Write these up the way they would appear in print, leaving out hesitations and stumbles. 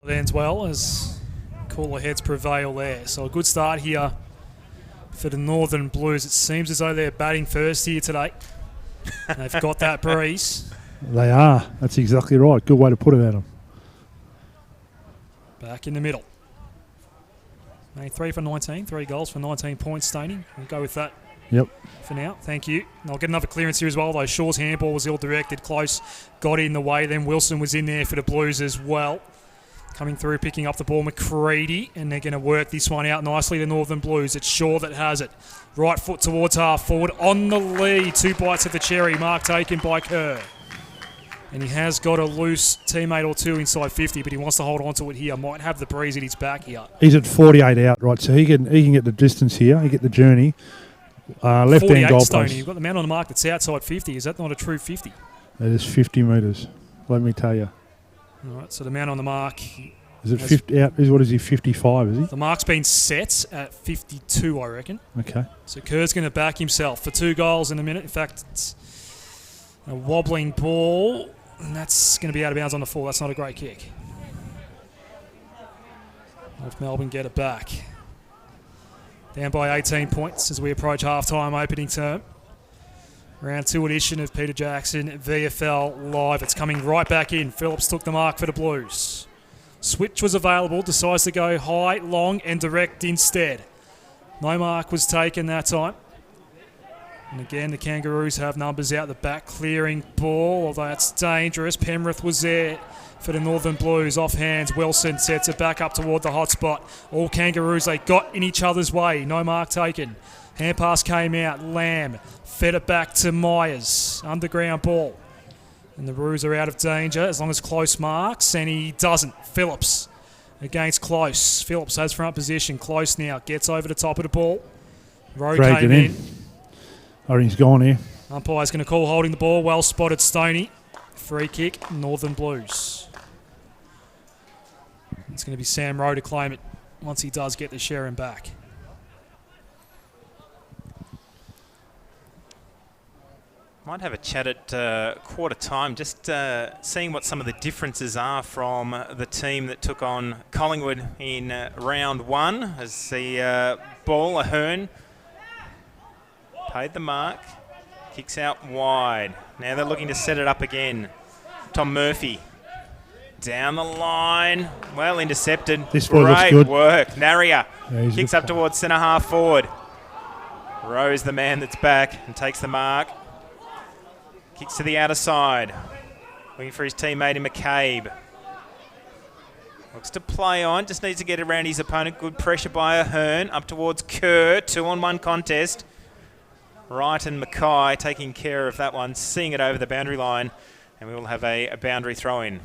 Ends well as cooler heads prevail there. So a good start here for the Northern Blues. It seems as though they're batting first here today. They've got that breeze. They are. That's exactly right. Good way to put it, Adam. Back in the middle. Made 3 for 19. 3 goals for 19 points, Stoney. We'll go with that. Yep. For now, thank you. And I'll get another clearance here as well, though. Shaw's handball was ill-directed. Close got in the way. Then Wilson was in there for the Blues as well. Coming through, picking up the ball, McCready, and they're going to work this one out nicely, the Northern Blues. It's Shaw that has it. Right foot towards half forward, on the lead. 2 bites of the cherry, mark taken by Kerr. And he has got a loose teammate or two inside 50, but he wants to hold on to it here. Might have the breeze at his back here. He's at 48 out, right, so he can get the distance here, he get the journey. Left-hand goal post. You've got the man on the mark that's outside 50. Is that not a true 50? It is 50 metres, let me tell you. All right, so the man on the mark. Is it 50 out? What is he, 55, is he? The mark's been set at 52, I reckon. Okay. So Kerr's going to back himself for 2 goals in a minute. In fact, it's a wobbling ball, and that's going to be out of bounds on the full. That's not a great kick. North Melbourne get it back. Down by 18 points as we approach half-time opening term. Round 2 edition of Peter Jackson VFL Live. It's coming right back in. Phillips took the mark for the Blues. Switch was available. Decides to go high, long and direct instead. No mark was taken that time. And again, the Kangaroos have numbers out the back. Clearing ball, although it's dangerous. Penrith was there for the Northern Blues. Off hands, Wilson sets it back up toward the hot spot. All Kangaroos, they got in each other's way. No mark taken. Hand pass came out. Lamb fed it back to Myers. Underground ball. And the Roos are out of danger as long as Close marks, and he doesn't. Phillips against Close. Phillips has front position. Close now gets over the top of the ball. Rowe came in. I think he's gone here. Umpire's going to call holding the ball. Well spotted, Stoney. Free kick, Northern Blues. It's going to be Sam Rowe to claim it once he does get the Sharon back. Might have a chat at quarter time, just seeing what some of the differences are from the team that took on Collingwood in round 1. As the ball, Ahern, paid the mark, kicks out wide. Now they're looking to set it up again. Tom Murphy down the line, well intercepted. This boy looks Great good. work. Naria kicks up good. towards centre half forward. Rowe's the man that's back and takes the mark. Kicks to the outer side. Looking for his teammate in McCabe. Looks to play on. Just needs to get around his opponent. Good pressure by Ahern. Up towards Kerr. 2-on-1 contest. Wright and Mackay taking care of that one. Seeing it over the boundary line. And we will have a boundary throw-in.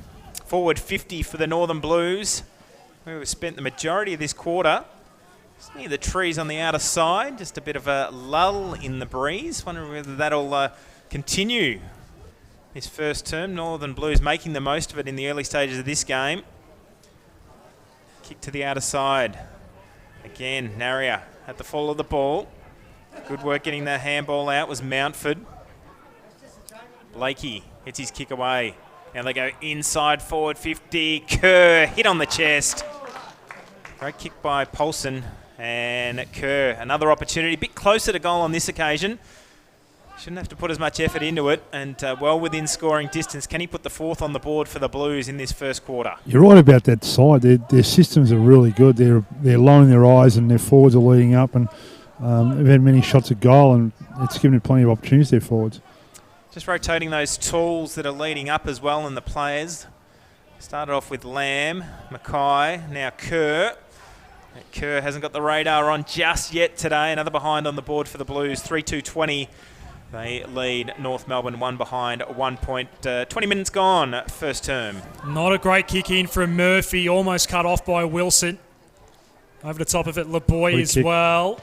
Forward 50 for the Northern Blues. We've spent the majority of this quarter just near the trees on the outer side. Just a bit of a lull in the breeze. Wondering whether that'll continue this first term. Northern Blues making the most of it in the early stages of this game. Kick to the outer side. Again, Naria at the fall of the ball. Good work getting the handball out was Mountford. Blakey hits his kick away. Now they go inside forward 50. Kerr hit on the chest. Great kick by Paulson and Kerr. Another opportunity, a bit closer to goal on this occasion. Shouldn't have to put as much effort into it, and well within scoring distance. Can he put the 4th on the board for the Blues in this first quarter? You're right about that side. Their systems are really good. They're lowering their eyes, and their forwards are leading up, and they've had many shots at goal, and it's given them plenty of opportunities, their forwards. Just rotating those tools that are leading up as well in the players. Started off with Lamb, Mackay, now Kerr. Kerr hasn't got the radar on just yet today. Another behind on the board for the Blues, 3-2-20. They lead North Melbourne 1 behind, 1 point. 20 minutes gone, first term. Not a great kick in from Murphy, almost cut off by Wilson. Over the top of it, LeBoy as well.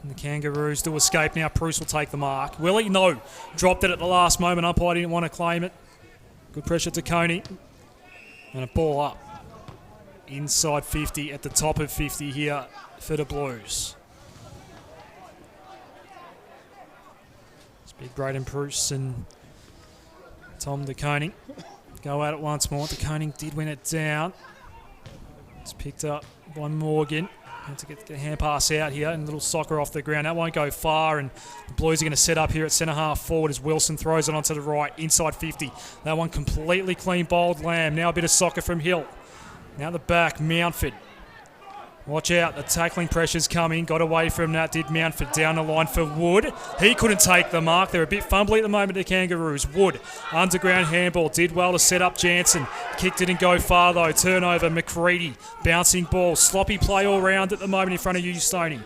And the Kangaroos do escape now. Bruce will take the mark. Will he? No. Dropped it at the last moment. Umpire didn't want to claim it. Good pressure to Coney. And a ball up. Inside 50, at the top of 50 here for the Blues. Big Braden Bruce and Tom De Koning go at it once more. De Koning did win it down. It's picked up by Morgan. Had to get the hand pass out here and a little soccer off the ground. That won't go far, and the Blues are going to set up here at centre half forward as Wilson throws it onto the right, inside 50. That one completely clean bowled. Lamb. Now a bit of soccer from Hill. Now the back, Mountford. Watch out, the tackling pressure's coming. Got away from that, did Mountford. Down the line for Wood. He couldn't take the mark. They're a bit fumbly at the moment, the Kangaroos. Wood, underground handball. Did well to set up Jansen. Kicked it and go far, though. Turnover, McCready. Bouncing ball. Sloppy play all round at the moment in front of you, Stoney.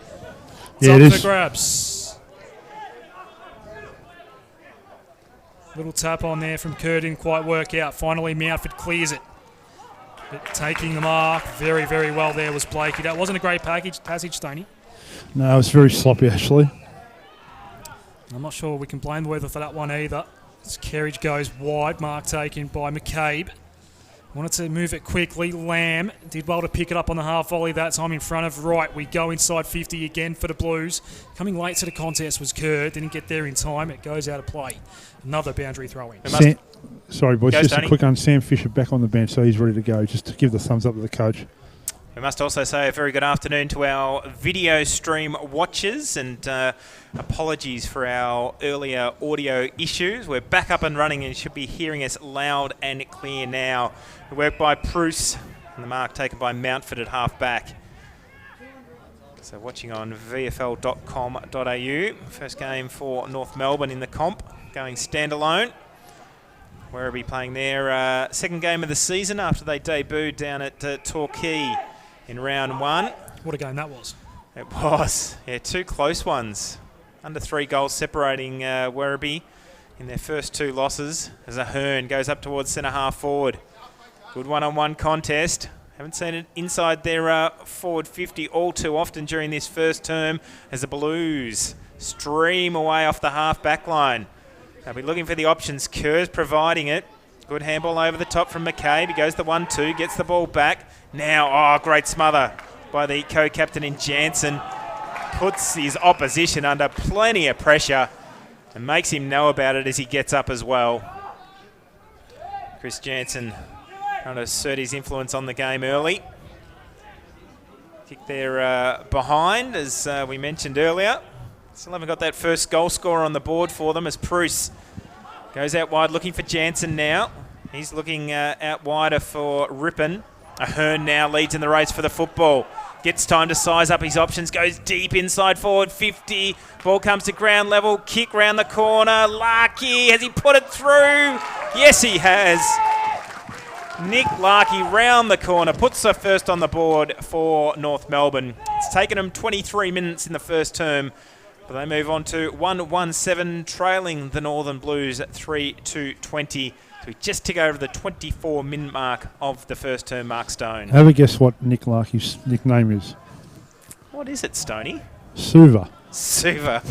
It's up for grabs. Little tap on there from Kerr, didn't quite work out. Finally, Mountford clears it. But taking the mark very, very well there was Blakey. That wasn't a great passage, Stoney. No, it was very sloppy, actually. I'm not sure we can blame the weather for that one either. As Kerridge goes wide, mark taken by McCabe. Wanted to move it quickly. Lamb did well to pick it up on the half volley that time in front of right. We go inside 50 again for the Blues. Coming late to the contest was Kerr. Didn't get there in time. It goes out of play. Another boundary throw-in. Sorry, boys. Go, just Stoney. a quick one. Sam Fisher back on the bench, so he's ready to go. Just to give the thumbs up to the coach. We must also say a very good afternoon to our video stream watchers, and apologies for our earlier audio issues. We're back up and running and you should be hearing us loud and clear now. The work by Bruce and the mark taken by Mountford at half back. So watching on vfl.com.au. First game for North Melbourne in the comp, going standalone. Werribee playing their second game of the season after they debuted down at Torquay in round one. What a game that was. It was. Yeah, two close ones. Under 3 goals separating Werribee in their first 2 losses as Ahern goes up towards centre half forward. Good one-on-one contest. Haven't seen it inside their forward 50 all too often during this first term as the Blues stream away off the half back line. They'll be looking for the options. Kerr's providing it. Good handball over the top from McCabe. He goes the 1-2, gets the ball back. Now, great smother by the co-captain in Jansen. Puts his opposition under plenty of pressure and makes him know about it as he gets up as well. Chris Jansen trying to assert his influence on the game early. Kick there behind, as we mentioned earlier. Still haven't got that first goal scorer on the board for them as Bruce goes out wide looking for Jansen now. He's looking out wider for Rippon. Ahern now leads in the race for the football. Gets time to size up his options. Goes deep inside forward 50. Ball comes to ground level. Kick round the corner. Larkey, has he put it through? Yes, he has. Nick Larkey round the corner. Puts the first on the board for North Melbourne. It's taken them 23 minutes in the first term. But they move on to 1-1-7, trailing the Northern Blues at 3-20. So we just tick over the 24-minute mark of the first term, Mark Stone. Have a guess what Nick Larkey's nickname is? What is it, Stoney? Suva. Suva.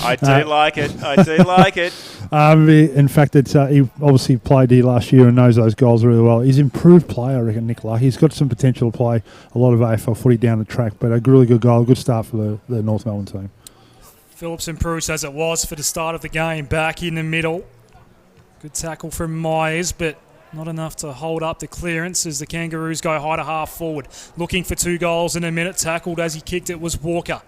I do like it. I do like it. In fact, it's he obviously played here last year and knows those goals really well. He's improved player, I reckon, Nick Larkey. He's got some potential to play a lot of AFL footy down the track, but a really good goal, good start for the North Melbourne team. Phillips and Bruce, as it was for the start of the game, back in the middle. Good tackle from Myers, but not enough to hold up the clearance as the Kangaroos go high to half forward. Looking for 2 goals in a minute. Tackled as he kicked it was Walker.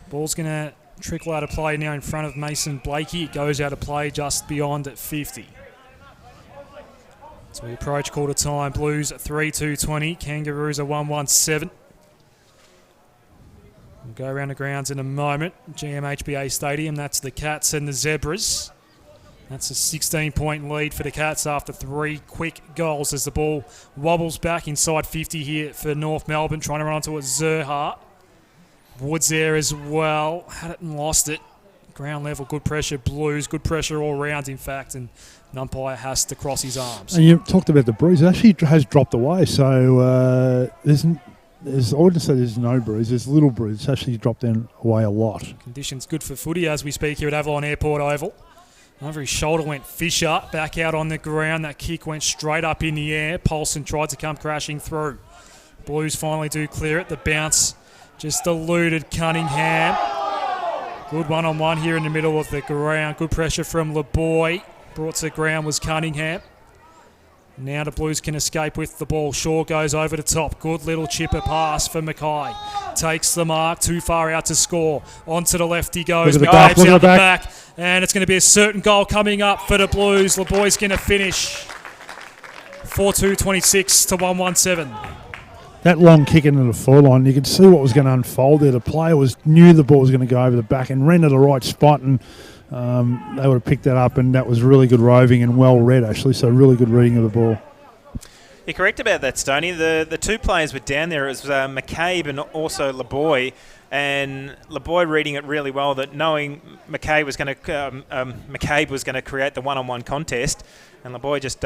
Ball's going to trickle out of play now in front of Mason Blakey. It goes out of play just beyond at 50. So we approach quarter time. Blues at 3-2-20. Kangaroos are 1-1-7. We'll go around the grounds in a moment. GMHBA Stadium, that's the Cats and the Zebras. That's a 16-point lead for the Cats after 3 quick goals as the ball wobbles back inside 50 here for North Melbourne, trying to run onto a Zerhart. Woods there as well. Had it and lost it. Ground level, good pressure, Blues. Good pressure all round, in fact, and an umpire has to cross his arms. And you talked about the bruise. It actually has dropped away, so I wouldn't say there's no bruise. There's little bruise. It's actually dropped away a lot. Conditions good for footy as we speak here at Avalon Airport Oval. Over his shoulder went Fisher, back out on the ground. That kick went straight up in the air. Paulson tried to come crashing through. Blues finally do clear it. The bounce just eluded Cunningham. Good one-on-one here in the middle of the ground. Good pressure from LeBoy. Brought to the ground was Cunningham. Now the Blues can escape with the ball. Shaw goes over the top. Good little chipper pass for Mackay. Takes the mark. Too far out to score. Onto the left he goes. Look at the McCabe's out the back. back. And it's going to be a certain goal coming up for the Blues. LeBoy's going to finish 4-2-26 to 1-1-7. That long kick into the forward line, you could see what was going to unfold there. The player knew the ball was going to go over the back and ran to the right spot, and they would have picked that up, and that was really good roving and well read, actually, so really good reading of the ball. You're correct about that, Stoney. The two players were down there. It was McCabe and also LeBoy, and LeBoy reading it really well, that knowing McCabe was going to create the one-on-one contest, and LeBoy just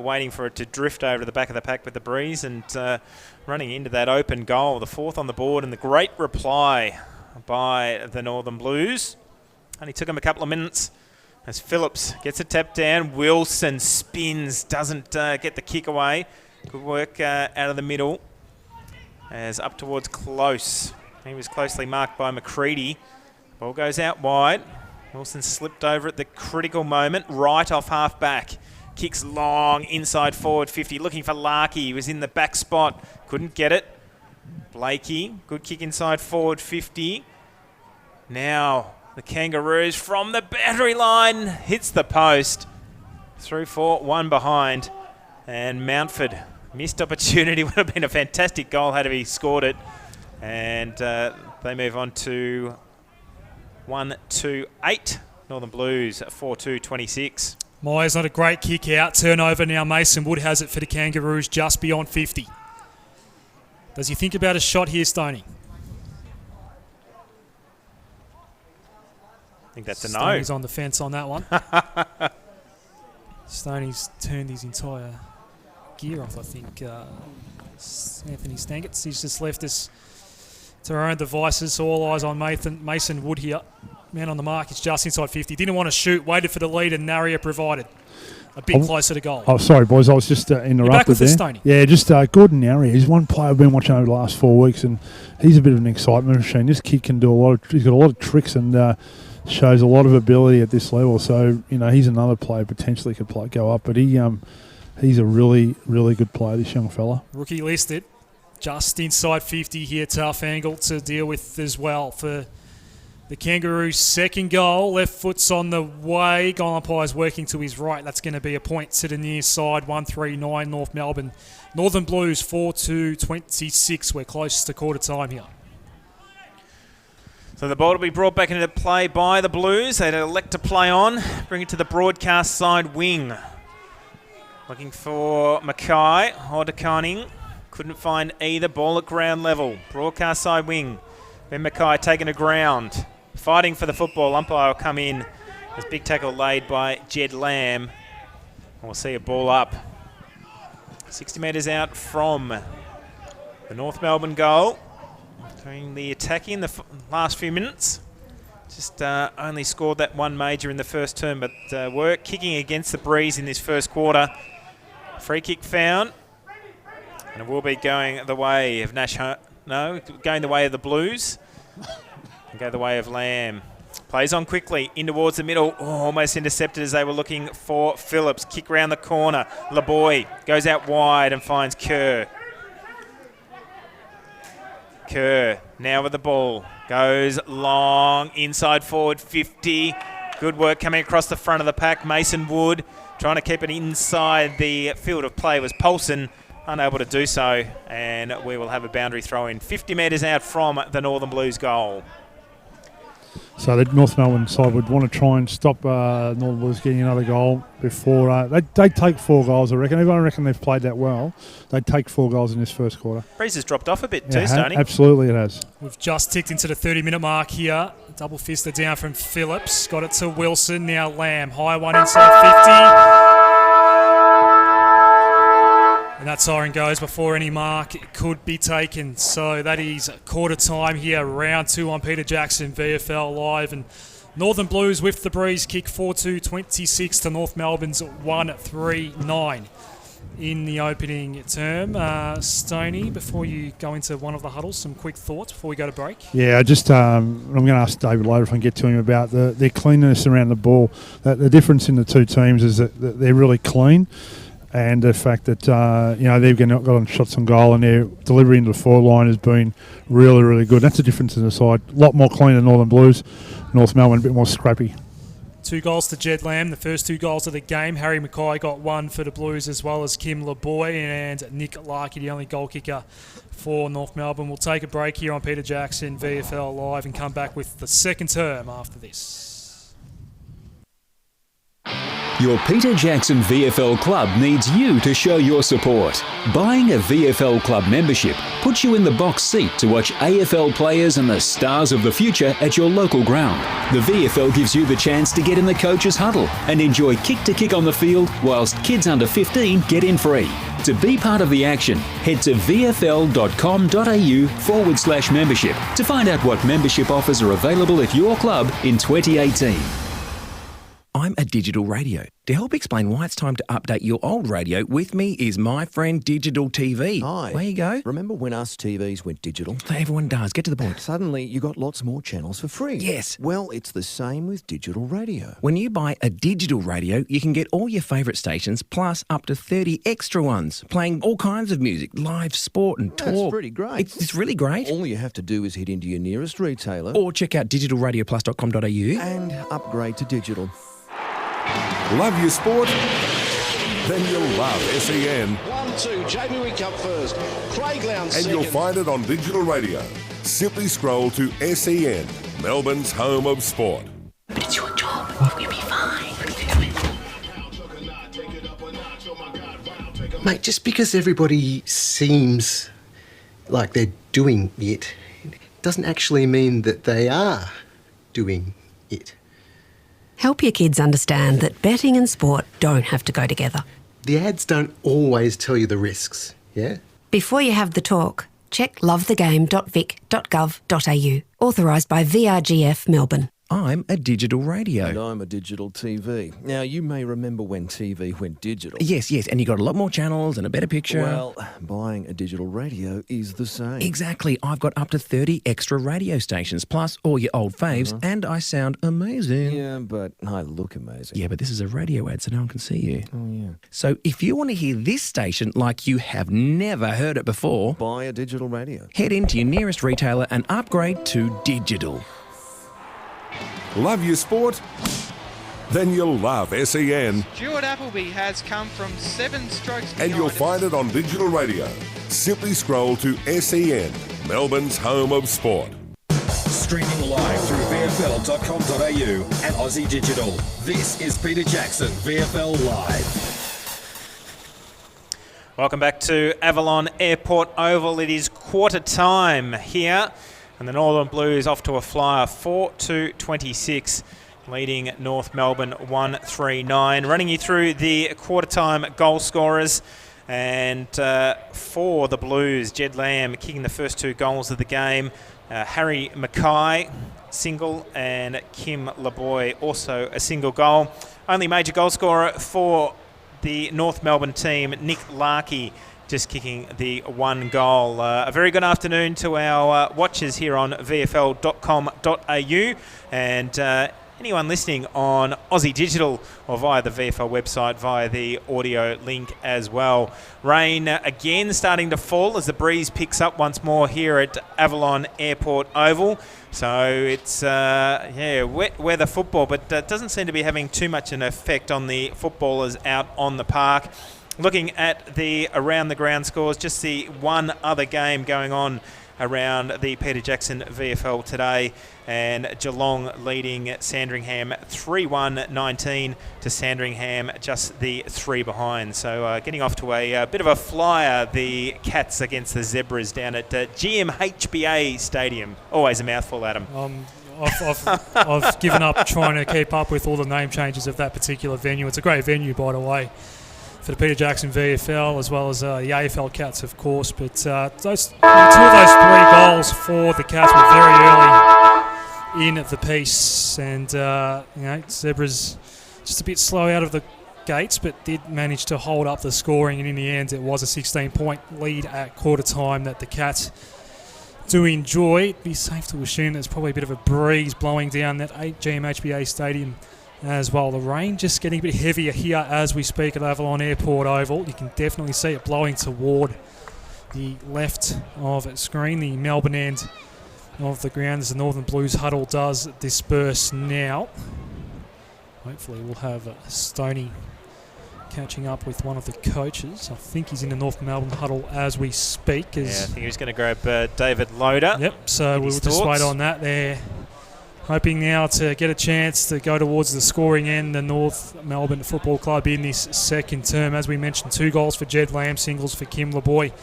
waiting for it to drift over to the back of the pack with the breeze and running into that open goal, the fourth on the board, and the great reply by the Northern Blues. Only took him a couple of minutes as Phillips gets a tap down. Wilson spins, doesn't get the kick away. Good work out of the middle as up towards close. He was closely marked by McCready. Ball goes out wide. Wilson slipped over at the critical moment, right off half back. Kicks long inside forward 50, looking for Larkey. He was in the back spot, couldn't get it. Blakey, good kick inside forward 50. Now the Kangaroos from the boundary line hits the post. 3-4, one behind. And Mountford, missed opportunity. Would have been a fantastic goal had he scored it. And they move on to 1-2-8. Northern Blues 4-2-26. Myers not a great kick out. Turnover now. Mason Wood has it for the Kangaroos just beyond 50. Does he think about a shot here, Stoney? I think that's a no. Stoney's on the fence on that one. Stoney's turned his entire gear off, I think. Anthony Stangetz, he's just left us to our own devices, so all eyes on Mason Wood here. Man on the mark, it's just inside 50. Didn't want to shoot, waited for the lead, and Naria provided. A bit closer to goal. Oh, sorry, boys. I was just interrupted back with there. us, Stoney? Yeah, just Gordon Naria. He's one player I've been watching over the last 4 weeks, and he's a bit of an excitement machine. This kid can do a lot. He's got a lot of tricks and shows a lot of ability at this level. So he's another player potentially could go up, but he's a really, really good player. This young fella. Rookie listed, just inside 50 here. Tough angle to deal with as well for the Kangaroos' second goal. Left foot's on the way. Goal umpire's working to his right. That's going to be a point to the near side. 1-3-9 North Melbourne. Northern Blues 4-2-26. We're close to quarter time here. So the ball will be brought back into play by the Blues. They'd elect to play on. Bring it to the broadcast side wing. Looking for Mackay. Hodekaning. Couldn't find either. Ball at ground level. Broadcast side wing. Ben Mackay taking to ground. Fighting for the football. Umpire will come in. There's big tackle laid by Jed Lamb. We'll see a ball up. 60 metres out from the North Melbourne goal. Doing the attacking in the last few minutes. Just only scored that one major in the first term, but work kicking against the breeze in this first quarter. Free kick found. And it will be going the way of going the way of the Blues. And go the way of Lamb. Plays on quickly, in towards the middle. Oh, almost intercepted as they were looking for Phillips. Kick round the corner. LeBoy goes out wide and finds Kerr. Kerr now with the ball. Goes long, inside forward 50. Good work coming across the front of the pack. Mason Wood trying to keep it inside the field of play was Paulson. Unable to do so, and we will have a boundary throw in 50 metres out from the Northern Blues goal. So the North Melbourne side would want to try and stop Northern Blues getting another goal before they'd take 4 goals, I reckon. Everyone reckon they've played that well. They'd take 4 goals in this first quarter. Breeze has dropped off a bit too, Stoney. Absolutely it has. We've just ticked into the 30-minute mark here. Double fister down from Phillips. Got it to Wilson. Now Lamb. High one inside 50. And that siren goes before any mark could be taken. So that is quarter time here. Round 2 on Peter Jackson, VFL Live. And Northern Blues with the breeze kick 4-2-26 to North Melbourne's 1-3-9 in the opening term. Stoney, before you go into one of the huddles, some quick thoughts before we go to break? Yeah, I'm going to ask David later if I can get to him about their cleanliness around the ball. The difference in the two teams is that they're really clean. and the fact that they've got on shots on goal and their delivery into the forward line has been really, really good. That's the difference in the side. A lot more clean than Northern Blues. North Melbourne a bit more scrappy. 2 goals to Jed Lamb, the first 2 goals of the game. Harry Mackay got 1 for the Blues, as well as Kim LeBoy, and Nick Larkey, the only goal kicker for North Melbourne. We'll take a break here on Peter Jackson VFL Live and come back with the second term after this. Your Peter Jackson VFL club needs you to show your support. Buying a VFL club membership puts you in the box seat to watch AFL players and the stars of the future at your local ground. The VFL gives you the chance to get in the coach's huddle and enjoy kick-to-kick on the field whilst kids under 15 get in free. To be part of the action, head to vfl.com.au/membership to find out what membership offers are available at your club in 2018. I'm a digital radio. To help explain why it's time to update your old radio, with me is my friend Digital TV. Hi. There you go. Remember when us TVs went digital? Everyone does. Get to the point. Suddenly you got lots more channels for free. Yes. Well, it's the same with digital radio. When you buy a digital radio, you can get all your favourite stations plus up to 30 extra ones, playing all kinds of music, live sport and talk. That's pretty great. It's really great. All you have to do is head into your nearest retailer Or check out digitalradioplus.com.au and upgrade to digital. Love your sport? Then you'll love SEN. 1-2, Jamie Wickup first. Craig Lowndes And second. you'll find it on digital radio. Simply scroll to SEN, Melbourne's home of sport. But it's your job. You'll be fine. Mate, just because everybody seems like they're doing it doesn't actually mean that they are doing it. Help your kids understand that betting and sport don't have to go together. The ads don't always tell you the risks, yeah? Before you have the talk, check lovethegame.vic.gov.au. Authorised by VRGF Melbourne. I'm a digital radio. And I'm a digital TV. Now, you may remember when TV went digital. Yes, and you got a lot more channels and a better picture. Well, buying a digital radio is the same. Exactly. I've got up to 30 extra radio stations, plus all your old faves, and I sound amazing. Yeah, but I look amazing. Yeah, but this is a radio ad, so no one can see you. Oh, yeah. So if you want to hear this station like you have never heard it before, Buy a digital radio. head into your nearest retailer and upgrade to digital. Love your sport? Then you'll love SEN. Stuart Appleby has come from 7 strokes behind. And you'll find it on digital radio. Simply scroll to SEN, Melbourne's home of sport. Streaming live through VFL.com.au and Aussie Digital. This is Peter Jackson, VFL Live. Welcome back to Avalon Airport Oval. It is quarter time here, and the Northern Blues off to a flyer, 4-26, leading North Melbourne 1-3-9. Running you through the quarter time goal scorers. And for the Blues, Jed Lamb kicking the first 2 goals of the game. Harry Mackay, single, and Kim LeBoy, also a single goal. Only major goal scorer for the North Melbourne team, Nick Larkey, just kicking the 1 goal. A very good afternoon to our watchers here on VFL.com.au, and anyone listening on Aussie Digital or via the VFL website, via the audio link as well. Rain again starting to fall as the breeze picks up once more here at Avalon Airport Oval. So it's wet weather football, but doesn't seem to be having too much an effect on the footballers out on the park. Looking at the around the ground scores, just the one other game going on around the Peter Jackson VFL today, and Geelong leading Sandringham 3-1-19 to Sandringham just the 3 behind. So getting off to a bit of a flyer, the Cats against the Zebras down at GMHBA Stadium. Always a mouthful, Adam. I've given up trying to keep up with all the name changes of that particular venue. It's a great venue, by the way, for the Peter Jackson VFL, as well as the AFL Cats, of course. But two of those 3 goals for the Cats were very early in the piece. And, Zebras just a bit slow out of the gates, but did manage to hold up the scoring. And in the end, it was a 16-point lead at quarter time that the Cats do enjoy. It'd be safe to assume there's probably a bit of a breeze blowing down that GMHBA Stadium as well. The rain just getting a bit heavier here as we speak at Avalon Airport Oval. You can definitely see it blowing toward the left of screen, the Melbourne end of the ground, as the Northern Blues huddle does disperse now. Hopefully we'll have Stoney catching up with one of the coaches. I think he's in the North Melbourne huddle as we speak. I think he's going to grab David Loader. Yep, so we'll just wait on that there. Hoping now to get a chance to go towards the scoring end, the North Melbourne Football Club in this second term. As we mentioned, 2 goals for Jed Lamb, singles for Kim LeBoy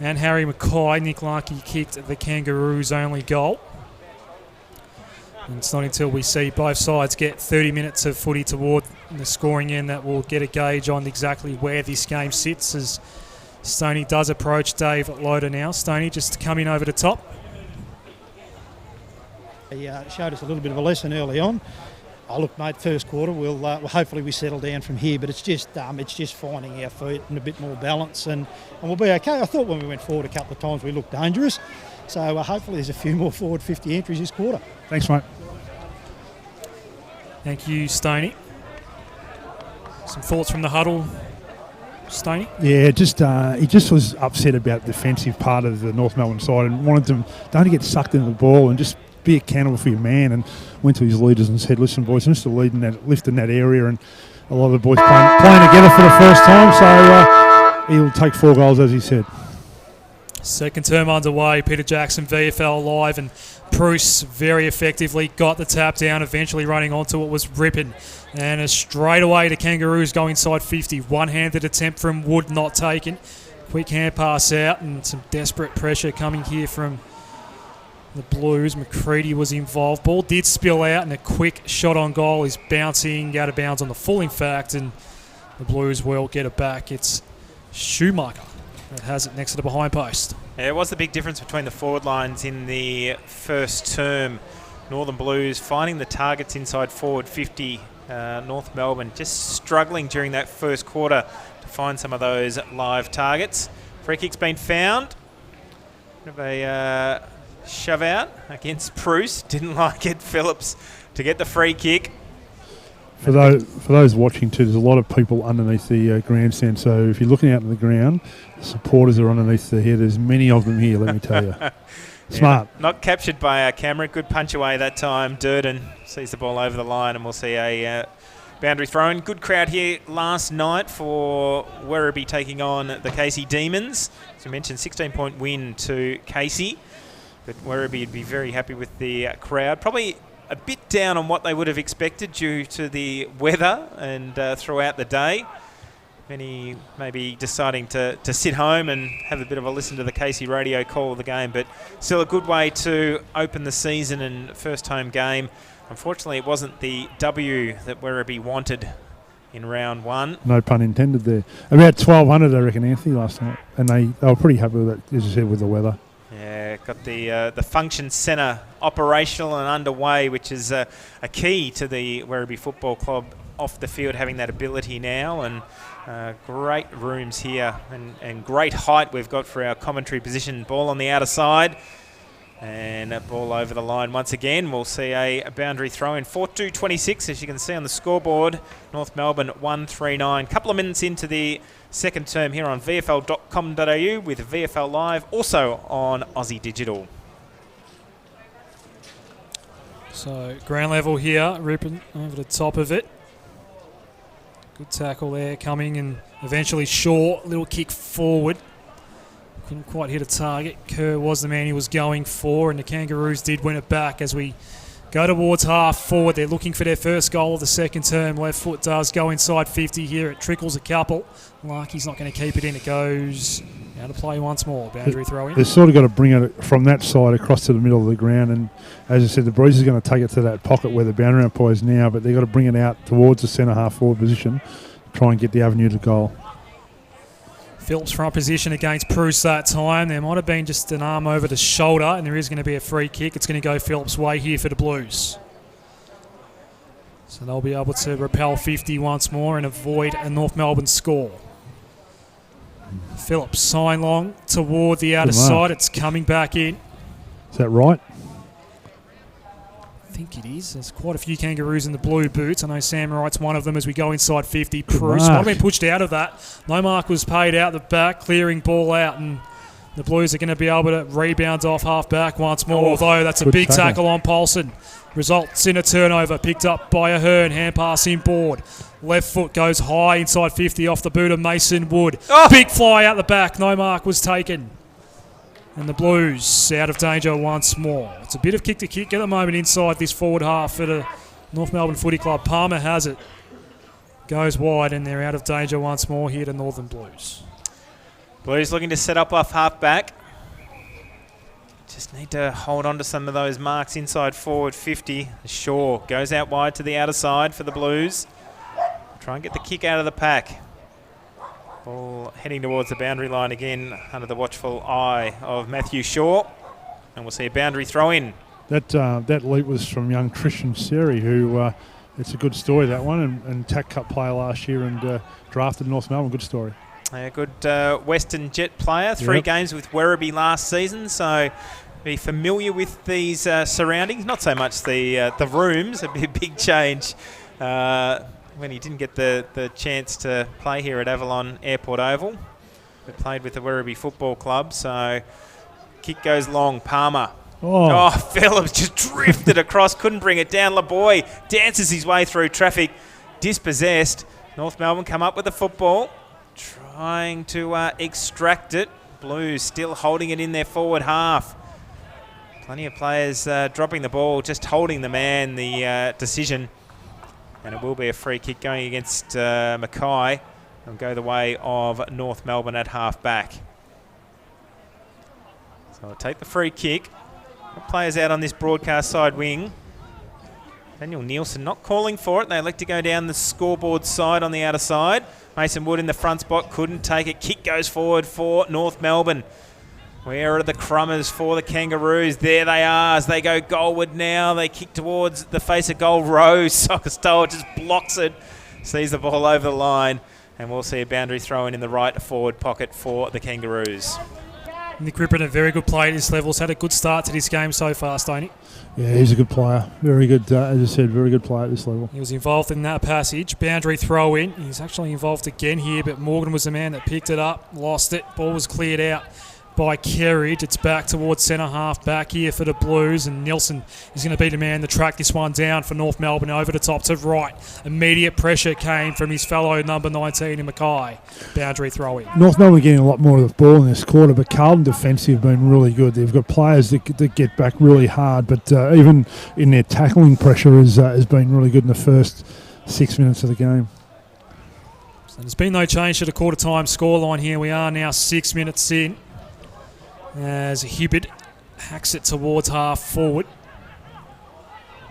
and Harry Mackay. Nick Larkey kicked the Kangaroos' only goal. And it's not until we see both sides get 30 minutes of footy toward the scoring end that we'll get a gauge on exactly where this game sits, as Stoney does approach Dave Loader now. Stoney just coming over the top. He showed us a little bit of a lesson early on. Oh, look, mate, first quarter, we'll hopefully we settle down from here, but it's just finding our feet and a bit more balance, and we'll be okay. I thought when we went forward a couple of times we looked dangerous, so hopefully there's a few more forward 50 entries this quarter. Thanks, mate. Thank you, Stoney. Some thoughts from the huddle, Stoney? Yeah, he just was upset about the defensive part of the North Melbourne side and wanted them don't get sucked into the ball and just be accountable for your man, and went to his leaders and said, listen, boys, I'm just lifting that area, and a lot of the boys playing together for the first time, so he'll take 4 goals, as he said. Second term underway, Peter Jackson, VFL Live, and Bruce very effectively got the tap down, eventually running onto it was Rippon. And a straight away to Kangaroos go inside 50. One-handed attempt from Wood, not taken. Quick hand pass out, and some desperate pressure coming here from the Blues. McCready was involved. Ball did spill out, and a quick shot on goal is bouncing out of bounds on the full, in fact, and the Blues will get it back. It's Schumacher that has it next to the behind post. Yeah, it was the big difference between the forward lines in the first term. Northern Blues finding the targets inside forward 50. North Melbourne just struggling during that first quarter to find some of those live targets. Free kick's been found. Bit of a shove out against Bruce. Didn't like it. Phillips to get the free kick. For those watching too, there's a lot of people underneath the grandstand. So if you're looking out on the ground, the supporters are underneath the head. There's many of them here, let me tell you. Smart. Yeah, not captured by our camera. Good punch away that time. Durden sees the ball over the line, and we'll see a boundary throw in. Good crowd here last night for Werribee taking on the Casey Demons. As we mentioned, 16-point win to Casey. But Werribee would be very happy with the crowd. Probably a bit down on what they would have expected due to the weather and throughout the day. Many maybe deciding to sit home and have a bit of a listen to the Casey radio call of the game, but still a good way to open the season and first home game. Unfortunately, it wasn't the W that Werribee wanted in round 1. No pun intended there. About 1,200, I reckon, Anthony, last night, and they were pretty happy with it, as you said, with the weather. Yeah, got the function centre operational and underway, which is a key to the Werribee Football Club off the field, having that ability now, and great rooms here and great height we've got for our commentary position. Ball on the outer side, and that ball over the line once again. We'll see a boundary throw in. 4-2-26, as you can see on the scoreboard. North Melbourne 1-3-9. Couple of minutes into the second term here on VFL.com.au with VFL Live, also on Aussie Digital. So ground level here, Rippon over the top of it. Good tackle there coming, and eventually Shaw, little kick forward. Couldn't quite hit a target. Kerr was the man he was going for, and the Kangaroos did win it back as we go towards half forward. They're looking for their first goal of the second term. Left foot does go inside 50 here. It trickles a couple. Larkey's not going to keep it in. It goes out of play once more. Boundary throw in. They've sort of got to bring it from that side across to the middle of the ground. And as I said, the Breezers are going to take it to that pocket where the boundary umpire is now, but they've got to bring it out towards the centre half forward position to try and get the avenue to goal. Phillips front position against Bruce that time. There might have been just an arm over the shoulder, and there is going to be a free kick. It's going to go Phillips' way here for the Blues. So they'll be able to repel 50 once more and avoid a North Melbourne score. Phillips, sign long toward the outer side. It's coming back in. Is that right? I think it is. There's quite a few Kangaroos in the blue boots. I know Sam Wright's one of them as we go inside 50. Bruce might have been pushed out of that. No mark was paid out the back, clearing ball out, and the Blues are going to be able to rebound off half-back once more, although that's a big tackle on Paulson. Results in a turnover, picked up by Ahern, hand pass inboard. Left foot goes high inside 50 off the boot of Mason Wood. Big fly out the back, no mark was taken. And the Blues out of danger once more. It's a bit of kick to kick at the moment inside this forward half for the North Melbourne Footy Club. Palmer has it. Goes wide and they're out of danger once more here to Northern Blues. Blues looking to set up off half-back. Just need to hold on to some of those marks inside forward 50. Shaw goes out wide to the outer side for the Blues. Try and get the kick out of the pack. Ball heading towards the boundary line again under the watchful eye of Matthew Shaw. And we'll see a boundary throw in. That leap was from young Trishan Seri, who it's a good story, that one, and TAC Cup player last year and drafted North Melbourne. Good story. A good Western Jet player. 3 games with Werribee last season, so be familiar with these surroundings. Not so much the rooms, a big change when he didn't get the chance to play here at Avalon Airport Oval. But played with the Werribee Football Club, so kick goes long. Palmer. Oh, Phillips just drifted across, couldn't bring it down. LeBoy dances his way through traffic, dispossessed. North Melbourne come up with the football, trying to extract it. Blues still holding it in their forward half. Plenty of players dropping the ball, just holding the man, the decision. And it will be a free kick going against Mackay. It'll go the way of North Melbourne at half-back. So I'll take the free kick. Players out on this broadcast side wing. Daniel Nielsen not calling for it. They elect to go down the scoreboard side on the outer side. Mason Wood in the front spot, couldn't take it. Kick goes forward for North Melbourne. Where are the crummers for the Kangaroos? There they are as they go goalward now. They kick towards the face of goal. Rose, Soccer Style just blocks it. Sees the ball over the line. And we'll see a boundary throw in the right forward pocket for the Kangaroos. Nick Rippon, a very good player at this level. He's had a good start to this game so far, Stoney. Yeah, he's a good player. Very good, as I said, very good player at this level. He was involved in that passage. Boundary throw in. He's actually involved again here, but Morgan was the man that picked it up, lost it. Ball was cleared out by Kerridge. It's back towards centre half back here for the Blues, and Nielsen is going to be the man to track this one down for North Melbourne over the top to right. Immediate pressure came from his fellow number 19 in Mackay. Boundary throw in. North Melbourne getting a lot more of the ball in this quarter, but Carlton defensive have been really good. They've got players that get back really hard, but even in their tackling pressure has been really good in the first 6 minutes of the game. So there's been no change to the quarter time scoreline here. We are now 6 minutes in, as Hibbard hacks it towards half forward.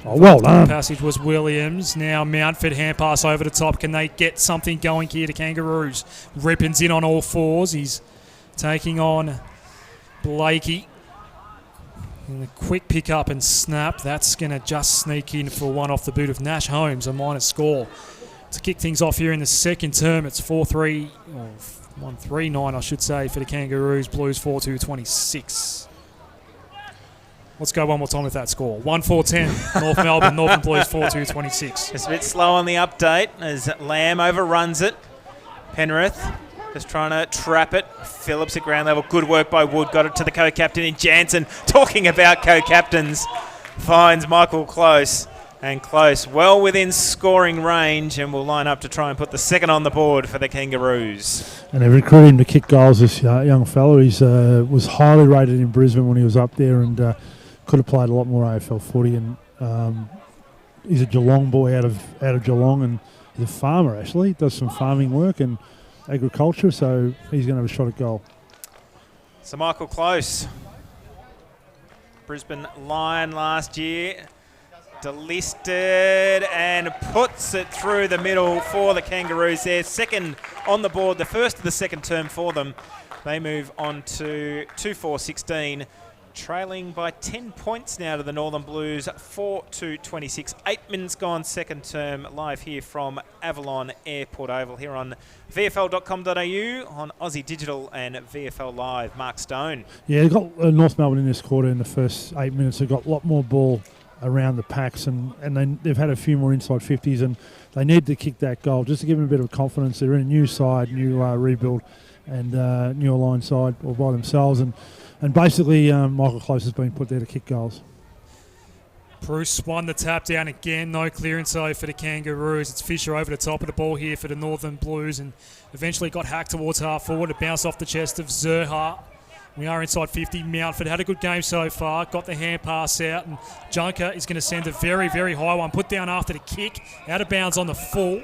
Oh, well done. The passage was Williams. Now Mountford hand pass over the top. Can they get something going here to Kangaroos? Rippon's in on all fours. He's taking on Blakey. And a quick pick up and snap. That's going to just sneak in for one off the boot of Nash Holmes, a minor score. To kick things off here in the second term, it's 4-3, or 1-3-9, I should say, for the Kangaroos. Blues 4-2-26. Let's go one more time with that score. 1-4-10, North Melbourne, Northern Blues 4-2-26. It's a bit slow on the update as Lamb overruns it. Penrith just trying to trap it. Phillips at ground level. Good work by Wood. Got it to the co-captain in Jansen. Talking about co-captains. Finds Michael Close. And Close well within scoring range and will line up to try and put the second on the board for the Kangaroos. And they've recruited him to kick goals, this young fellow. He was highly rated in Brisbane when he was up there and could have played a lot more AFL footy. And he's a Geelong boy out of Geelong, and he's a farmer actually. Does some farming work and agriculture, so he's going to have a shot at goal. So Michael Close, Brisbane Lion last year. Delisted and puts it through the middle for the Kangaroos there. Second on the board, the first of the second term for them. They move on to 2-4-16, trailing by 10 points now to the Northern Blues, 4-2-26. 8 minutes gone, second term, live here from Avalon Airport Oval here on VFL.com.au, on Aussie Digital and VFL Live. Mark Stone. Yeah, they've got North Melbourne in this quarter in the first 8 minutes. They've got a lot more ball around the packs, and they've had a few more inside 50s, and they need to kick that goal just to give them a bit of confidence. They're in a new side, new rebuild, and new aligned side all by themselves, and basically Michael Close has been put there to kick goals. Bruce won the tap down again. No clearance though for the Kangaroos. It's Fisher over the top of the ball here for the Northern Blues, and eventually got hacked towards half forward. It bounced off the chest of Zerha. We are inside 50. Mountford had a good game so far. Got the hand pass out, and Junker is going to send a very, very high one. Put down after the kick. Out of bounds on the full.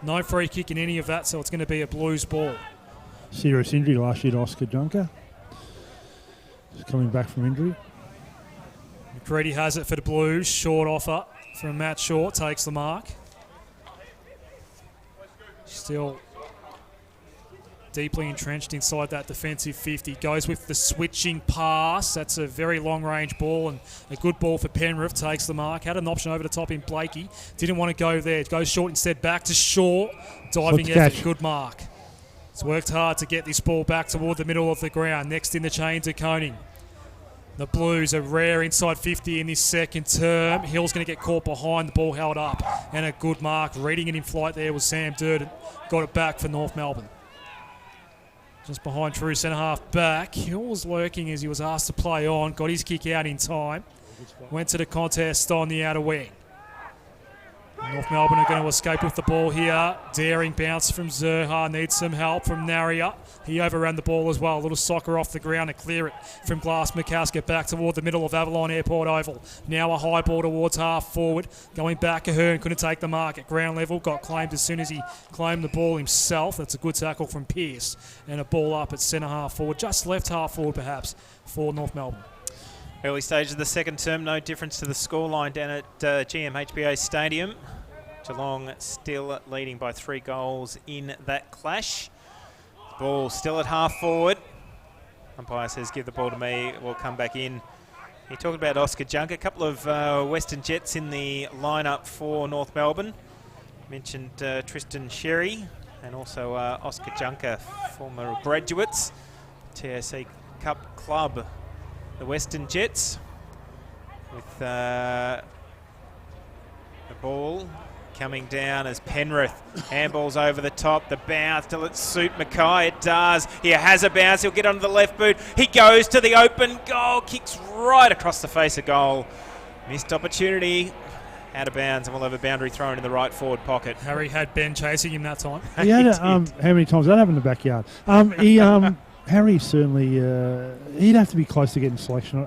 No free kick in any of that, so it's going to be a Blues ball. Serious injury last year to Oscar Junker. Just coming back from injury. McCready has it for the Blues. Short offer from Matt Short. Takes the mark. Still deeply entrenched inside that defensive 50. Goes with the switching pass. That's a very long-range ball and a good ball for Penrith. Takes the mark. Had an option over the top in Blakey. Didn't want to go there. Goes short instead. Back to Shaw. Diving effort. Good mark. It's worked hard to get this ball back toward the middle of the ground. Next in the chain to Koning. The Blues are rare inside 50 in this second term. Hill's going to get caught behind. The ball held up. And a good mark. Reading it in flight there was Sam Durden. Got it back for North Melbourne. Just behind true centre half back. Hill was lurking as he was asked to play on. Got his kick out in time. Went to the contest on the outer wing. North Melbourne are going to escape with the ball here. Daring bounce from Zerha. Needs some help from Naria. He overran the ball as well. A little soccer off the ground to clear it from Glass McCasker back toward the middle of Avalon Airport Oval. Now a high ball towards half forward. Going back, Ahern couldn't take the mark at ground level. Got claimed as soon as he claimed the ball himself. That's a good tackle from Pearce. And a ball up at centre half forward. Just left half forward perhaps for North Melbourne. Early stage of the second term, no difference to the scoreline down at GMHBA Stadium. Geelong still leading by 3 goals in that clash. Ball still at half forward. Umpire says, give the ball to me, we'll come back in. He talked about Oscar Junker, a couple of Western Jets in the lineup for North Melbourne. Mentioned Tristan Sherry and also Oscar Junker, former graduates, TSC Cup club. The Western Jets with the ball coming down as Penrith handballs over the top. The bounce, till it suit Mackay. It does. He has a bounce. He'll get onto the left boot. He goes to the open goal. Kicks right across the face of goal. Missed opportunity. Out of bounds, and we'll have a boundary thrown in the right forward pocket. Harry had Ben chasing him that time. He had how many times did that happen in the backyard? Harry certainly, he'd have to be close to getting selection.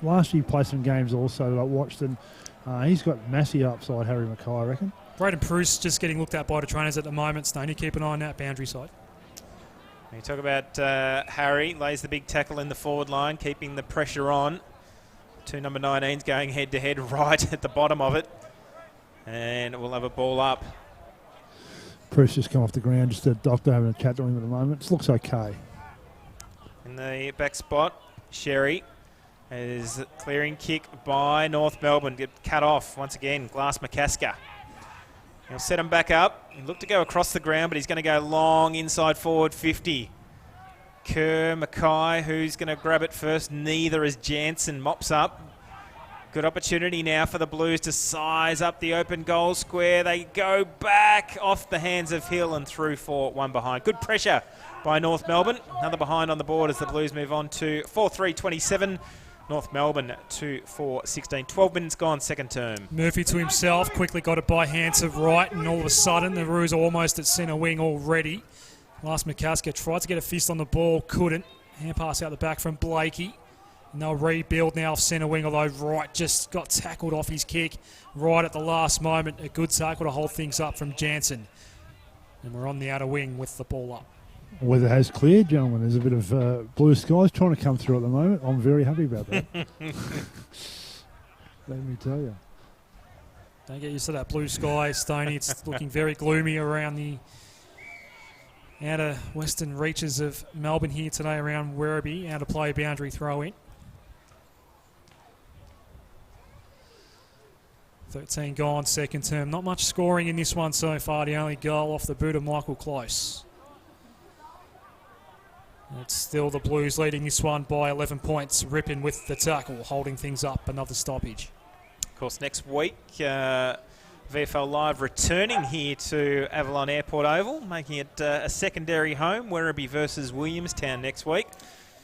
Last year he played some games also that I watched, and he's got massive upside, Harry Mackay, I reckon. Braden Pruce just getting looked at by the trainers at the moment. Stoney, keep an eye on that boundary side. You talk about Harry, lays the big tackle in the forward line, keeping the pressure on. 2 number 19s going head-to-head right at the bottom of it. And we'll have a ball up. Pruce just come off the ground, just a doctor having a chat to him at the moment. It looks okay. In the back spot, Sherry is clearing kick by North Melbourne. Get cut off once again. Glass McCasker. He'll set him back up. He looked to go across the ground, but he's going to go long inside forward 50. Kerr, Mackay, who's going to grab it first? Neither as Jansen mops up. Good opportunity now for the Blues to size up the open goal square. They go back off the hands of Hill and through for one behind. Good pressure by North Melbourne. Another behind on the board as the Blues move on to 4-3-27. North Melbourne 2-4-16. 12 minutes gone, second term. Murphy to himself, quickly got it by hand to right, and all of a sudden the Roos are almost at centre wing already. Last McCasker tried to get a fist on the ball, couldn't. Hand pass out the back from Blakey. And they'll rebuild now off centre wing, although Wright just got tackled off his kick right at the last moment. A good tackle to hold things up from Jansen. And we're on the outer wing with the ball up. Weather has cleared, gentlemen. There's a bit of blue skies trying to come through at the moment. I'm very happy about that. Let me tell you. Don't get used to that blue sky, Stoney. It's looking very gloomy around the outer western reaches of Melbourne here today around Werribee. Out of play, boundary throw in. 13 gone, second term. Not much scoring in this one so far. The only goal off the boot of Michael Close. It's still the Blues leading this one by 11 points. Rippin with the tackle, holding things up. Another stoppage. course, next week, VFL Live returning here to Avalon Airport Oval, making it a secondary home. Werribee versus Williamstown next week.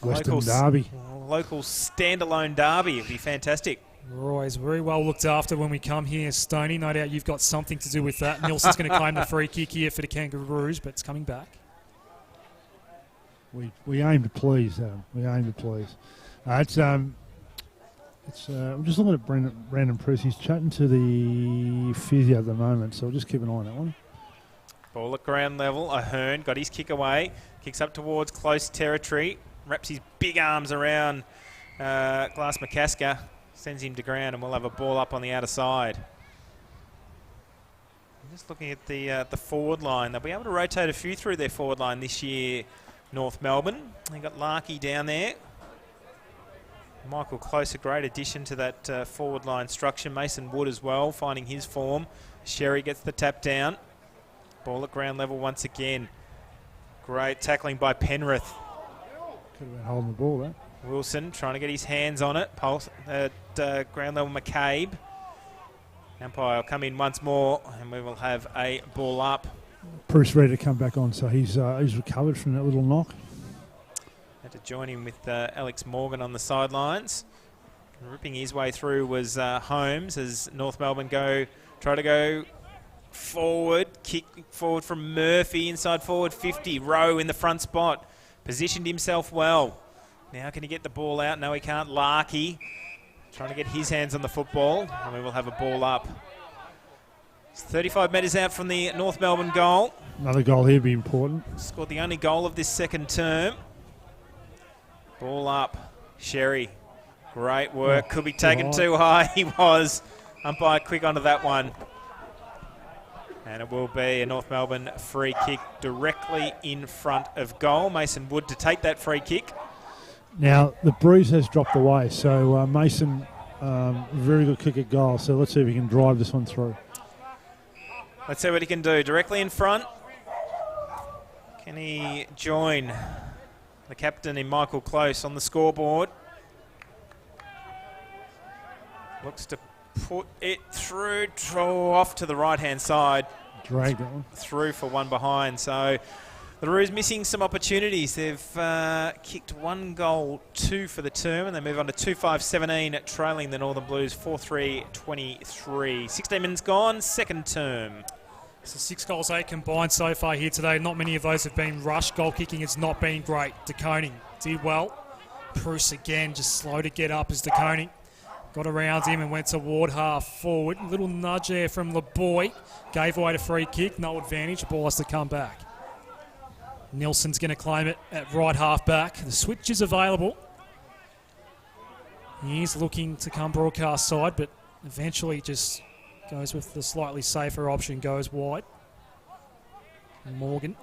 Western derby. Local standalone derby. It'd be fantastic. We're always very well looked after when we come here, Stoney. No doubt you've got something to do with that. Nilsson's going to claim the free kick here for the Kangaroos, but it's coming back. We aim to please. We aim to please. I'm just looking at Brandon Press. He's chatting to the physio at the moment, so we'll just keep an eye on that one. Ball at ground level. Ahern got his kick away. Kicks up towards close territory. Wraps his big arms around Glass McCasker. Sends him to ground, and we'll have a ball up on the outer side. I'm just looking at the forward line. They'll be able to rotate a few through their forward line this year, North Melbourne. They got Larkey down there. Michael Close, a great addition to that forward line structure. Mason Wood as well, finding his form. Sherry gets the tap down. Ball at ground level once again. Great tackling by Penrith. Could have been holding the ball there. Wilson trying to get his hands on it. Pulse at ground level, McCabe. Umpire will come in once more, and we will have a ball up. Bruce ready to come back on, so he's recovered from that little knock. Had to join him with Alex Morgan on the sidelines. Ripping his way through was Holmes as North Melbourne try to go forward. Kick forward from Murphy, inside forward 50. Rowe in the front spot. Positioned himself well. Now can he get the ball out? No, he can't. Larkey trying to get his hands on the football, and we will have a ball up. It's 35 metres out from the North Melbourne goal. Another goal here would be important. Scored the only goal of this second term. Ball up. Sherry. Great work. Could be taken too high. He was. Umpire quick onto that one. And it will be a North Melbourne free kick directly in front of goal. Mason Wood to take that free kick. Now, the breeze has dropped away, so Mason, very good kick at goal. So let's see if he can drive this one through. Let's see what he can do. Directly in front. Can he join the captain in Michael Close on the scoreboard? Looks to put it through, off to the right-hand side. Drag that one. Through for one behind. So the Roos missing some opportunities. They've kicked 1 goal, 2 for the term, and they move on to 2-5-17, trailing the Northern Blues 4-3-23. 16 minutes gone, second term. So 6 goals, 8 combined so far here today. Not many of those have been rushed. Goal kicking has not been great. De Koning did well. Bruce again, just slow to get up as De Koning got around him and went toward half forward. Little nudge there from LeBoy. Gave away the free kick. No advantage. The ball has to come back. Nilsson's going to claim it at right half back. The switch is available. He's looking to come broadcast side, but eventually just goes with the slightly safer option, goes wide. Morgan.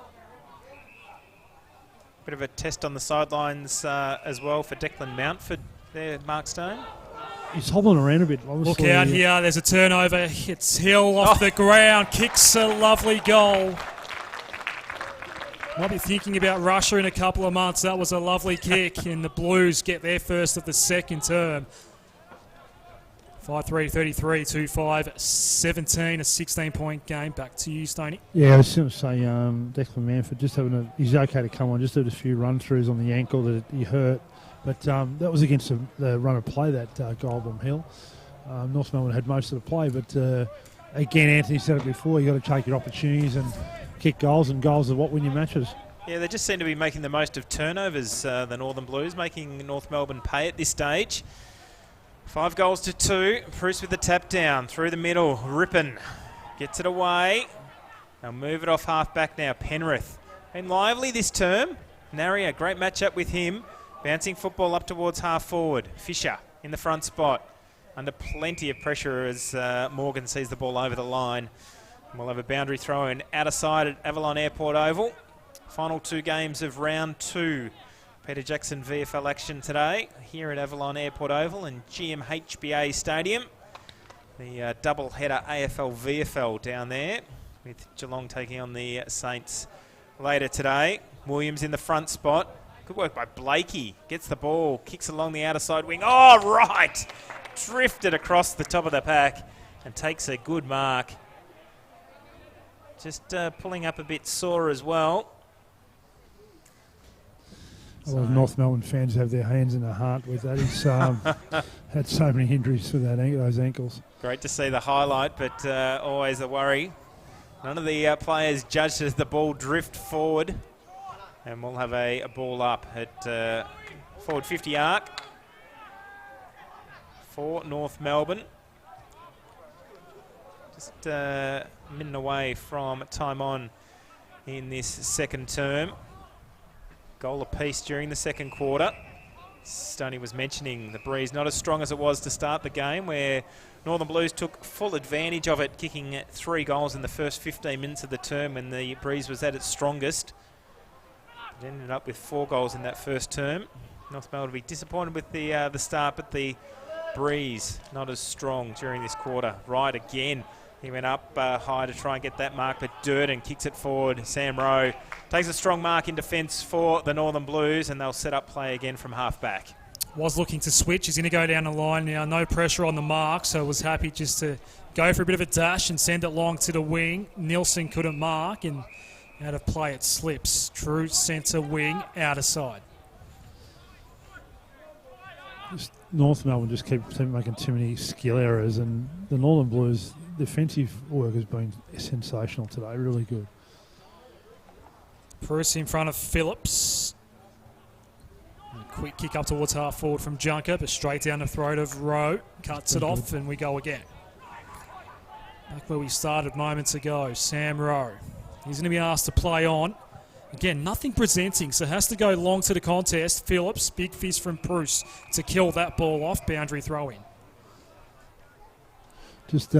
Bit of a test on the sidelines as well for Declan Mountford there, Mark Stone. He's hobbling around a bit. Look out here. There's a turnover. It's Hill off the ground. Kicks a lovely goal. Might be thinking about Russia in a couple of months. That was a lovely kick, and the Blues get their first of the second term. 5-3-33, 2-5-17, a 16-point game. Back to you, Stoney. Yeah, I was going to say Declan Manford just having he's okay to come on, just had a few run-throughs on the ankle that he hurt. But that was against the run of play, that Goulburn Hill. North Melbourne had most of the play, but again, Anthony said it before, you got to take your opportunities and kick goals, and goals are what win your matches. Yeah, they just seem to be making the most of turnovers, the Northern Blues, making North Melbourne pay at this stage. 5 goals to 2. Bruce with the tap down through the middle. Rippon gets it away. They'll move it off half back now. Penrith been lively this term. Naria, great matchup with him. Bouncing football up towards half forward. Fisher in the front spot. Under plenty of pressure as Morgan sees the ball over the line. And we'll have a boundary throw in outer side at Avalon Airport Oval. Final 2 games of round 2. Peter Jackson VFL action today here at Avalon Airport Oval and GMHBA Stadium. The double header AFL VFL down there with Geelong taking on the Saints later today. Williams in the front spot. Good work by Blakey. Gets the ball, kicks along the outer side wing. Oh, right! drifted across the top of the pack and takes a good mark. Just pulling up a bit sore as well. A lot of North Melbourne fans have their hands in their heart with that. He's had so many injuries for those ankles. Great to see the highlight, but always a worry. None of the players judged as the ball drift forward. And we'll have a ball up at forward 50 arc for North Melbourne. Just a minute away from time on in this second term. Goal apiece during the second quarter. Stoney was mentioning the breeze not as strong as it was to start the game, where Northern Blues took full advantage of it, kicking 3 goals in the first 15 minutes of the term when the breeze was at its strongest. It ended up with 4 goals in that first term. North Melbourne will be disappointed with the start, but the breeze not as strong during this quarter. Right again. He went up high to try and get that mark, but Durden kicks it forward. Sam Rowe takes a strong mark in defence for the Northern Blues, and they'll set up play again from half-back. Was looking to switch. He's going to go down the line now. No pressure on the mark, so was happy just to go for a bit of a dash and send it long to the wing. Nielsen couldn't mark, and out of play it slips. True centre wing, outer side. North Melbourne just keep making too many skill errors, and the Northern Blues defensive work has been sensational today, really good. Bruce in front of Phillips. A quick kick up towards half forward from Junker, but straight down the throat of Rowe. Cuts it off and we go again. Back where we started moments ago, Sam Rowe. He's going to be asked to play on. Again, nothing presenting, so has to go long to the contest. Phillips, big fist from Bruce to kill that ball off, boundary throw in. Just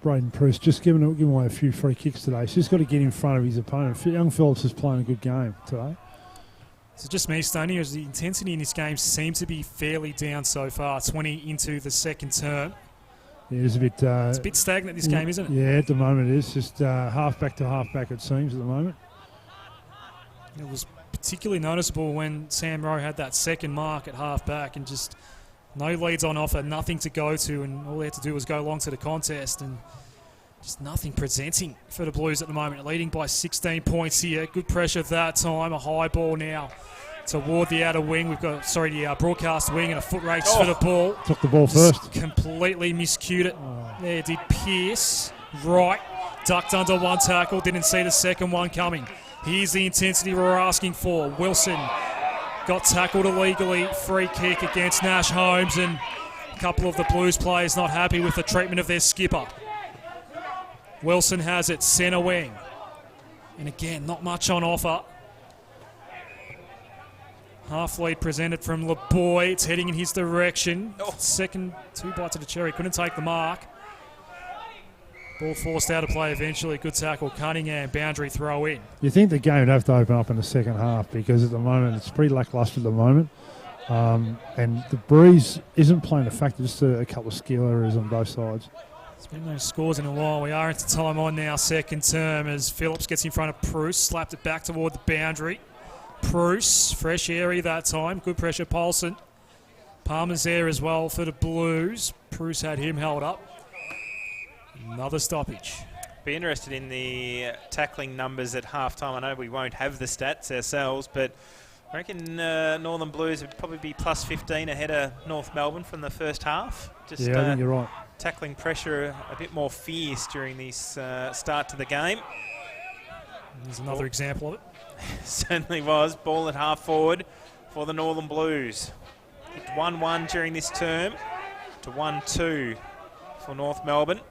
Braden Bruce just giving away a few free kicks today. He's just got to get in front of his opponent. Young Phillips is playing a good game today. So just me, Stoney, as the intensity in this game seems to be fairly down so far, 20 into the second term. Yeah, it's a bit stagnant, this game, isn't it? Yeah, at the moment it is. Just half-back to half-back, it seems, at the moment. It was particularly noticeable when Sam Rowe had that second mark at half-back and just no leads on offer, nothing to go to, and all they had to do was go along to the contest, and just nothing presenting for the Blues at the moment. Leading by 16 points here. Good pressure that time. A high ball now toward the outer wing. We've got, the broadcast wing, and a foot race for the ball. Took the ball first. Completely miscued it. There did Pearce. Right. Ducked under one tackle. Didn't see the second one coming. Here's the intensity we're asking for. Wilson got tackled illegally. Free kick against Nash Holmes, and a couple of the Blues players not happy with the treatment of their skipper. Wilson has it, centre wing. And again, not much on offer. Half lead presented from LeBoy. It's heading in his direction. Second, 2 bites of the cherry. Couldn't take the mark. Ball forced out of play eventually. Good tackle. Cunningham, boundary throw in. You think the game would have to open up in the second half, because at the moment it's pretty lacklustre at the moment. And the breeze isn't playing a factor, just a couple of skill errors on both sides. It's been no scores in a while. We are into time on now, second term, as Phillips gets in front of Bruce, slapped it back toward the boundary. Bruce, fresh area that time. Good pressure, Paulson. Palmer's there as well for the Blues. Bruce had him held up. Another stoppage. Be interested in the tackling numbers at halftime. I know we won't have the stats ourselves, but I reckon Northern Blues would probably be plus 15 ahead of North Melbourne from the first half. I think you're right. Tackling pressure a bit more fierce during this start to the game. There's another example of it. Certainly was. Ball at half forward for the Northern Blues. Kicked 1-1 during this term to 1-2 for North Melbourne.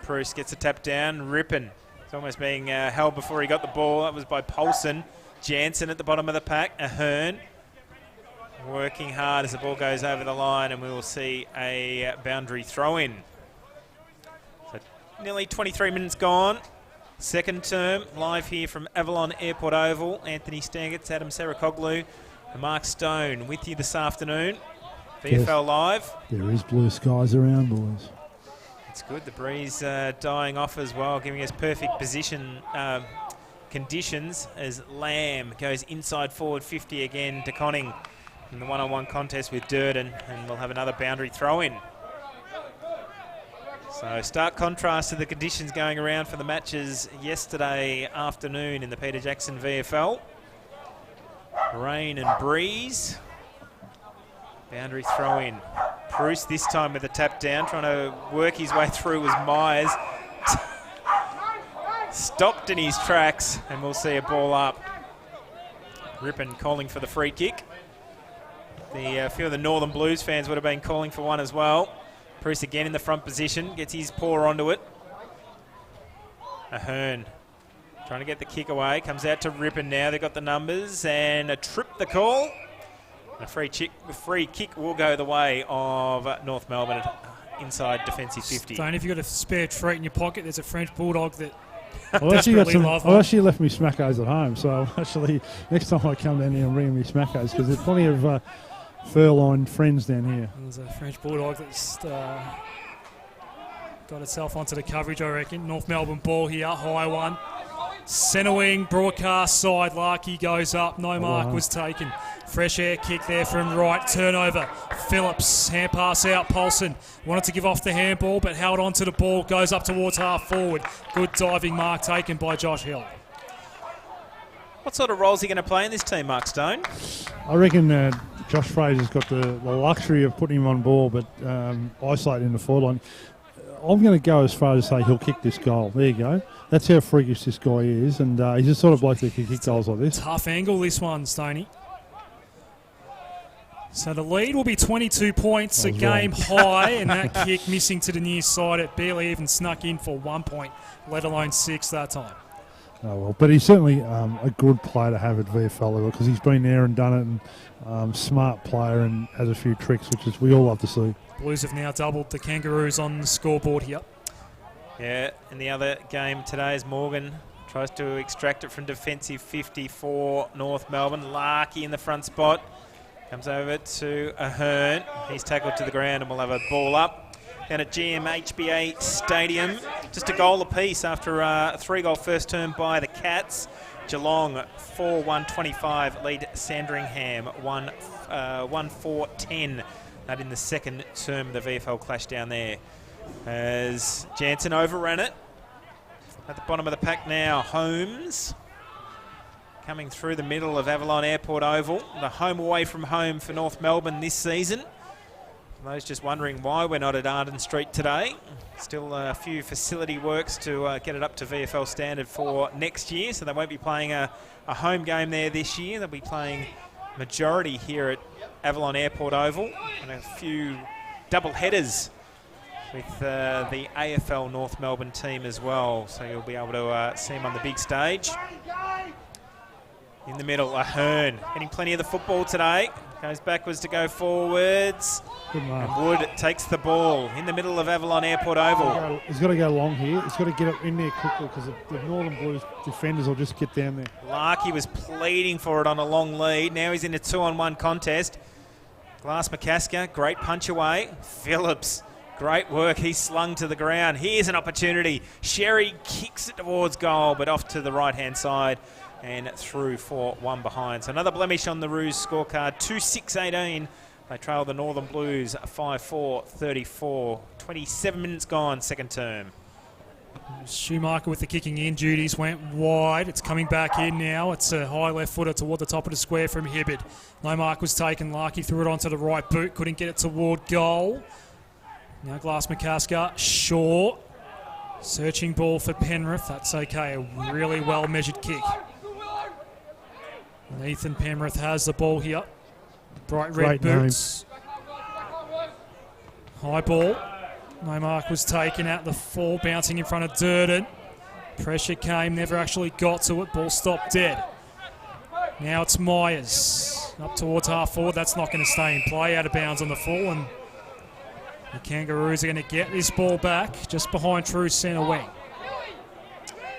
Bruce gets a tap down. Rippon. It's almost being held before he got the ball. That was by Paulson. Jansen at the bottom of the pack. Ahern working hard as the ball goes over the line, and we will see a boundary throw-in. So nearly 23 minutes gone. Second term, live here from Avalon Airport Oval. Anthony Stangetz, Adam Sarakoglu, and Mark Stone with you this afternoon. VFL Live. There is blue skies around, boys. It's good. The breeze dying off as well, giving us perfect position conditions as Lamb goes inside forward 50 again to Conning in the one-on-one contest with Durden, and we'll have another boundary throw-in. So stark contrast to the conditions going around for the matches yesterday afternoon in the Peter Jackson VFL. Rain and breeze. Boundary throw in. Bruce this time with a tap down, trying to work his way through was Myers. Stopped in his tracks, and we'll see a ball up. Rippon calling for the free kick. A few of the Northern Blues fans would have been calling for one as well. Bruce again in the front position, gets his paw onto it. Ahern trying to get the kick away, comes out to Rippon now. They've got the numbers, and a trip the call. A free kick will go the way of North Melbourne inside defensive 50. Stone, if you've got a spare treat in your pocket, there's a French Bulldog that I've actually left me smackos at home, so actually next time I come down here I'm bringing me smackos because there's plenty of fur-lined friends down here. There's a French Bulldog that's got itself onto the coverage, I reckon. North Melbourne ball here, high one. Centre wing, broadcast side, Larkey goes up, no mark was taken. Fresh air kick there from right, turnover. Phillips, hand pass out, Paulson wanted to give off the handball but held on to the ball, goes up towards half forward. Good diving mark taken by Josh Hill. What sort of role is he going to play in this team, Mark Stone? I reckon Josh Fraser's got the luxury of putting him on ball but isolating in the forward line. I'm going to go as far as to say he'll kick this goal. There you go. That's how freakish this guy is, and he's the sort of bloke that can kick goals like this. Tough angle, this one, Stoney. So the lead will be 22 points, a game high, and that kick missing to the near side. It barely even snuck in for 1 point, let alone 6 that time. Oh, well, but he's certainly a good player to have at VFL level because he's been there and done it, and smart player and has a few tricks, which is we all love to see. Blues have now doubled the Kangaroos on the scoreboard here. Yeah, and the other game today is Morgan tries to extract it from defensive 50 for North Melbourne. Larkey in the front spot. Comes over to Ahern. He's tackled to the ground and we'll have a ball up. Down at GMHBA Stadium. Just a goal apiece after a 3-goal first term by the Cats. Geelong 4-1-25 lead Sandringham 1-4-10. That in the second term of the VFL clash down there. As Jansen overran it. At the bottom of the pack now, Holmes. Coming through the middle of Avalon Airport Oval. The home away from home for North Melbourne this season. For those just wondering why we're not at Arden Street today. Still a few facility works to get it up to VFL standard for next year. So they won't be playing a home game there this year. They'll be playing majority here at Avalon Airport Oval. And a few double headers with the AFL North Melbourne team as well. So you'll be able to see them on the big stage. In the middle, Ahern getting plenty of the football today. Goes backwards to go forwards. Good mark. And Wood takes the ball in the middle of Avalon Airport Oval. He's got to go long here. He's got to get up in there quickly because the Northern Blues defenders will just get down there. Larkey was pleading for it on a long lead. Now he's in a 2-on-1 contest. Glass McCasker, great punch away. Phillips, great work. He's slung to the ground. Here's an opportunity. Sherry kicks it towards goal, but off to the right-hand side and through for one behind. So another blemish on the Roos scorecard. 2-6-18. They trail the Northern Blues 5-4-34. 27 minutes gone, second term. Schumacher with the kicking in duties went wide. It's coming back in now. It's a high left footer toward the top of the square from Hibbard. No mark was taken. Larkey threw it onto the right boot. Couldn't get it toward goal. Now Glass McCasker. Shaw. Searching ball for Penrith. That's okay. A really well measured kick. And Ethan Penrith has the ball here. Bright red boots. High ball. No mark was taken at the fall, bouncing in front of Durden. Pressure came, never actually got to it. Ball stopped dead. Now it's Myers. Up towards half forward. That's not going to stay in play. Out of bounds on the full. And the Kangaroos are going to get this ball back just behind true centre wing.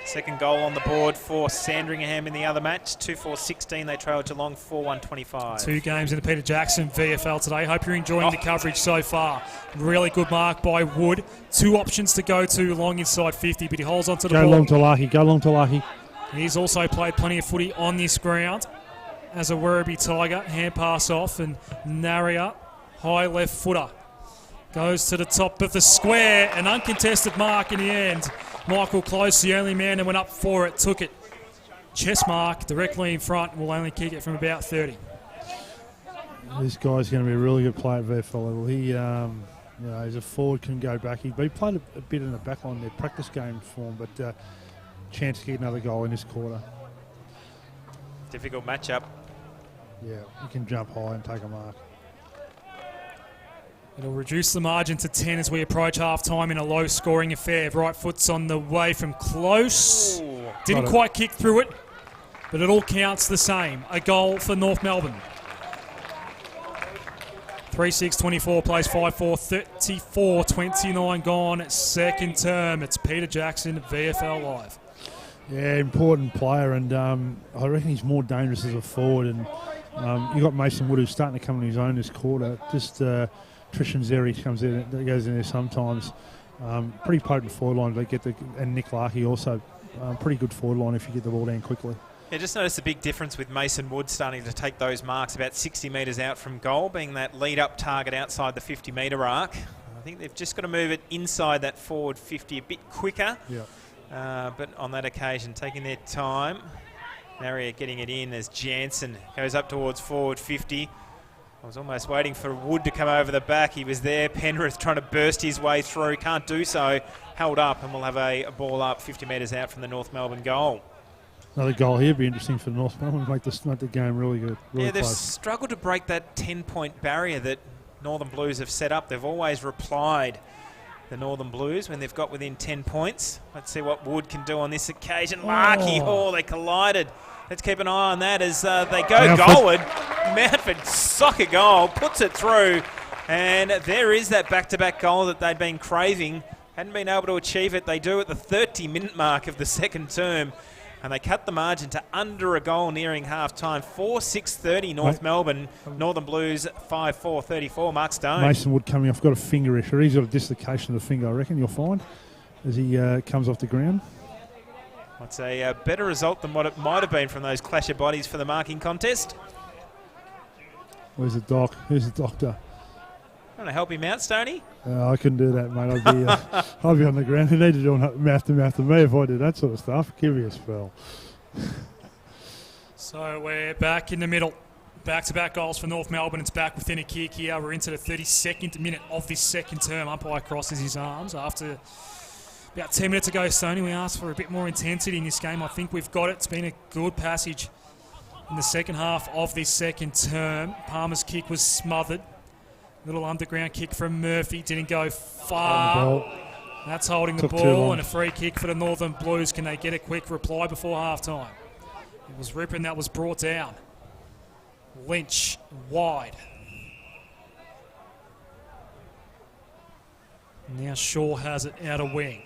Second goal on the board for Sandringham in the other match. 2-4-16. They trail Geelong 4-1-25. 2 games in the Peter Jackson VFL today. Hope you're enjoying the coverage so far. Really good mark by Wood. 2 options to go to long inside 50, but he holds onto the ball. Go long to Larkey. He's also played plenty of footy on this ground as a Werribee Tiger. Hand pass off, and Naria, high left footer. Goes to the top of the square. An uncontested mark in the end. Michael Close, the only man that went up for it, took it. Chest mark directly in front. Will only kick it from about 30. This guy's going to be a really good player at VFL level. He, he's a forward, can go back. He played a bit in the back line, their practice game for him, but chance to get another goal in this quarter. Difficult matchup. Yeah, he can jump high and take a mark. It'll reduce the margin to 10 as we approach half-time in a low-scoring affair. Right foot's on the way from Close. Ooh. Didn't quite kick through it, but it all counts the same. A goal for North Melbourne. 3-6-24 plays 5-4, 34-29 gone. Second term. It's Peter Jackson, VFL Live. Yeah, important player, and I reckon he's more dangerous as a forward. And you got Mason Wood, who's starting to come on his own this quarter. Just Trishan Zeri goes in there sometimes. Pretty potent forward line. They get and Nick Larkey also pretty good forward line if you get the ball down quickly. Yeah, just noticed a big difference with Mason Wood starting to take those marks about 60 metres out from goal, being that lead-up target outside the 50-metre arc. I think they've just got to move it inside that forward 50 a bit quicker. Yeah. But on that occasion, taking their time. Marriott getting it in as Jansen goes up towards forward 50. I was almost waiting for Wood to come over the back. He was there. Penrith trying to burst his way through. Can't do so. Held up, and we'll have a ball up 50 metres out from the North Melbourne goal. Another goal here would be interesting for North Melbourne. Make the game really good. Really they've close. struggled to break that 10-point barrier that Northern Blues have set up. They've always replied, the Northern Blues, when they've got within 10 points. Let's see what Wood can do on this occasion. Larkey, they collided. Let's keep an eye on that as they go goalward. Mountford, soccer goal, puts it through. And there is that back-to-back goal that they'd been craving. Hadn't been able to achieve it. They do at the 30-minute mark of the second term. And they cut the margin to under a goal nearing half-time. 4-6-30 North Melbourne. Northern Blues 5-4-34. Mark Stone. Mason Wood coming off, got a finger issue. He's got a dislocation of the finger, I reckon, you'll find, as he comes off the ground. That's a better result than what it might have been from those clash of bodies for the marking contest. Where's the doc? Who's the doctor? Want to help him out, Stoney? I couldn't do that, mate. I'd be on the ground. They need to do mouth to mouth to me if I did that sort of stuff. Give me a spell. So we're back in the middle. Back-to-back goals for North Melbourne. It's back within a kick here. We're into the 32nd minute of this second term. Umpire crosses his arms after about 10 minutes ago, Stoney. We asked for a bit more intensity in this game. I think we've got it. It's been a good passage in the second half of this second term. Palmer's kick was smothered. Little underground kick from Murphy. Didn't go far. That's holding the ball, and a free kick for the Northern Blues. Can they get a quick reply before half-time? It was Rippon that was brought down. Lynch wide. Now Shaw has it out of wing.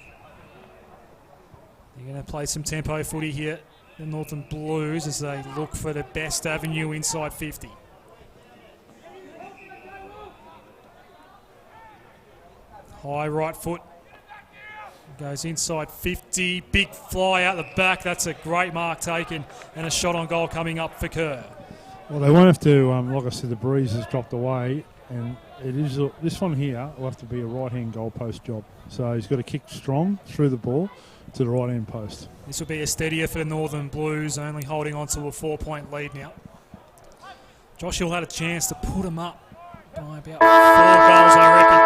They're going to play some tempo footy here, the Northern Blues, as they look for the best avenue inside 50. High right foot. Goes inside 50. Big fly out the back. That's a great mark taken. And a shot on goal coming up for Kerr. Well, they won't have to, like I said, the breeze has dropped away. And it is this one here will have to be a right-hand goalpost job. So he's got to kick strong through the ball to the right-hand post. This will be a steadier for the Northern Blues, only holding on to a 4-point lead now. Josh Hill had a chance to put him up by about 4 goals, I reckon.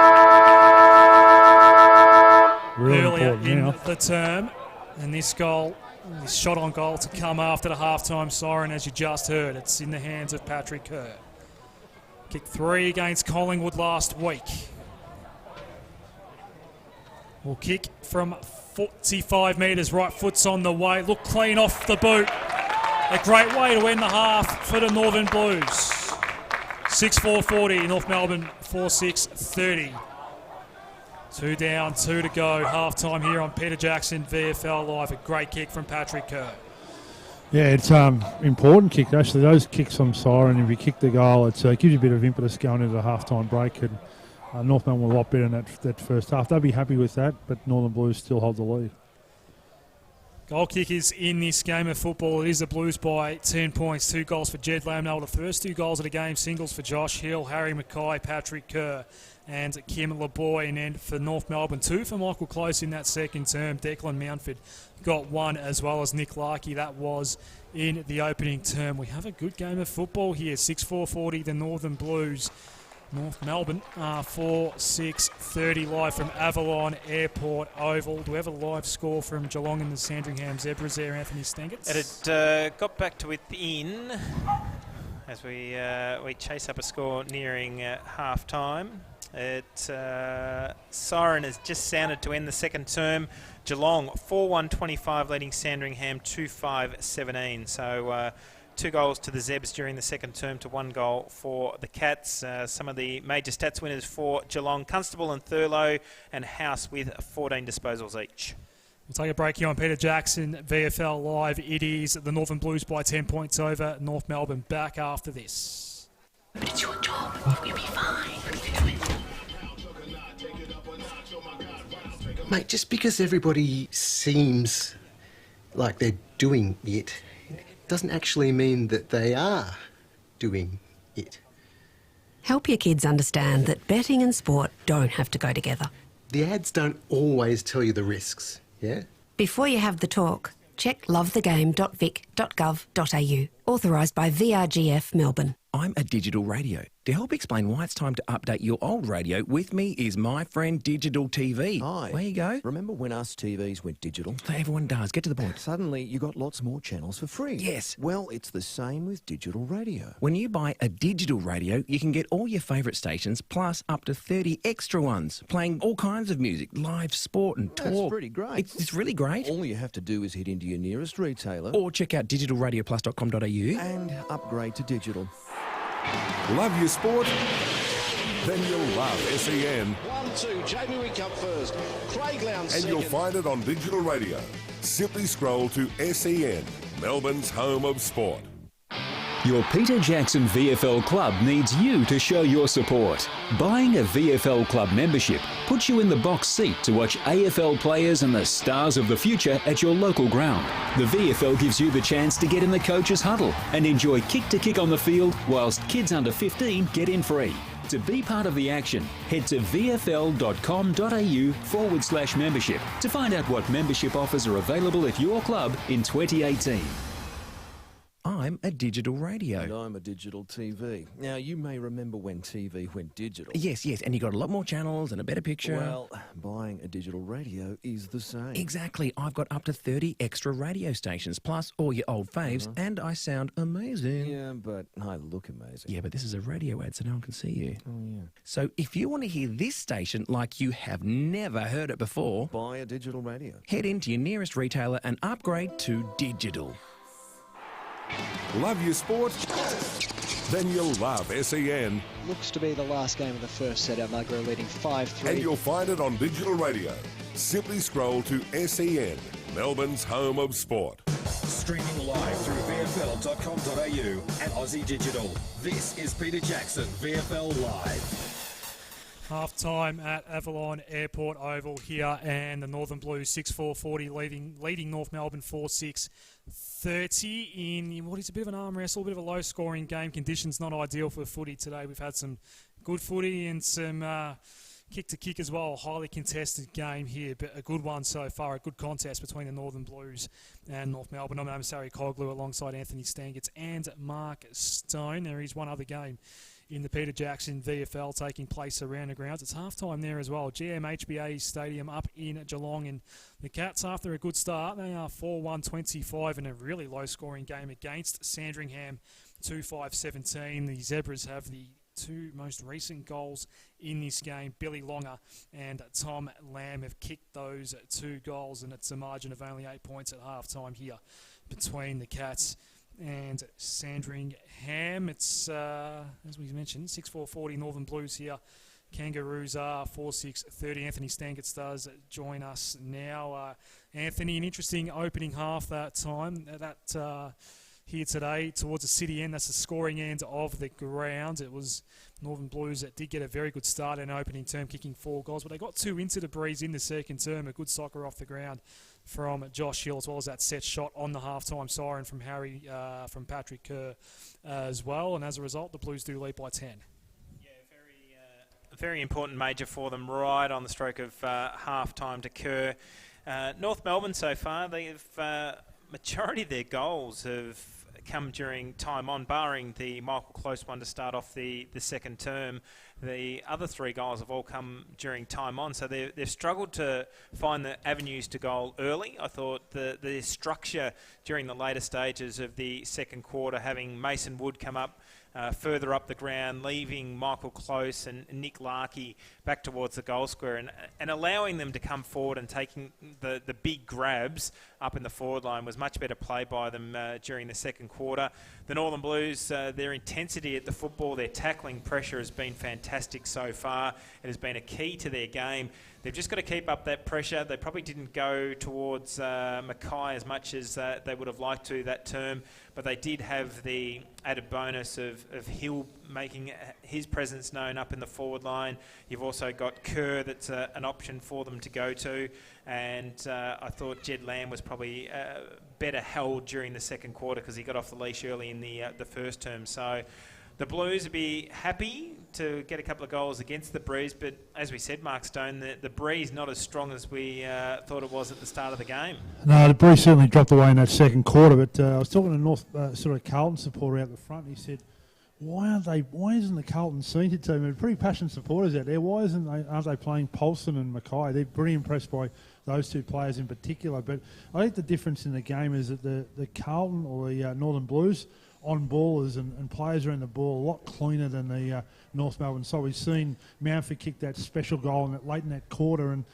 Really earlier in now. The term. And this goal, this shot on goal to come after the halftime siren, as you just heard. It's in the hands of Patrick Kerr. Kick 3 against Collingwood last week. Will kick from 45 metres. Right foot's on the way. Look clean off the boot. A great way to end the half for the Northern Blues. 6-4-40. North Melbourne 4-6-30. 2 down, 2 to go. Half-time here on Peter Jackson, VFL Live. A great kick from Patrick Kerr. Yeah, it's important kick. Actually, those kicks on siren, if you kick the goal, it gives you a bit of impetus going into the half-time break. And North Melbourne were a lot better in that first half. They'll be happy with that, but Northern Blues still hold the lead. Goal kickers in this game of football. It is the Blues by 10 points. 2 goals for Jed Lamnell. The first 2 goals of the game, singles for Josh Hill, Harry Mackay, Patrick Kerr and Kim LeBoy. And then for North Melbourne, 2 for Michael Close in that second term. Declan Mountford got 1 as well as Nick Larkey. That was in the opening term. We have a good game of football here. 6-4-40, the Northern Blues. North Melbourne, 4-6-30 live from Avalon Airport Oval. Do we have a live score from Geelong and the Sandringham Zebras there, Anthony Stengers? It got back to within as we chase up a score nearing half-time. Siren has just sounded to end the second term. Geelong 4-1-25 leading Sandringham 2-5-17. So 2 goals to the Zebs during the second term to 1 goal for the Cats. Some of the major stats winners for Geelong: Constable and Thurlow, and House with 14 disposals each. We'll take a break here on Peter Jackson, VFL Live. It is the Northern Blues by 10 points over North Melbourne. Back after this. But it's your job. You'll be fine. Mate, just because everybody seems like they're doing it doesn't actually mean that they are doing it. Help your kids understand that betting and sport don't have to go together. The ads don't always tell you the risks, yeah? Before you have the talk, check lovethegame.vic.gov.au. Authorised by VRGF Melbourne. I'm a digital radio. To help explain why it's time to update your old radio, with me is my friend Digital TV. Hi. Where you go? Remember when us TVs went digital? Everyone does. Get to the point. Suddenly, you got lots more channels for free. Yes. Well, it's the same with digital radio. When you buy a digital radio, you can get all your favourite stations, plus up to 30 extra ones, playing all kinds of music, live sport and talk. That's pretty great. It's really great. All you have to do is head into your nearest retailer Or check out digitalradioplus.com.au and upgrade to digital. Love your sport? Then you'll love SEN. 1-2, Jamie Wickup first. Craig Lowndes And second. you'll find it on digital radio. Simply scroll to SEN, Melbourne's home of sport. Your Peter Jackson VFL club needs you to show your support. Buying a VFL club membership puts you in the box seat to watch AFL players and the stars of the future at your local ground. The VFL gives you the chance to get in the coach's huddle and enjoy kick-to-kick on the field whilst kids under 15 get in free. To be part of the action, head to vfl.com.au/membership to find out what membership offers are available at your club in 2018. I'm a digital radio. And I'm a digital TV. Now, you may remember when TV went digital. Yes, and you got a lot more channels and a better picture. Well, buying a digital radio is the same. Exactly. I've got up to 30 extra radio stations, plus all your old faves, and I sound amazing. Yeah, but I look amazing. Yeah, but this is a radio ad, so no one can see you. Oh, yeah. So if you want to hear this station like you have never heard it before, buy a digital radio. Head into your nearest retailer and upgrade to digital. Love your sport? Then you'll love SEN. Looks to be the last game of the first set. Almagro leading 5-3. And you'll find it on digital radio. Simply scroll to SEN, Melbourne's home of sport. Streaming live through VFL.com.au and Aussie Digital. This is Peter Jackson, VFL Live. Half-time at Avalon Airport Oval here, and the Northern Blues 6-4-40 leading North Melbourne 4-6-30 in what is a bit of an arm wrestle, a bit of a low-scoring game. Conditions not ideal for footy today. We've had some good footy and some kick-to-kick as well. Highly contested game here, but a good one so far. A good contest between the Northern Blues and North Melbourne. I'm Sari Coglu alongside Anthony Stangitz and Mark Stone. There is one other game in the Peter Jackson VFL taking place around the grounds. It's half-time there as well. GMHBA Stadium up in Geelong, and the Cats, after a good start, they are 4-1-25 in a really low-scoring game against Sandringham 2-5-17. The Zebras have the 2 most recent goals in this game. Billy Longer and Tom Lamb have kicked those 2 goals, and it's a margin of only 8 points at half-time here between the Cats and Sandringham. It's, as we mentioned, 6-4-40 Northern Blues here. Kangaroos are 4-6-30. Anthony Stangitz does join us now. Anthony, an interesting opening half that time. That here today towards the city end. That's the scoring end of the ground. It was Northern Blues that did get a very good start in opening term, kicking 4 goals, but they got 2 into the breeze in the second term. A good soccer off the ground from Josh Hill, as well as that set shot on the halftime siren from Patrick Kerr as well. And as a result, the Blues do lead by 10. Very important major for them right on the stroke of half-time to Kerr. North Melbourne so far, they've majority of their goals have come during time on, barring the Michael Close one to start off the second term. The other 3 goals have all come during time on, so they've struggled to find the avenues to goal early. I thought the structure during the later stages of the second quarter, having Mason Wood come up further up the ground, leaving Michael Close and Nick Larkey back towards the goal square, and allowing them to come forward and taking the big grabs up in the forward line was much better play by them during the second quarter. The Northern Blues, their intensity at the football, their tackling pressure has been fantastic so far. It has been a key to their game. They've just got to keep up that pressure. They probably didn't go towards Mackay as much as they would have liked to that term, but they did have the added bonus of Hill making his presence known up in the forward line. You've also got Kerr that's an option for them to go to, and I thought Jed Lamb was probably better held during the second quarter because he got off the leash early in the first term. So the Blues would be happy to get a couple of goals against the Breeze, but as we said, Mark Stone, the Breeze not as strong as we thought it was at the start of the game. No, the Breeze certainly dropped away in that second quarter, but I was talking to sort of Carlton supporter out the front, and he said, why isn't the Carlton senior team, they're pretty passionate supporters out there, aren't they playing Paulson and Mackay? They're pretty impressed by those 2 players in particular, but I think the difference in the game is that the Carlton or the Northern Blues on ballers and players around the ball a lot cleaner than the North Melbourne. So we've seen Mountford kick that special goal late in that quarter, and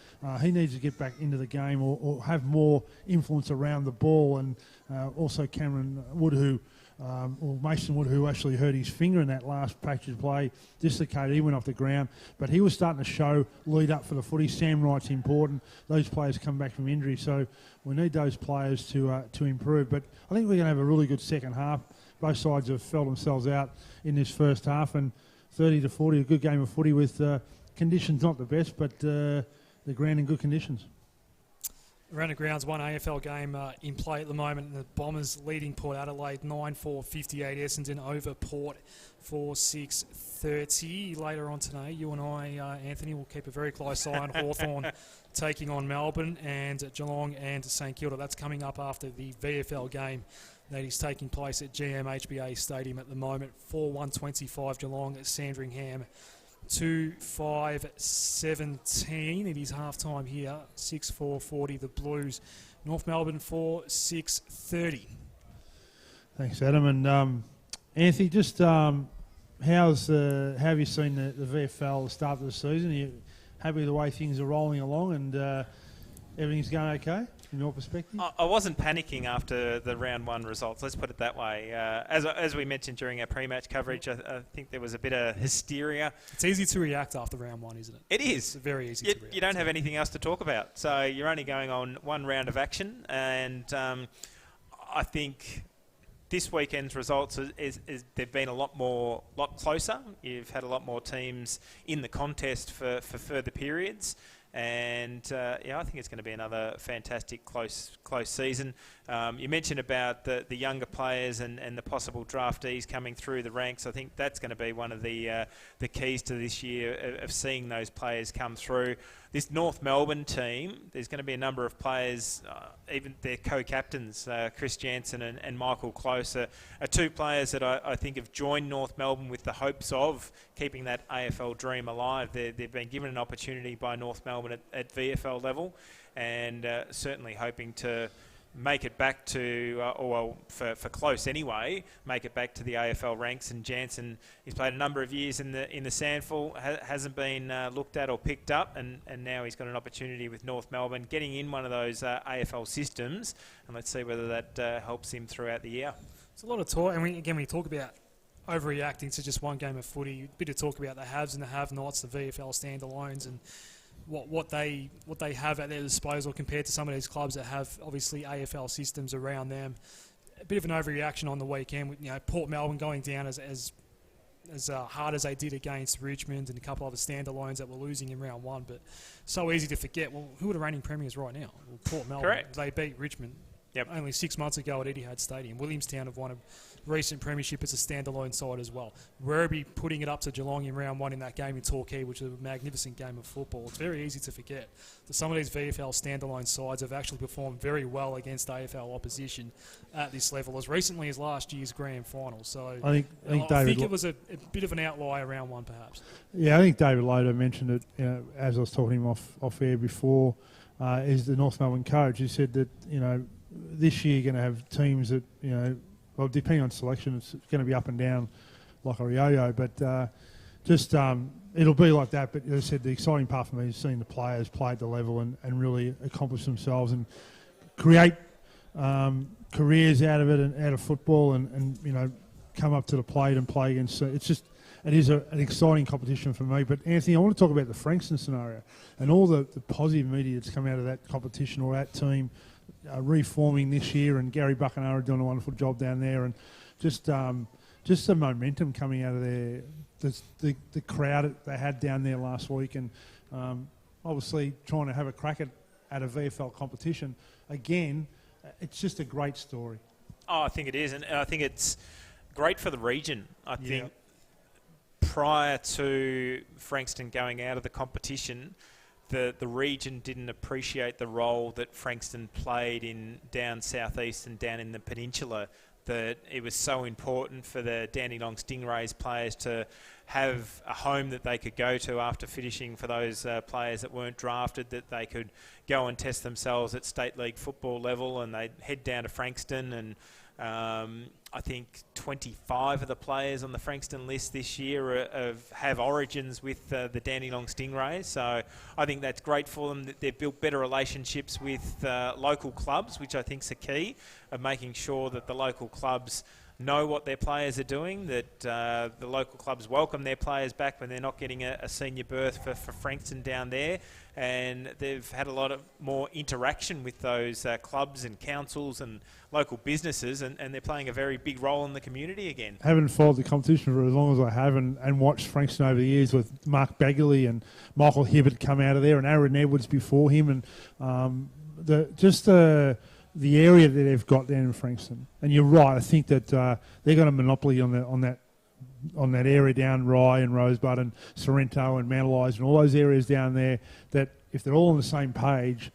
he needs to get back into the game or have more influence around the ball. And also Cameron Wood, or Mason Wood, who actually hurt his finger in that last package play, dislocated. He went off the ground, but he was starting to show lead up for the footy. Sam Wright's important. Those players come back from injury, so we need those players to improve. But I think we're going to have a really good second half. Both sides have felt themselves out in this first half, and 30-40, a good game of footy with conditions not the best, but the ground in good conditions. Around the grounds, one AFL game in play at the moment, and the Bombers leading Port Adelaide 9-4, 58 Essendon over Port 4-6-30. Later on today, you and I, Anthony, will keep a very close eye on Hawthorn taking on Melbourne, and Geelong and St Kilda. That's coming up after the VFL game that is taking place at GMHBA Stadium at the moment. 4-1-25 Geelong at Sandringham. 2-5-17. It is half time here. 6-4-40 the Blues. North Melbourne 4-6-30. Thanks, Adam. And Anthony, just how have you seen the VFL start of the season? Are you happy with the way things are rolling along and everything's going okay from your perspective? I wasn't panicking after the round 1 results, let's put it that way. As we mentioned during our pre-match coverage, I think there was a bit of hysteria. It's easy to react after round 1, isn't it? It is. It's very easy to react. You don't have anything else to talk about, so you're only going on one round of action, and I think this weekend's results they've been a lot closer. You've had a lot more teams in the contest for further periods. And I think it's going to be another fantastic close season. You mentioned about the younger players and the possible draftees coming through the ranks. I think that's going to be one of the keys to this year of seeing those players come through. This North Melbourne team, there's going to be a number of players, even their co-captains, Chris Jansen and Michael Close, are 2 players that I think have joined North Melbourne with the hopes of keeping that AFL dream alive. They've been given an opportunity by North Melbourne at VFL level, and certainly hoping to make it back to, for Close anyway, make it back to the AFL ranks. And Jansen, he's played a number of years in the SANFL, hasn't been looked at or picked up, and now he's got an opportunity with North Melbourne, getting in one of those AFL systems, and let's see whether that helps him throughout the year. It's a lot of talk, and when you talk about overreacting to just one game of footy, a bit of talk about the haves and the have-nots, the VFL standalones, and what they have at their disposal compared to some of these clubs that have obviously AFL systems around them. A bit of an overreaction on the weekend with Port Melbourne going down as as hard as they did against Richmond and a couple of other standalones that were losing in round one. But so easy to forget. Well, who are the reigning premiers right now? Well, Port Melbourne. Correct. They beat Richmond only 6 months ago at Etihad Stadium. Williamstown have won a recent premiership as a standalone side as well. Werribee putting it up to Geelong in round one in that game in Torquay, which was a magnificent game of football. It's very easy to forget that some of these VFL standalone sides have actually performed very well against AFL opposition at this level as recently as last year's grand final. So I think it was a bit of an outlier round one perhaps. Yeah, I think David Loader mentioned it as I was talking to him off air before, is the North Melbourne coach. He said that, this year you're going to have teams that, well, depending on selection, it's going to be up and down like a yo-yo, but it'll be like that. But as I said, the exciting part for me is seeing the players play at the level and really accomplish themselves and create careers out of it and out of football and come up to the plate and play against. It is an exciting competition for me. But Anthony, I want to talk about the Frankston scenario and all the positive media that's come out of that competition or that team reforming this year, and Gary Buckenara doing a wonderful job down there, and just the momentum coming out of there, the crowd that they had down there last week, and obviously trying to have a crack at a VFL competition again. It's just a great story. Oh, I think it is, and I think it's great for the region. I think prior to Frankston going out of the competition, the region didn't appreciate the role that Frankston played in down southeast and down in the peninsula, that it was so important for the Dandenong Stingrays players to have a home that they could go to after finishing, for those players that weren't drafted, that they could go and test themselves at state league football level, and they'd head down to Frankston. And I think 25 of the players on the Frankston list this year have origins with the Dandenong Stingrays. So I think that's great for them, that they've built better relationships with local clubs, which I think is a key of making sure that the local clubs know what their players are doing, that the local clubs welcome their players back when they're not getting a senior berth for Frankston down there. And they've had a lot of more interaction with those clubs and councils and local businesses, and they're playing a very big role in the community again. Haven't followed the competition for as long as I have, and watched Frankston over the years with Mark Bagley and Michael Hibbert come out of there, and Aaron Edwards before him, and the area that they've got down in Frankston. And you're right, I think that they've got a monopoly on that area down Rye and Rosebud and Sorrento and Mount Eliza and all those areas down there, that if they're all on the same page,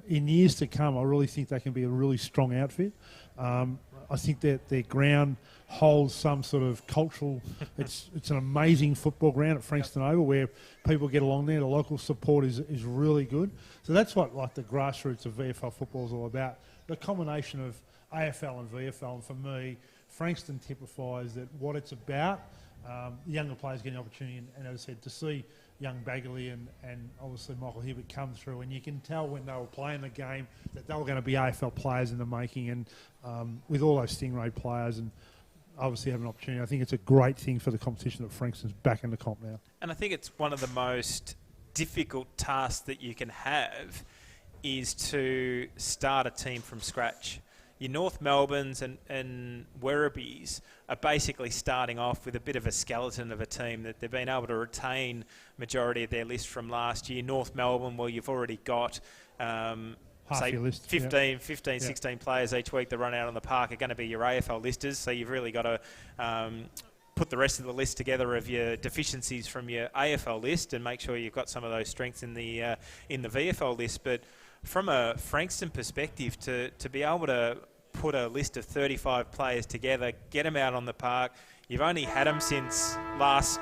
in years to come, I really think they can be a really strong outfit. I think that their ground holds some sort of cultural... it's an amazing football ground at Frankston Oval where people get along there. The local support is really good. So that's what the grassroots of VFL football is all about. The combination of AFL and VFL, and for me, Frankston typifies that what it's about. The younger players getting an opportunity, and as I said, to see young Bagley and obviously Michael Hibbert come through, and you can tell when they were playing the game that they were going to be AFL players in the making, and with all those Stingray players, and obviously have an opportunity. I think it's a great thing for the competition that Frankston's back in the comp now. And I think it's one of the most difficult tasks that you can have is to start a team from scratch. Your North Melbournes and Werribees are basically starting off with a bit of a skeleton of a team, that they've been able to retain majority of their list from last year. North Melbourne, well, you've already got say your list, 15, 16 players each week that run out on the park are going to be your AFL listers, so you've really got to put the rest of the list together of your deficiencies from your AFL list and make sure you've got some of those strengths in the VFL list. But from a Frankston perspective, to be able to put a list of 35 players together, get them out on the park, you've only had them since last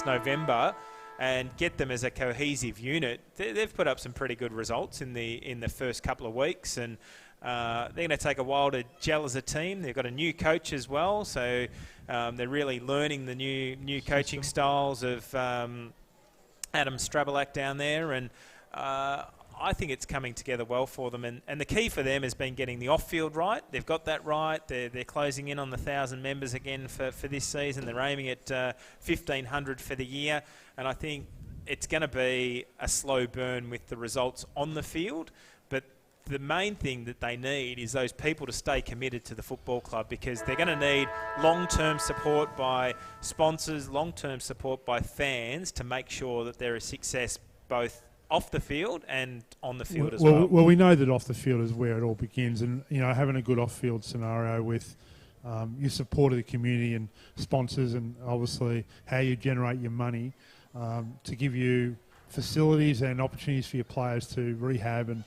November, and get them as a cohesive unit, they've put up some pretty good results in the first couple of weeks, and they're going to take a while to gel as a team. They've got a new coach as well, so they're really learning the new coaching styles of Adam Strabelak down there, and I think it's coming together well for them, and the key for them has been getting the off-field right. They've got that right. They're closing in on the 1,000 members again for this season. They're aiming at 1,500 for the year, and I think it's going to be a slow burn with the results on the field, but the main thing that they need is those people to stay committed to the football club, because they're going to need long-term support by sponsors, long-term support by fans to make sure that they're a success both off the field and on the field as well. Well, we know that off the field is where it all begins, and having a good off-field scenario with your support of the community and sponsors, and obviously how you generate your money to give you facilities and opportunities for your players to rehab and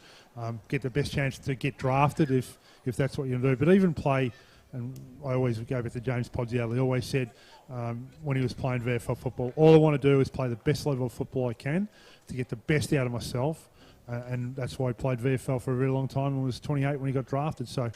get the best chance to get drafted if that's what you're going to do. But even play, and I always go back to James Podsiadly, he always said when he was playing VFL football, all I want to do is play the best level of football I can to get the best out of myself, and that's why he played VFL for a very long time and was 28 when he got drafted. So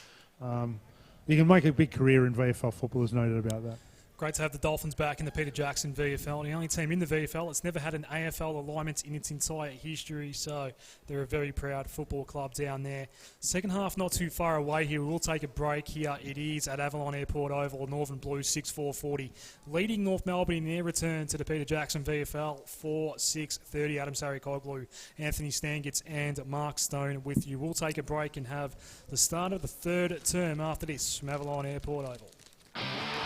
you can make a big career in VFL football, there's no doubt about that. Great to have the Dolphins back in the Peter Jackson VFL. The only team in the VFL that's never had an AFL alignment in its entire history, so they're a very proud football club down there. Second half not too far away here. We'll take a break here. It is at Avalon Airport Oval, Northern Blues 6-4-40. Leading North Melbourne in their return to the Peter Jackson VFL 4-6-30. Adam Sarikoglu, Anthony Stangitz and Mark Stone with you. We'll take a break and have the start of the third term after this from Avalon Airport Oval.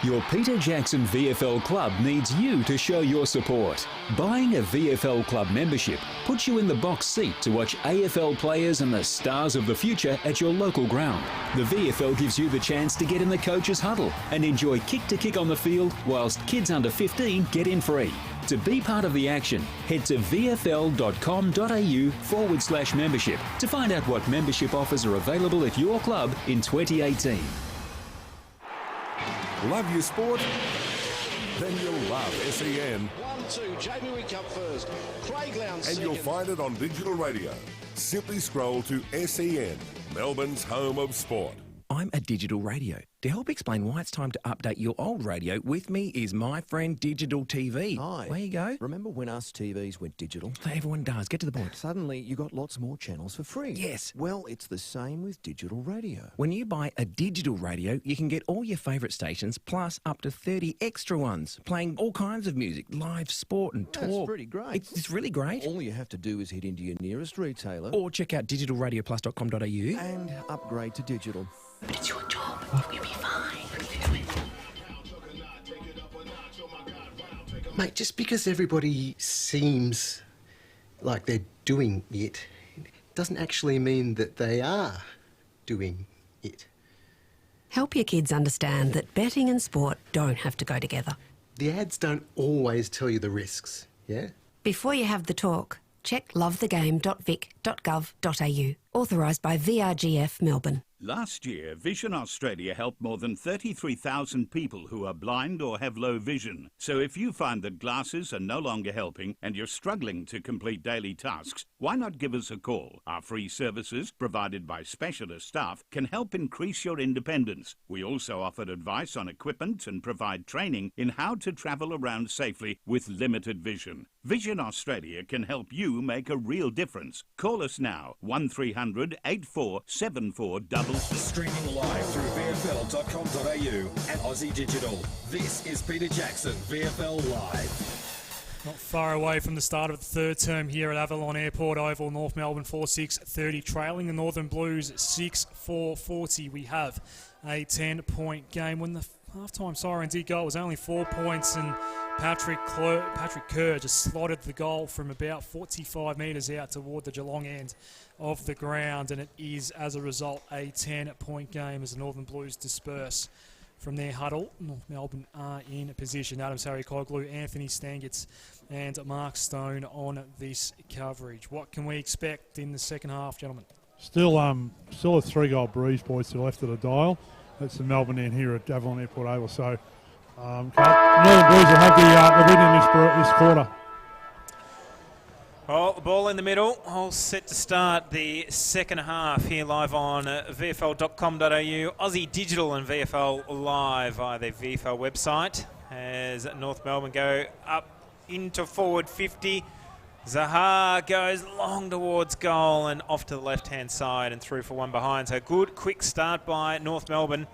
Your Peter Jackson VFL club needs you to show your support. Buying a VFL club membership puts you in the box seat to watch AFL players and the stars of the future at your local ground. The VFL gives you the chance to get in the coach's huddle and enjoy kick-to-kick on the field whilst kids under 15 get in free. To be part of the action, head to vfl.com.au/membership to find out what membership offers are available at your club in 2018. Love your sport? Then you'll love SEN. 1-2, Jamie Wick up first. Craig Lowndes And you'll find it on digital radio. Simply scroll to SEN, Melbourne's home of sport. I'm a digital radio. To help explain why it's time to update your old radio, with me is my friend Digital TV. Hi. Where you go? Remember when us TVs went digital? Everyone does. Get to the point. Suddenly, you got lots more channels for free. Yes. Well, it's the same with digital radio. When you buy a digital radio, you can get all your favourite stations, plus up to 30 extra ones, playing all kinds of music, live sport and talk. That's pretty great. It's really great. All you have to do is head into your nearest retailer. Or check out digitalradioplus.com.au. And upgrade to digital. But it's your job. You'll be fine. Mate, just because everybody seems like they're doing it doesn't actually mean that they are doing it. Help your kids understand that betting and sport don't have to go together. The ads don't always tell you the risks, yeah? Before you have the talk, check lovethegame.vic.gov.au. Authorised by VRGF Melbourne. Last year, Vision Australia helped more than 33,000 people who are blind or have low vision. So if you find that glasses are no longer helping and you're struggling to complete daily tasks, why not give us a call? Our free services, provided by specialist staff, can help increase your independence. We also offer advice on equipment and provide training in how to travel around safely with limited vision. Vision Australia can help you make a real difference. Call us now, 1300 8474 Streaming live through VFL.com.au and Aussie Digital. This is Peter Jackson, VFL Live. Not far away from the start of the third term here at Avalon Airport Oval, North Melbourne 4-6-30, trailing the Northern Blues 6-4-40. We have a 10-point game. When the halftime siren did go, it was only 4 points, and Patrick Kerr just slotted the goal from about 45 metres out toward the Geelong end of the ground, and it is, as a result, a 10-point game as the Northern Blues disperse from their huddle. North Melbourne are in position. Adam Sarikoglu, Anthony Stangitz and Mark Stone on this coverage. What can we expect in the second half, gentlemen? Still a 3-goal breeze, boys, to the left of the dial. That's the Melbourne end here at Avalon Airport Oval. So Northern Blues will have the win in this quarter. Well, the ball in the middle, all set to start the second half here live on VFL.com.au, Aussie Digital and VFL Live via their VFL website as North Melbourne go up into forward 50. Zaha goes long towards goal and off to the left-hand side and through for one behind. So good, quick start by North Melbourne.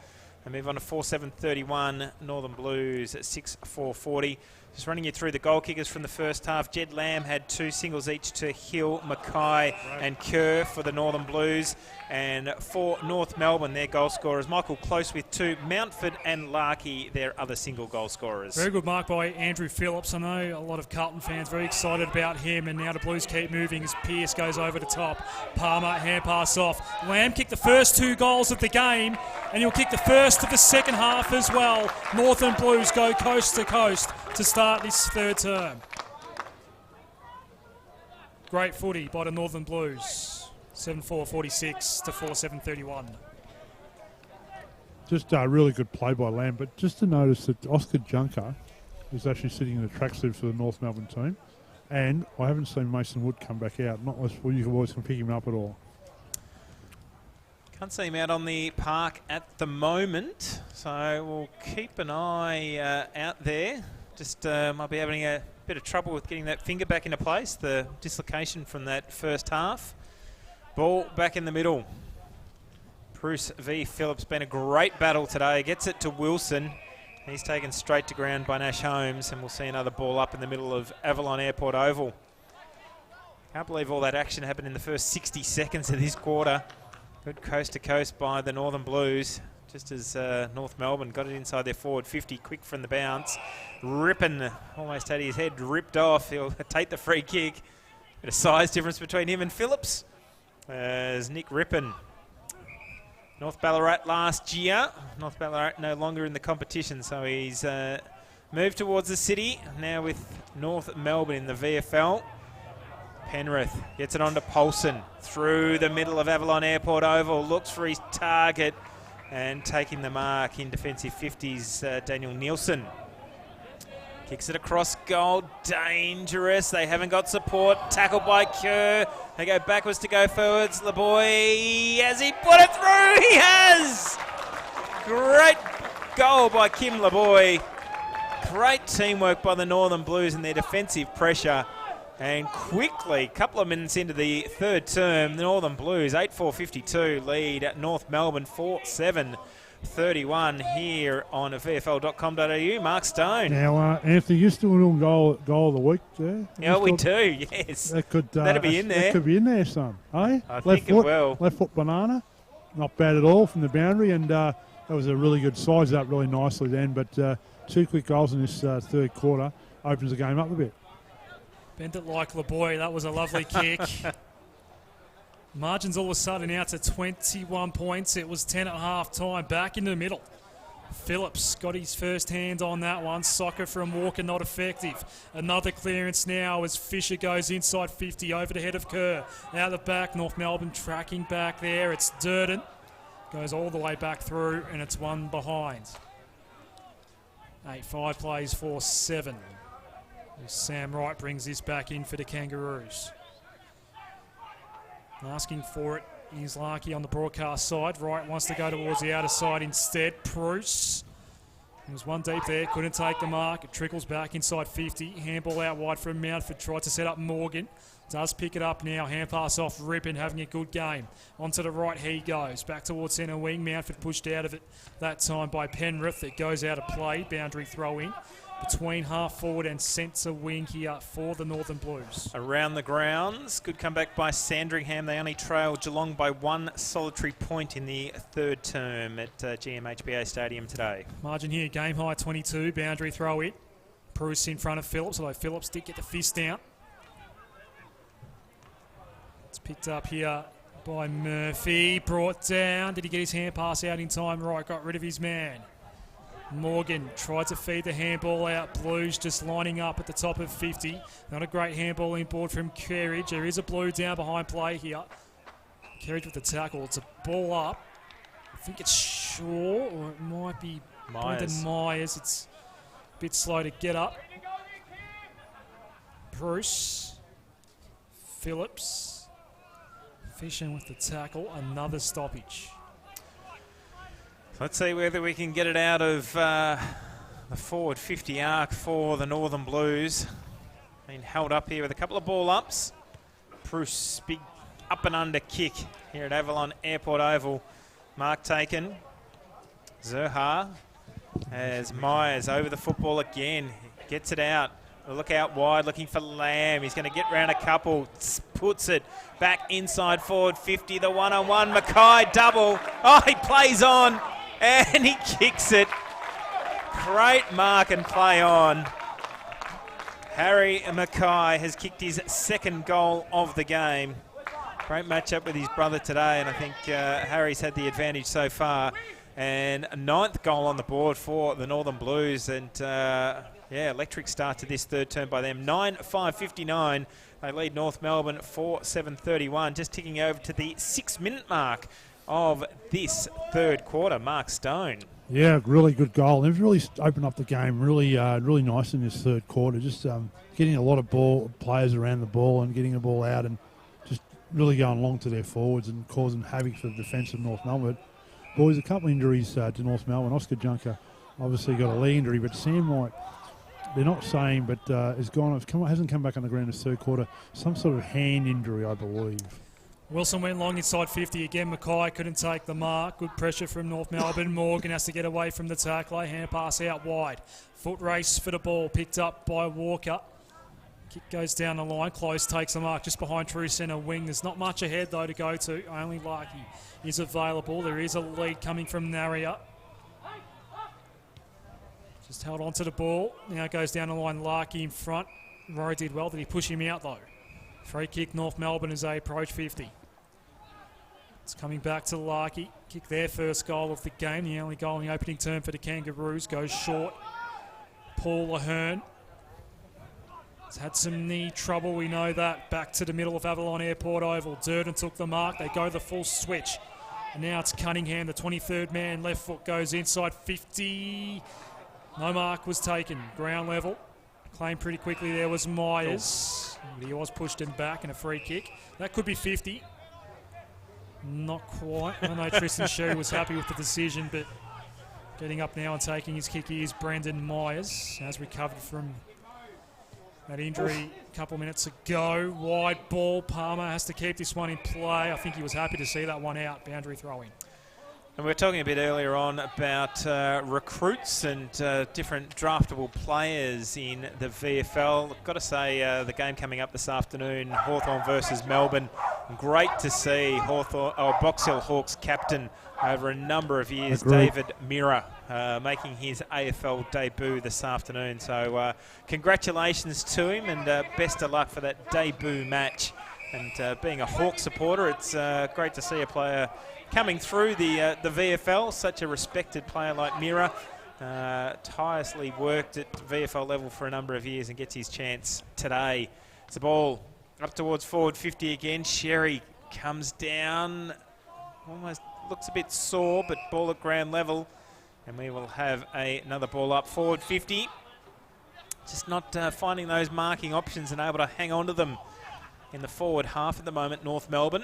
They move on to 4-7-31, Northern Blues at 6-4-40. Just running you through the goal kickers from the first half. Jed Lamb had 2 singles each to Hill, Mackay and Kerr for the Northern Blues. And for North Melbourne, their goal scorers, Michael Close with 2, Mountford and Larkey, their other single goal scorers. Very good mark by Andrew Phillips. I know a lot of Carlton fans very excited about him, and now the Blues keep moving as Pearce goes over the top. Palmer, hand pass off. Lamb kicked the first 2 goals of the game, and he'll kick the first of the second half as well. Northern Blues go coast to coast to start this third term. Great footy by the Northern Blues. 7-4-46 to 4-7-31. Just a really good play by Lamb, but just to notice that Oscar Junker is actually sitting in the tracksuit for the North Melbourne team, and I haven't seen Mason Wood come back out. Not unless you boys can pick him up at all. Can't see him out on the park at the moment, so we'll keep an eye out there. Just might be having a bit of trouble with getting that finger back into place, the dislocation from that first half. Ball back in the middle. Bruce v. Phillips, been a great battle today. Gets it to Wilson. He's taken straight to ground by Nash Holmes, and we'll see another ball up in the middle of Avalon Airport Oval. Can't believe all that action happened in the first 60 seconds of this quarter. Good coast to coast by the Northern Blues, just as North Melbourne got it inside their forward 50, quick from the bounce. Rippon almost had his head ripped off. He'll take the free kick. Bit of size difference between him and Phillips. As Nick Rippon. North Ballarat last year. North Ballarat no longer in the competition, so he's moved towards the city. Now with North Melbourne in the VFL. Penrith gets it on to Paulson. Through the middle of Avalon Airport Oval. Looks for his target. And taking the mark in defensive 50s, Daniel Nielsen. Kicks it across goal. Dangerous. They haven't got support. Tackled by Kerr. They go backwards to go forwards. LeBoy, has he put it through? He has! Great goal by Kim LeBoy. Great teamwork by the Northern Blues in their defensive pressure. And quickly, a couple of minutes into the third term, the Northern Blues, 8-4-52, lead at North Melbourne, 4-7-31 here on VFL.com.au. Mark Stone. Now, Anthony, you still doing goal of the week there? Yeah, we do, yes. That'll be in there. That could be in there, son. Hey? I think it will. Left foot banana. Not bad at all from the boundary, and that was a really good size up really nicely then. But 2 quick goals in this third quarter opens the game up a bit. Bent it like LeBoy. That was a lovely kick. Margins all of a sudden out to 21 points. It was 10 at half time. Back in the middle. Phillips got his first hand on that one. Soccer from Walker, not effective. Another clearance now as Fisher goes inside 50 over the head of Kerr. Out the back, North Melbourne tracking back there. It's Durden. Goes all the way back through, and it's one behind. 8-5 plays 4-7. Sam Wright brings this back in for the Kangaroos. Asking for it is Larkey on the broadcast side. Wright wants to go towards the outer side instead. Bruce. There was one deep there, couldn't take the mark. It trickles back inside 50. Handball out wide from Mountford. Tried to set up Morgan. Does pick it up now. Hand pass off Rippon, having a good game. Onto the right he goes. Back towards centre wing. Mountford pushed out of it that time by Penrith. It goes out of play. Boundary throw in. Between half forward and centre wing here for the Northern Blues. Around the grounds, good comeback by Sandringham. They only trail Geelong by 1 solitary point in the third term at GMHBA Stadium today. Margin here, game high 22, boundary throw in. Bruce in front of Phillips, although Phillips did get the fist down. It's picked up here by Murphy, brought down. Did he get his hand pass out in time? Right, got rid of his man. Morgan tried to feed the handball out. Blues just lining up at the top of 50. Not a great handball inboard from Kerridge. There is a Blue down behind play here. Kerridge with the tackle. It's a ball up. I think it's Shaw, or it might be Brendan Myers. It's a bit slow to get up. Bruce. Phillips. Fishing with the tackle. Another stoppage. Let's see whether we can get it out of the forward 50 arc for the Northern Blues. Been held up here with a couple of ball ups. Bruce, big up and under kick here at Avalon Airport Oval. Mark taken. Zerha as Myers over the football again. Gets it out. Look out wide, looking for Lamb. He's going to get round a couple. Puts it back inside forward 50. The one-on-one. Mackay double. Oh, he plays on. And he kicks it. Great mark and play on. Harry Mackay has kicked his second goal of the game. Great matchup with his brother today, and I think Harry's had the advantage so far. And a 9th goal on the board for the Northern Blues, and electric start to this third term by them. 9-5-59. They lead North Melbourne 4-7-31. Just ticking over to the 6-minute mark of this third quarter. Mark Stone. Yeah, really good goal. They've really opened up the game really nice in this third quarter. Just getting a lot of players around the ball and getting the ball out and just really going long to their forwards and causing havoc for the defence of North Melbourne. Boys, a couple of injuries to North Melbourne. Oscar Junker obviously got a leg injury, but Sam White, they're not saying, but hasn't come back on the ground this third quarter. Some sort of hand injury, I believe. Wilson went long inside 50 again. Mackay couldn't take the mark. Good pressure from North Melbourne. Morgan has to get away from the tackler. Hand pass out wide. Foot race for the ball. Picked up by Walker. Kick goes down the line. Close takes the mark just behind true centre wing. There's not much ahead though to go to. Only Larkey is available. There is a lead coming from Naria. Just held on to the ball. Now it goes down the line. Larkey in front. Rowe did well. Did he push him out though? Free kick North Melbourne as they approach 50. It's coming back to Larkey. Kick their first goal of the game. The only goal in the opening term for the Kangaroos. Goes short. Paul Ahern has had some knee trouble, we know that. Back to the middle of Avalon Airport Oval. Durden took the mark. They go the full switch. And now it's Cunningham, the 23rd man. Left foot goes inside 50. No mark was taken. Ground level. Claimed pretty quickly there was Myers. But he was pushed in back and a free kick. That could be 50. Not quite. I know Tristan Sherry was happy with the decision, but getting up now and taking his kick is Brendan Myers. Has recovered from that injury a couple minutes ago. Wide ball. Palmer has to keep this one in play. I think he was happy to see that one out. Boundary throw-in. And we were talking a bit earlier on about recruits and different draftable players in the VFL. I've got to say, the game coming up this afternoon, Hawthorn versus Melbourne. Great to see Box Hill Hawks captain over a number of years, David Mirror, making his AFL debut this afternoon. So congratulations to him and best of luck for that debut match. And being a Hawk supporter, it's great to see a player coming through the VFL, such a respected player like Mira, tirelessly worked at VFL level for a number of years and gets his chance today. It's the ball up towards forward 50 again. Sherry comes down, almost looks a bit sore, but ball at ground level. And we will have another ball up forward 50. Just not finding those marking options and able to hang on to them in the forward half at the moment, North Melbourne.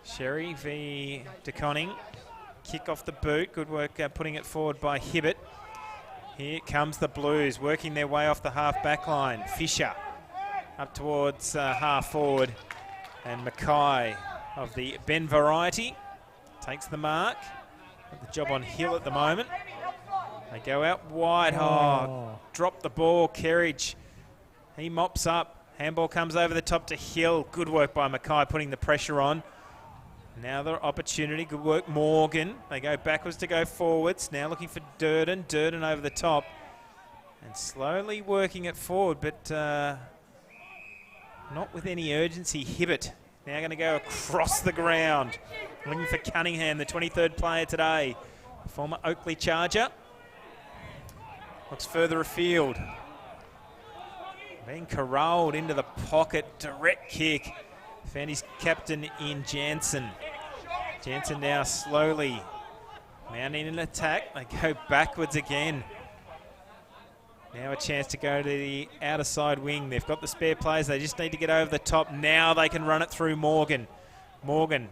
Sherry v. DeConning. Kick off the boot. Good work putting it forward by Hibbert. Here comes the Blues, working their way off the half-back line. Fisher up towards half forward. And Mackay of the Ben variety takes the mark. Got the job on Hill at the moment. They go out wide. Drop the ball. Kerridge. He mops up. Handball comes over the top to Hill. Good work by Mackay putting the pressure on. Now the opportunity. Good work, Morgan. They go backwards to go forwards. Now looking for Durden. Durden over the top. And slowly working it forward, but not with any urgency. Hibbert now going to go across the ground. Looking for Cunningham, the 23rd player today. Former Oakley Charger. Looks further afield. Being corralled into the pocket. Direct kick. Found his captain in Jansen. Jansen now slowly mounting an attack. They go backwards again. Now a chance to go to the outer side wing. They've got the spare players. They just need to get over the top. Now they can run it through Morgan. Morgan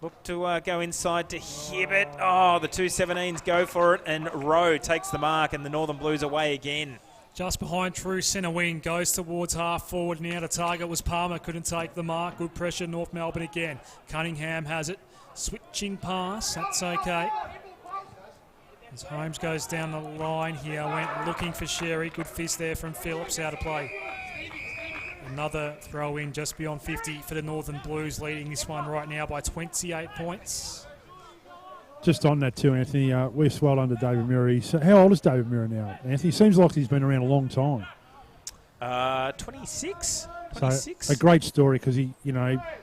look to go inside to Hibbert. Oh, the 217s go for it. And Rowe takes the mark and the Northern Blues away again. Just behind true centre wing, goes towards half forward. Now the target was Palmer, couldn't take the mark. Good pressure, North Melbourne again. Cunningham has it. Switching pass, that's okay. As Holmes goes down the line here, went looking for Sherry. Good fist there from Phillips, out of play. Another throw in just beyond 50 for the Northern Blues, leading this one right now by 28 points. Just on that too, Anthony, we're well under David Murray. So how old is David Murray now, Anthony? Seems like he's been around a long time. 26. So a great story because he,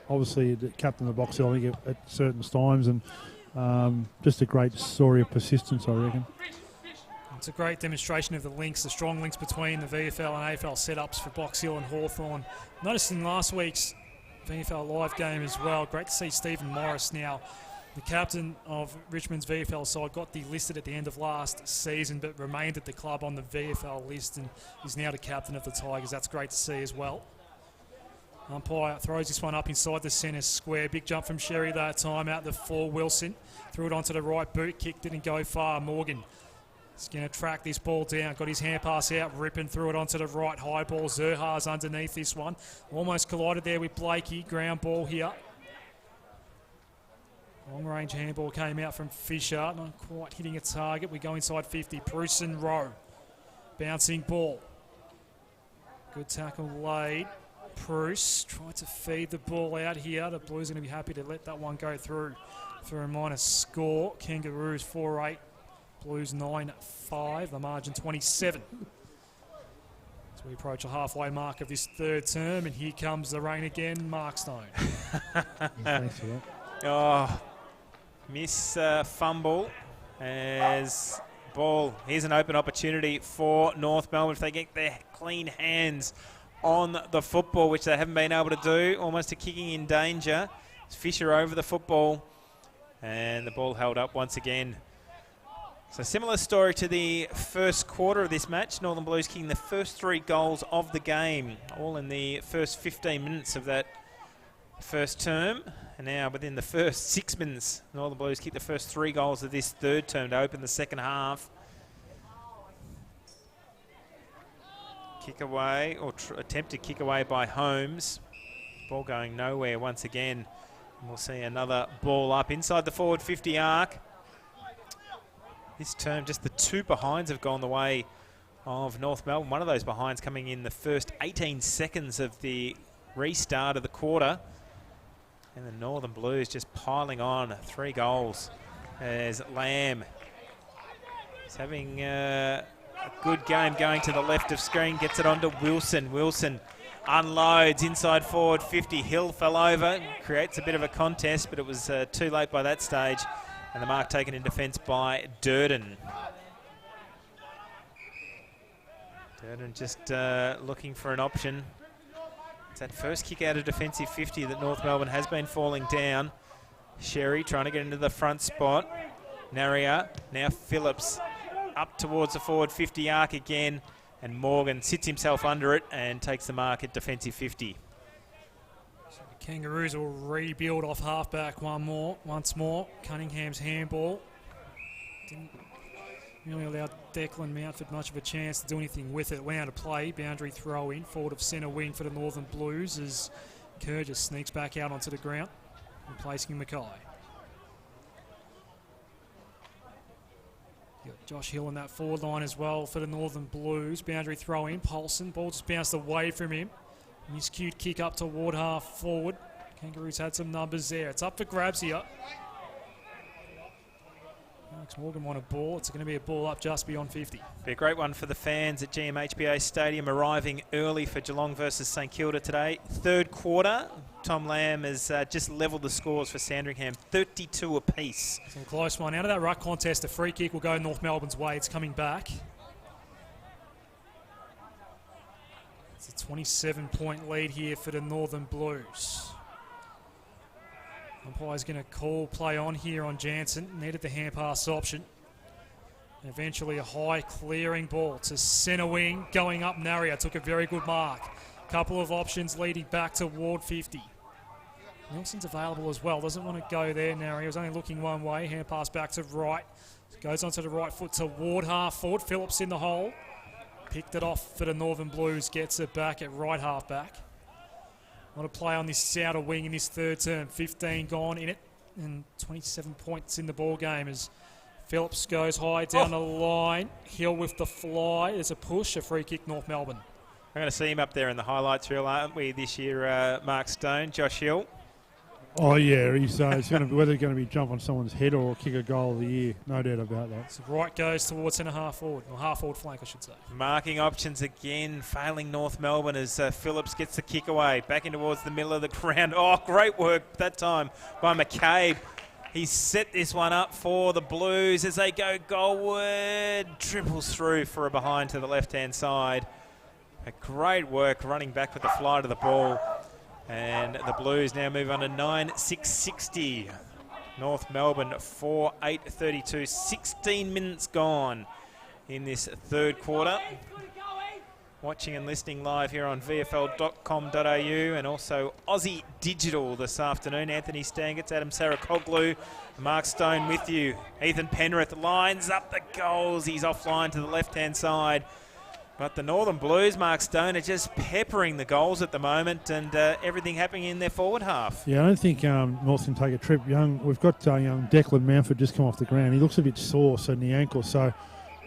obviously the captain of the Box Hill, I think, at certain times, and just a great story of persistence, I reckon. It's a great demonstration of the links, the strong links between the VFL and AFL setups for Box Hill and Hawthorn. Noticed in last week's VFL live game as well, great to see Stephen Morris now, the captain of Richmond's VFL side, got delisted at the end of last season but remained at the club on the VFL list and is now the captain of the Tigers. That's great to see as well. Umpire throws this one up inside the centre square. Big jump from Sherry that time, out the 4. Wilson threw it onto the right boot, kick didn't go far. Morgan is going to track this ball down, got his hand pass out, ripping through it onto the right, high ball. Zerha's underneath this one, almost collided there with Blakey. Ground ball here. Long range handball came out from Fisher, not quite hitting a target. We go inside 50. Bruce and Rowe, bouncing ball. Good tackle laid. Bruce tried to feed the ball out here. The Blues are going to be happy to let that one go through for a minus score. Kangaroos 4-8, Blues 9-5, the margin 27. As we approach the halfway mark of this third term, and here comes the rain again. Mark Stone. Thanks for that. Oh, miss fumble as ball. Here's an open opportunity for North Melbourne if they get their clean hands on the football, which they haven't been able to do. Almost a kicking in danger. It's Fisher over the football, and the ball held up once again. So similar story to the first quarter of this match. Northern Blues kicking the first 3 goals of the game, all in the first 15 minutes of that first term. And now within the first 6 minutes, Northern Blues kicked the first 3 goals of this third term to open the second half. Kick away, or attempted kick away by Holmes. Ball going nowhere once again. And we'll see another ball up inside the forward 50 arc. This term, just the 2 behinds have gone the way of North Melbourne. One of those behinds coming in the first 18 seconds of the restart of the quarter. And the Northern Blues just piling on 3 goals as Lamb is having a good game going to the left of screen. Gets it onto Wilson. Wilson unloads inside forward 50. Hill fell over. Creates a bit of a contest, but it was too late by that stage. And the mark taken in defence by Durden. Durden just looking for an option. It's that first kick out of defensive 50 that North Melbourne has been falling down. Sherry trying to get into the front spot. Naria, now Phillips up towards the forward 50 arc again, and Morgan sits himself under it and takes the mark at defensive 50. So the Kangaroos will rebuild off halfback once more. Cunningham's handball didn't really allow Declan Mountford much of a chance to do anything with it. Went out of play, boundary throw in, forward of centre wing for the Northern Blues as Kerr just sneaks back out onto the ground, replacing Mackay. Got Josh Hill in that forward line as well for the Northern Blues. Boundary throw in, Paulson, ball just bounced away from him. Miscued kick up toward half forward. Kangaroos had some numbers there. It's up for grabs here. Alex Morgan won a ball. It's going to be a ball up just beyond 50. Be a great one for the fans at GMHBA Stadium, arriving early for Geelong versus St Kilda today. Third quarter, Tom Lamb has just levelled the scores for Sandringham, 32 apiece. It's a close one. Out of that ruck contest, a free kick will go North Melbourne's way. It's coming back. It's a 27-point lead here for the Northern Blues. Umpire's going to call play on here on Jansen. Needed the hand pass option. And eventually a high clearing ball to centre wing. Going up, Naria took a very good mark. Couple of options leading back toward 50. Nelson's available as well. Doesn't want to go there, Naria. Was only looking one way. Hand pass back to right. Goes onto the right foot toward half forward. Phillips in the hole. Picked it off for the Northern Blues. Gets it back at right half back. What a play on this outer wing in this third term. 15 gone in it and 27 points in the ball game as Phillips goes high down the line. Hill with the fly. There's a push, a free kick, North Melbourne. We're going to see him up there in the highlights reel, aren't we, this year, Mark Stone, Josh Hill? Oh, yeah. He's it's going to be, whether he's going to be jump on someone's head or kick a goal of the year. No doubt about that. So right goes towards centre half forward, or half forward flank, I should say. Marking options again, failing North Melbourne as Phillips gets the kick away. Back in towards the middle of the ground. Oh, great work that time by McCabe. He's set this one up for the Blues as they go goalward. Dribbles through for a behind to the left-hand side. A great work running back with the fly to the ball. And the Blues now move on to 9-6-60. North Melbourne 4-8-32. 16 minutes gone in this third quarter. Watching and listening live here on VFL.com.au and also Aussie Digital this afternoon. Anthony Stangetz, Adam Sarakoglu, Mark Stone with you. Ethan Penrith lines up the goals. He's offline to the left-hand side. But the Northern Blues, Mark Stone, are just peppering the goals at the moment and everything happening in their forward half. Yeah, I don't think North can take a trip. We've got young Declan Manford just come off the ground. He looks a bit sore, so in the ankle. So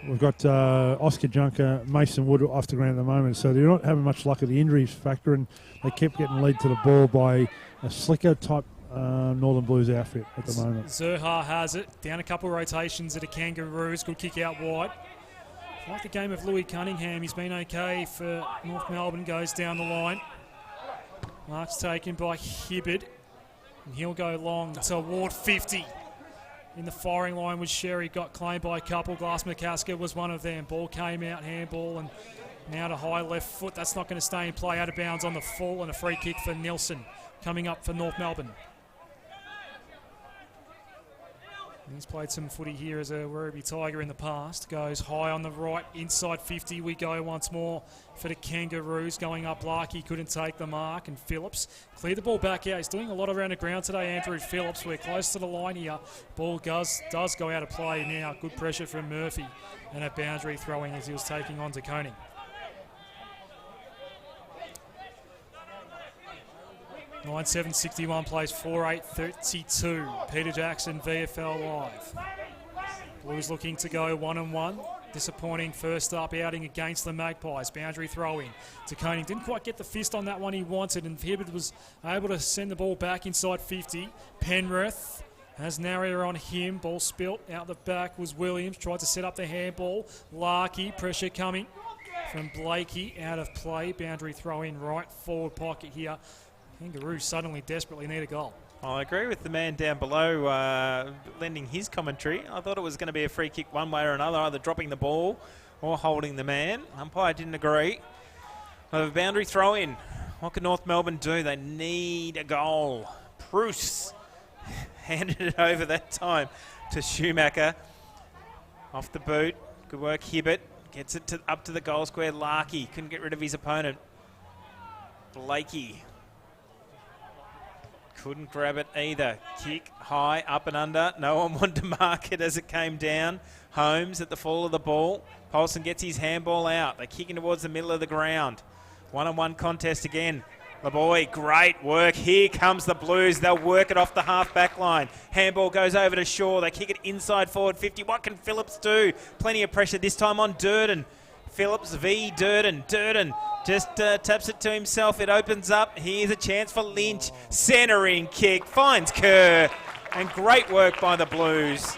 we've got Oscar Junker, Mason Wood off the ground at the moment. So they're not having much luck at the injuries factor, and they kept getting lead to the ball by a slicker-type Northern Blues outfit at the moment. Zerha has it. Down a couple of rotations at a Kangaroos. Good kick out wide. Like the game of Louis Cunningham, he's been okay for North Melbourne, goes down the line. Mark's taken by Hibbard, and he'll go long toward 50. In the firing line was Sherry, got claimed by a couple. Glass McCasker was one of them. Ball came out, handball, and now to high left foot. That's not going to stay in play, out of bounds on the full, and a free kick for Nilsson coming up for North Melbourne. He's played some footy here as a Werribee Tiger in the past. Goes high on the right, inside 50. We go once more for the Kangaroos. Going up, Larkey couldn't take the mark, and Phillips cleared the ball back out. He's doing a lot around the ground today, Andrew Phillips. We're close to the line here. Ball does go out of play now. Good pressure from Murphy, and a boundary throwing as he was taking on to Koning. Nine 7:61 plays 4-8-32. Peter Jackson, VFL Live. Blues looking to go 1-1. Disappointing first up outing against the Magpies. Boundary throw-in to Koning. Didn't quite get the fist on that one he wanted, and Hibbard was able to send the ball back inside 50. Penrith has Narrier on him. Ball spilt out the back was Williams. Tried to set up the handball. Larkey, pressure coming from Blakey. Out of play. Boundary throw-in right forward pocket here. Kangaroos suddenly desperately need a goal. I agree with the man down below lending his commentary. I thought it was going to be a free kick one way or another, either dropping the ball or holding the man. Umpire didn't agree. A boundary throw-in. What can North Melbourne do? They need a goal. Bruce handed it over that time to Schumacher. Off the boot. Good work, Hibbert. Gets it up to the goal square. Larkey couldn't get rid of his opponent. Blakey couldn't grab it either. Kick high, up and under. No one wanted to mark it as it came down. Holmes at the fall of the ball. Paulson gets his handball out. They're kicking towards the middle of the ground. One-on-one contest again. Laboy, great work. Here comes the Blues. They'll work it off the half-back line. Handball goes over to Shaw. They kick it inside forward 50. What can Phillips do? Plenty of pressure this time on Durden. Phillips v. Durden. Durden just taps it to himself. It opens up. Here's a chance for Lynch. Centering kick. Finds Kerr. And great work by the Blues.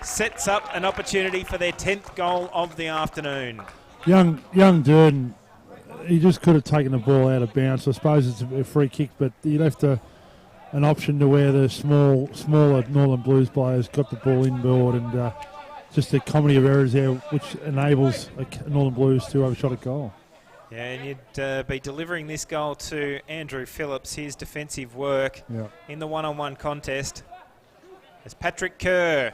Sets up an opportunity for their 10th goal of the afternoon. Young Durden, he just could have taken the ball out of bounds. I suppose it's a free kick, but he left an option to where the smaller Northern Blues players got the ball inboard, and just a comedy of errors there, which enables Northern Blues to overshot a goal. Yeah, and you'd be delivering this goal to Andrew Phillips, his defensive work in the one-on-one contest. As Patrick Kerr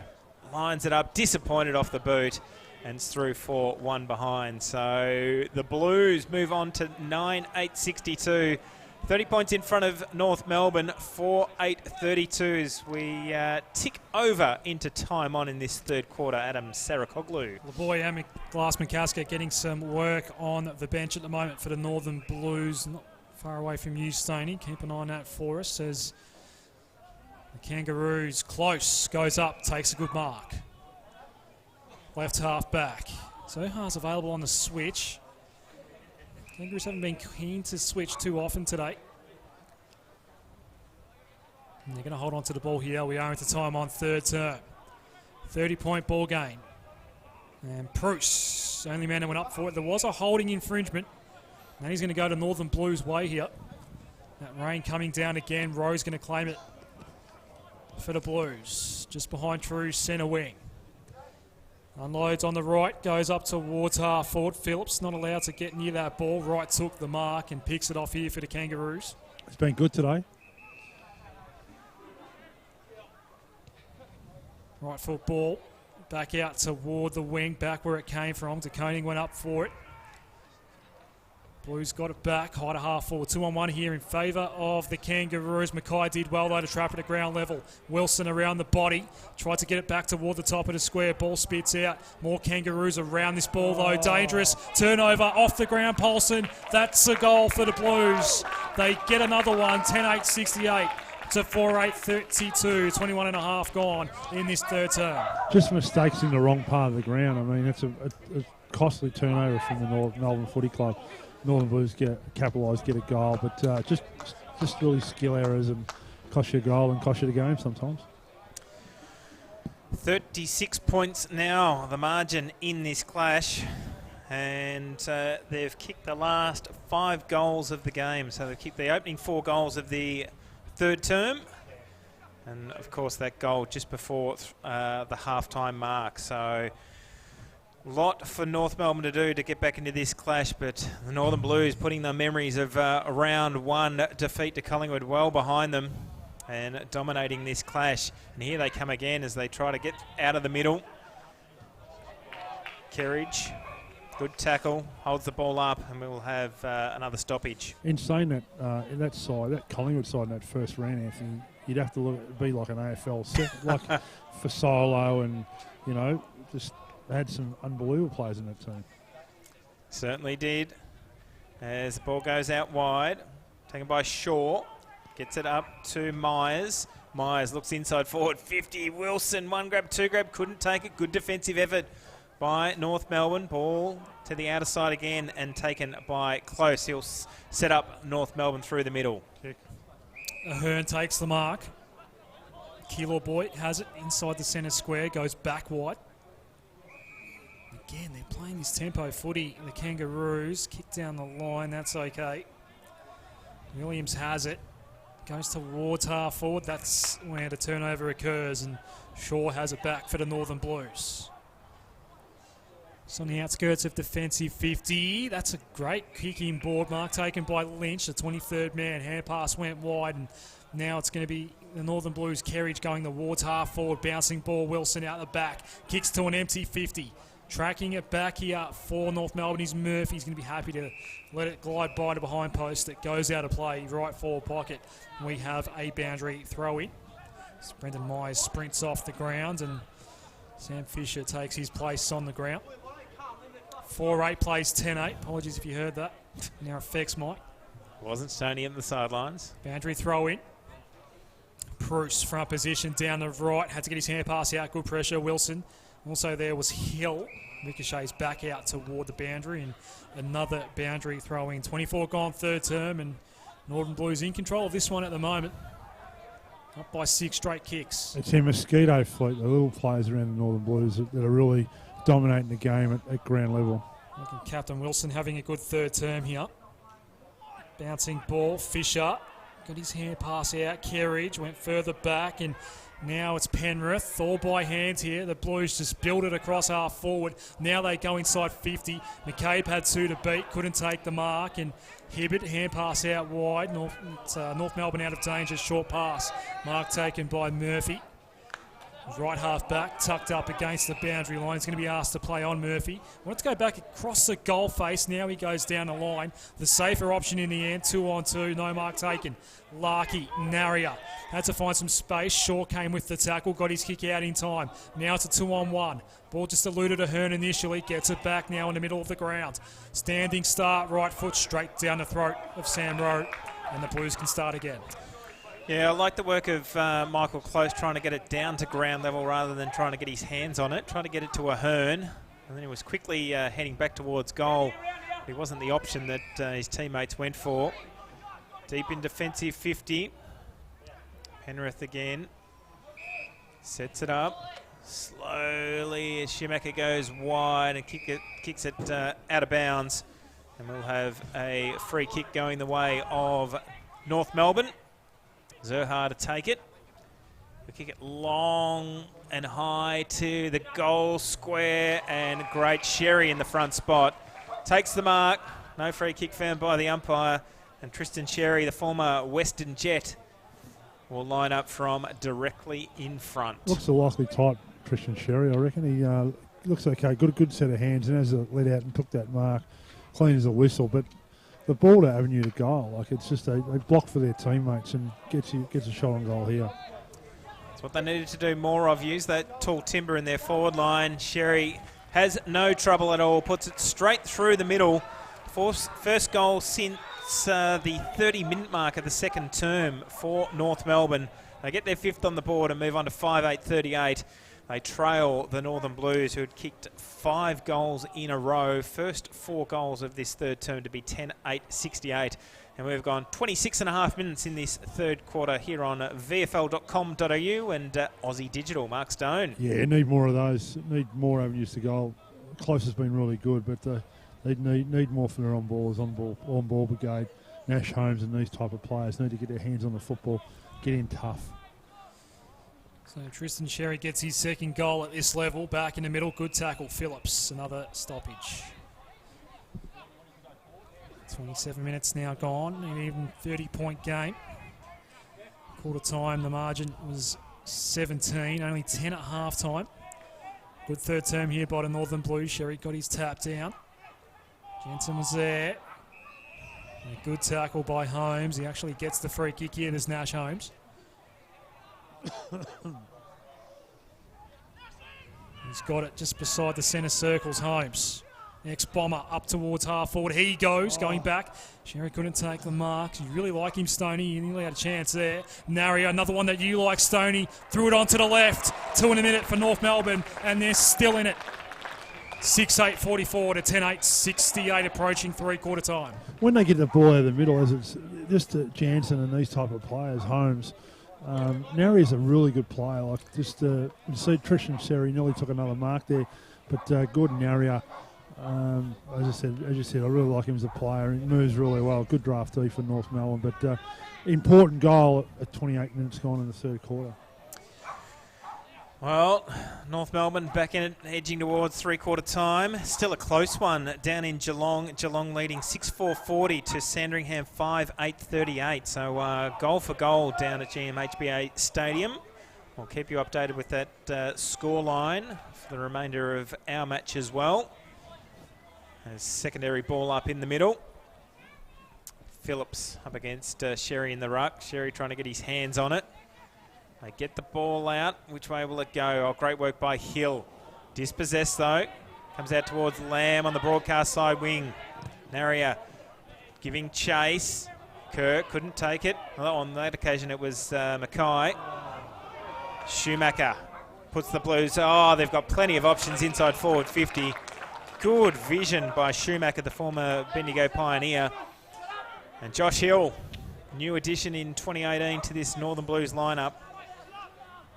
lines it up, disappointed off the boot, and it's through for one behind. So the Blues move on to 9-8-62. 30 points in front of North Melbourne, 4-8-32 as we tick over into time on in this third quarter. Adam Sarakoglu. Laboy and Glass McCasker getting some work on the bench at the moment for the Northern Blues. Not far away from you, Stoney. Keep an eye on that for us as the Kangaroos close, goes up, takes a good mark. left half back. Zohar's available on the switch. Kangaroos haven't been keen to switch too often today. And they're going to hold on to the ball here. We are into time on third term. 30-point ball game. And Bruce, only man that went up for it. There was a holding infringement. And he's going to go to Northern Blues' way here. That rain coming down again. Rowe's going to claim it for the Blues. Just behind True's centre wing. Unloads on the right, goes up towards half forward. Phillips not allowed to get near that ball. Wright took the mark and picks it off here for the Kangaroos. It's been good today. Right foot ball back out toward the wing, back where it came from. De Koning went up for it. Blues got it back, high to half forward. 2-on-1 here in favour of the Kangaroos. Mackay did well though to trap it at ground level. Wilson around the body, tried to get it back toward the top of the square. Ball spits out. More Kangaroos around this ball though. Dangerous turnover off the ground. Paulson, that's a goal for the Blues. They get another one. 10-8-68 to 4-8-32. 21 and a half gone in this third term. Just mistakes in the wrong part of the ground. I mean, it's a costly turnover from the Melbourne Footy Club. Northern Blues capitalise, get a goal, but just really skill errors and cost you a goal and cost you the game sometimes. 36 points now, the margin in this clash, and they've kicked the last 5 goals of the game. So they've kicked the opening 4 goals of the third term, and of course that goal just before the half-time mark. So lot for North Melbourne to do to get back into this clash, but the Northern Blues putting the memories of a round 1 defeat to Collingwood well behind them and dominating this clash. And here they come again as they try to get out of the middle. Kerridge, good tackle, holds the ball up, and we'll have another stoppage. In saying that, in that side, that Collingwood side in that first round, Anthony, you'd have to be like an AFL set, like for Solo and, you know, just had some unbelievable players in that team. Certainly did. As the ball goes out wide, taken by Shaw, gets it up to Myers. Myers looks inside forward, 50. Wilson, 1 grab, 2 grab, couldn't take it. Good defensive effort by North Melbourne. Ball to the outer side again and taken by Close. He'll set up North Melbourne through the middle. Kick. Ahern takes the mark. Kilo Boy has it inside the centre square, goes back wide. Again, they're playing this tempo footy. The Kangaroos kick down the line. That's okay. Williams has it. Goes towards half forward. That's where the turnover occurs. And Shaw has it back for the Northern Blues. It's on the outskirts of defensive 50. That's a great kicking board mark taken by Lynch, the 23rd man. Hand pass went wide. And now it's going to be the Northern Blues. Kerridge going towards half forward. Bouncing ball. Wilson out the back. Kicks to an empty 50. Tracking it back here for North Melbourne is Murphy. He's going to be happy to let it glide by the behind post. It goes out of play, right forward pocket. We have a boundary throw in. So Brendan Myers sprints off the ground and Sam Fisher takes his place on the ground. 4-8 plays 10-8. Apologies if you heard that. Now affects Mike. Wasn't Stoney at the sidelines. Boundary throw in. Bruce front position down the right. Had to get his hand pass out. Good pressure. Wilson. Also there was Hill. Ricochets back out toward the boundary and another boundary throw in. 24 gone third term and Northern Blues in control of this one at the moment. Up by 6 straight kicks. It's a mosquito fleet, the little players around the Northern Blues that are really dominating the game at ground level. Looking Captain Wilson having a good third term here. Bouncing ball, Fisher. Got his hand pass out. Kerridge went further back and now it's Penrith, all by hand here. The Blues just build it across half forward. Now they go inside 50. McCabe had 2 to beat, couldn't take the mark. And Hibbert, hand pass out wide. North Melbourne out of danger, short pass. Mark taken by Murphy. Right half back, tucked up against the boundary line. He's going to be asked to play on Murphy. Wanted to go back across the goal face. Now he goes down the line. The safer option in the end, 2-on-2, no mark taken. Larkey, Naria. Had to find some space. Shaw came with the tackle, got his kick out in time. Now it's a 2-on-1. Ball just eluded to Ahern initially. Gets it back now in the middle of the ground. Standing start, right foot straight down the throat of Sam Rowe. And the Blues can start again. Yeah, I like the work of Michael Close trying to get it down to ground level rather than trying to get his hands on it, trying to get it to Ahern. And then he was quickly heading back towards goal. He wasn't the option that his teammates went for. Deep in defensive 50. Penrith again. Sets it up. Slowly as Schumacher goes wide and kicks it out of bounds. And we'll have a free kick going the way of North Melbourne. Zerha to take it. We'll kick it long and high to the goal square, and great Sherry in the front spot. Takes the mark. No free kick found by the umpire. And Tristan Sherry, the former Western Jet, will line up from directly in front. Looks a likely type, Tristan Sherry, I reckon. He looks okay. Got a good set of hands, and as it let out and took that mark, clean as a whistle. But the ball to avenue to goal, like it's just they block for their teammates and gets a shot on goal here. That's what they needed to do more of. Use that tall timber in their forward line. Sherry has no trouble at all. Puts it straight through the middle. First goal since the 30-minute mark of the second term for North Melbourne. They get their fifth on the board and move on to 5-8-38. They trail the Northern Blues, who had kicked 5 goals in a row. First 4 goals of this third term to be 10-8-68. And we've gone 26 and a half minutes in this third quarter here on VFL.com.au and Aussie Digital. Mark Stone. Yeah, need more of those. Need more avenues to goal. Close has been really good, but they need more from their on-ball brigade. Nash Holmes and these type of players need to get their hands on the football, get in tough. So Tristan Sherry gets his second goal at this level. Back in the middle, good tackle. Phillips, another stoppage. 27 minutes now gone, an even 30-point game. Quarter time, the margin was 17, only 10 at half time. Good third term here by the Northern Blues. Sherry got his tap down. Jensen was there. And a good tackle by Holmes. He actually gets the free kick here. There's Nash Holmes. He's got it just beside the centre circles. Holmes. Next bomber up towards half forward. He goes, going back. Sherry couldn't take the mark. You really like him, Stoney. He nearly had a chance there. Naria, another one that you like, Stoney. Threw it onto the left. 2 in a minute for North Melbourne, and they're still in it. 6-8-44 to 10-8-68, approaching three-quarter time. When they get the ball out of the middle, as it's just Jansen and these type of players, Holmes, Nari is a really good player. Like just you see Tristan Sherry nearly took another mark there, but Gordon Naria, as you said, I really like him as a player. He moves really well. Good draftee for North Melbourne, but important goal at 28 minutes gone in the third quarter. Well, North Melbourne back in it, edging towards three-quarter time. Still a close one down in Geelong. Geelong leading 6-4-40 to Sandringham 5-8-38. So goal for goal down at GMHBA Stadium. We'll keep you updated with that scoreline for the remainder of our match as well. A secondary ball up in the middle. Phillips up against Sherry in the ruck. Sherry trying to get his hands on it. They get the ball out. Which way will it go? Oh, great work by Hill. Dispossessed, though. Comes out towards Lamb on the broadcast side wing. Naria giving chase. Kerr couldn't take it. Well, on that occasion, it was Mackay. Schumacher puts the Blues. Oh, they've got plenty of options inside forward 50. Good vision by Schumacher, the former Bendigo Pioneer. And Josh Hill, new addition in 2018 to this Northern Blues lineup.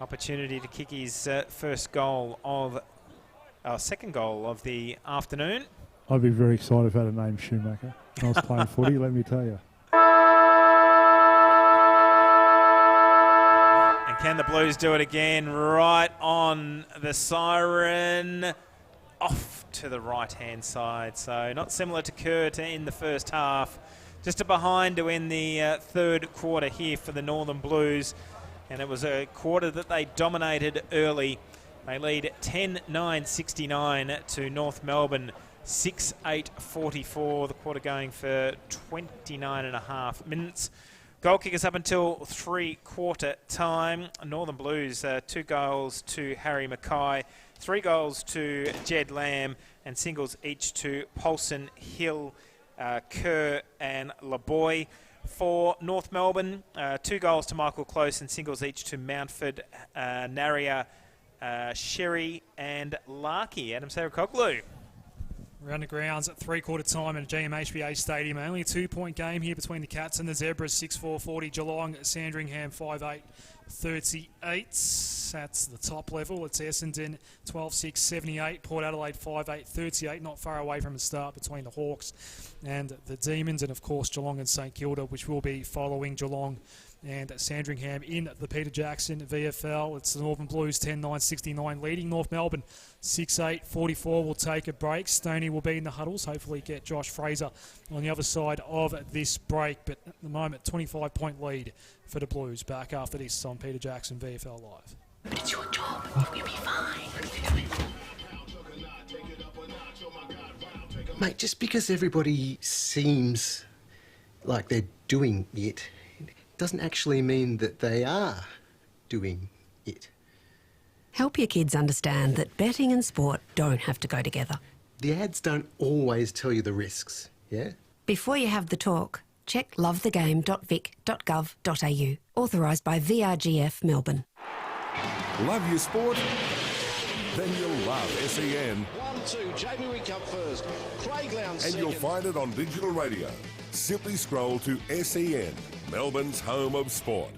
Opportunity to kick his second goal of the afternoon. I'd be very excited if I had a name Schumacher. I was playing footy, let me tell you. And can the Blues do it again? Right on the siren. Off to the right-hand side. So not similar to Kerr in the first half. Just a behind to end the third quarter here for the Northern Blues. And it was a quarter that they dominated early. They lead 10-9-69 to North Melbourne, 6-8-44. The quarter going for 29 and a half minutes. Goal kickers up until three-quarter time. Northern Blues, 2 goals to Harry Mackay, 3 goals to Jed Lamb, and singles each to Paulson, Hill, Kerr and LeBoy. For North Melbourne, 2 goals to Michael Close and singles each to Mountford, Naria, Sherry and Larkey. Adam Saracoglu. Around the grounds at three-quarter time at GMHBA Stadium. Only a 2-point game here between the Cats and the Zebras. 6-4-40 Geelong, Sandringham 5-8-38. That's the top level. It's Essendon 12-6-78. Port Adelaide 5-8-38. Not far away from the start between the Hawks and the Demons. And, of course, Geelong and St Kilda, which will be following Geelong and Sandringham in the Peter Jackson VFL. It's the Northern Blues 10-9-69 leading North Melbourne 6-8-44. We'll take a break. Stoney will be in the huddles. Hopefully get Josh Fraser on the other side of this break. But at the moment, 25-point lead for the Blues. Back after this on Peter Jackson VFL Live. But it's your job. We'll be fine. Mate, just because everybody seems like they're doing it doesn't actually mean that they are doing it. Help your kids understand that betting and sport don't have to go together. The ads don't always tell you the risks, yeah? Before you have the talk, check lovethegame.vic.gov.au. Authorised by VRGF Melbourne. Love your sport? Then you'll love SEN. 1-2, Jamie Wickup first. Craig Lowndes And you'll find it on digital radio. Simply scroll to SEN, Melbourne's home of sport.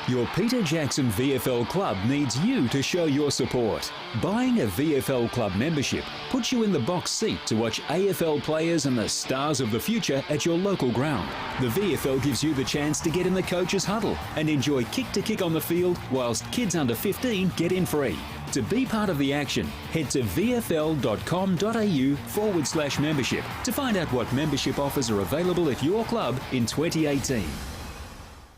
Your Peter Jackson VFL club needs you to show your support. Buying a VFL club membership puts you in the box seat to watch AFL players and the stars of the future at your local ground. The VFL gives you the chance to get in the coach's huddle and enjoy kick-to-kick on the field whilst kids under 15 get in free. To be part of the action, head to vfl.com.au/membership to find out what membership offers are available at your club in 2018.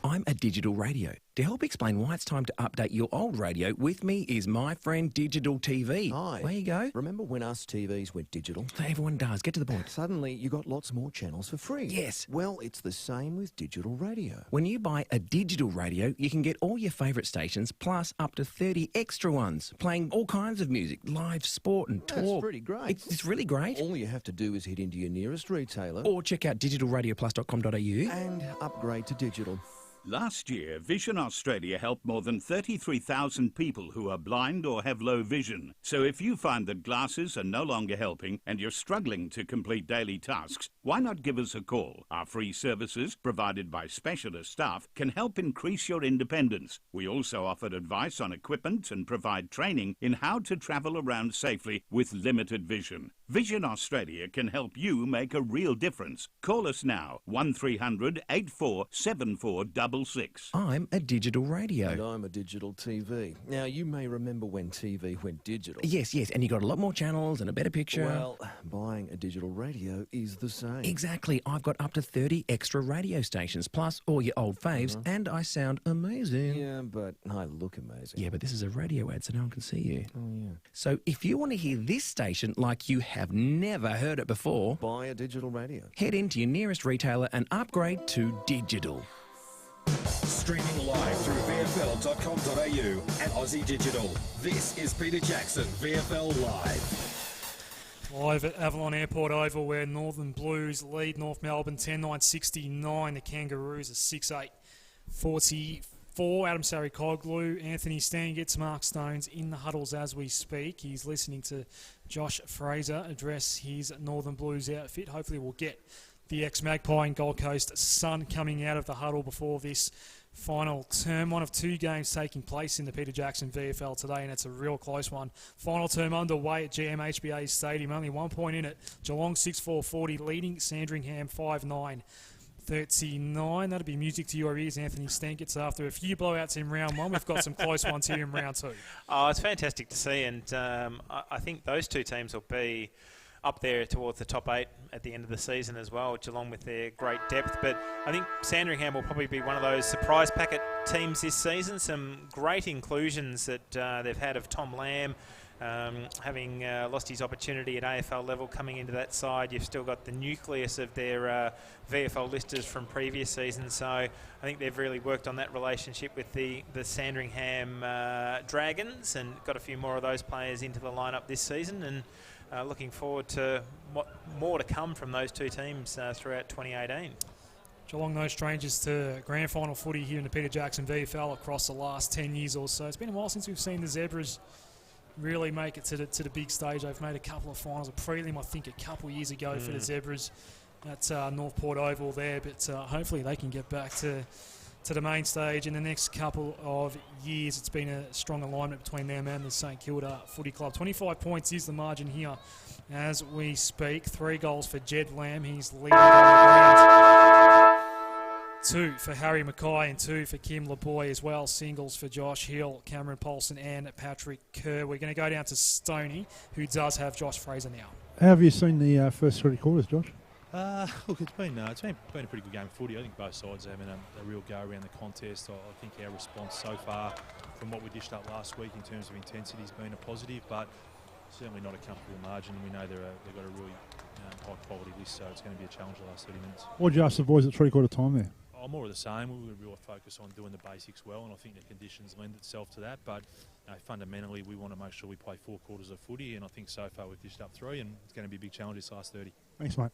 I'm a digital radio. To help explain why it's time to update your old radio, with me is my friend Digital TV. Hi. Where you go? Remember when us TVs went digital? Everyone does. Get to the point. Suddenly, you got lots more channels for free. Yes. Well, it's the same with digital radio. When you buy a digital radio, you can get all your favourite stations, plus up to 30 extra ones, playing all kinds of music, live sport and talk. That's pretty great. It's really great. All you have to do is head into your nearest retailer. Or check out digitalradioplus.com.au. And upgrade to digital. Last year, Vision Australia helped more than 33,000 people who are blind or have low vision. So if you find that glasses are no longer helping and you're struggling to complete daily tasks, why not give us a call? Our free services, provided by specialist staff, can help increase your independence. We also offer advice on equipment and provide training in how to travel around safely with limited vision. Vision Australia can help you make a real difference. Call us now, 1300 84 7466. I'm a digital radio. And I'm a digital TV. Now, you may remember when TV went digital. Yes, and you got a lot more channels and a better picture. Well, buying a digital radio is the same. Exactly. I've got up to 30 extra radio stations, plus all your old faves, and I sound amazing. Yeah, but I look amazing. Yeah, but this is a radio ad, so no one can see you. Oh, yeah. So if you want to hear this station like you have never heard it before, buy a digital radio. Head into your nearest retailer and upgrade to digital. Streaming live through VFL.com.au and Aussie Digital. This is Peter Jackson, VFL Live. Live at Avalon Airport Oval, where Northern Blues lead North Melbourne 10-9-69. The Kangaroos are 6-8-44. Adam Saracoglu, Anthony Stangitz, Mark Stones in the huddles as we speak. He's listening to Josh Fraser address his Northern Blues outfit. Hopefully we'll get the ex-Magpie and Gold Coast Sun coming out of the huddle before this final term. One of two games taking place in the Peter Jackson VFL today, and it's a real close one. Final term underway at GMHBA Stadium. Only 1 point in it. Geelong 6-4-40, leading Sandringham 5-9-39. That'll be music to your ears, Anthony Stankitz. After a few blowouts in round one, we've got some close ones here in round two. Oh, it's fantastic to see, and I think those two teams will be up there towards the top 8 at the end of the season as well, Geelong with their great depth. But I think Sandringham will probably be one of those surprise packet teams this season. Some great inclusions that they've had of Tom Lamb, having lost his opportunity at AFL level coming into that side. You've still got the nucleus of their VFL listers from previous seasons, so I think they've really worked on that relationship with the Sandringham Dragons and got a few more of those players into the lineup this season, and looking forward to what more to come from those two teams throughout 2018. Geelong no strangers to grand final footy here in the Peter Jackson VFL across the last 10 years or so. It's been a while since we've seen the Zebras really make it to the big stage. They've made a couple of finals, a prelim I think a couple of years ago for the Zebras at North Port Oval there, but hopefully they can get back to the main stage in the next couple of years. It's been a strong alignment between them and the St Kilda Footy Club. 25 points is the margin here as we speak. 3 goals for Jed Lamb. He's leading on the ground. 2 for Harry Mackay and 2 for Kim LeBoy as well. Singles for Josh Hill, Cameron Paulson and Patrick Kerr. We're going to go down to Stoney, who does have Josh Fraser now. How have you seen the first 3 quarters, Josh? Look, it's been a pretty good game of footy. I think both sides are having a real go around the contest. I think our response so far from what we dished up last week in terms of intensity has been a positive, but certainly not a comfortable margin. We know they've got a really high quality list, so it's going to be a challenge the last 30 minutes. What did you ask the boys at 3/4 time there? More of the same. We were really focused on doing the basics well, and I think the conditions lend itself to that. But fundamentally, we want to make sure we play 4 quarters of footy, and I think so far we've dished up 3, and it's going to be a big challenge this last 30. Thanks, mate.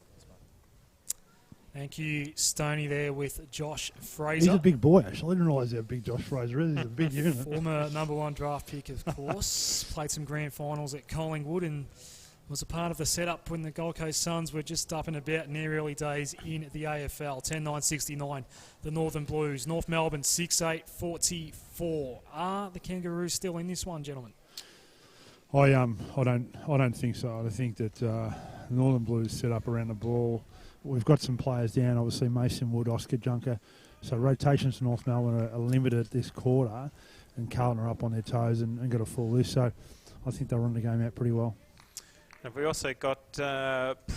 Thank you, Stoney, there with Josh Fraser. He's a big boy, actually. I didn't realise how big Josh Fraser is. He's a big unit. Former #1 draft pick, of course. Played some grand finals at Collingwood and was a part of the setup when the Gold Coast Suns were just up and about in their early days in the AFL. 10-9-69, the Northern Blues. North Melbourne, 6-8-44. Are the Kangaroos still in this one, gentlemen? I don't think so. I think that the Northern Blues set up around the ball. We've got some players down, obviously Mason Wood, Oscar Junker. So rotations to North Melbourne are limited this quarter, and Carlton are up on their toes and got a full list. So I think they'll run the game out pretty well. Have we also got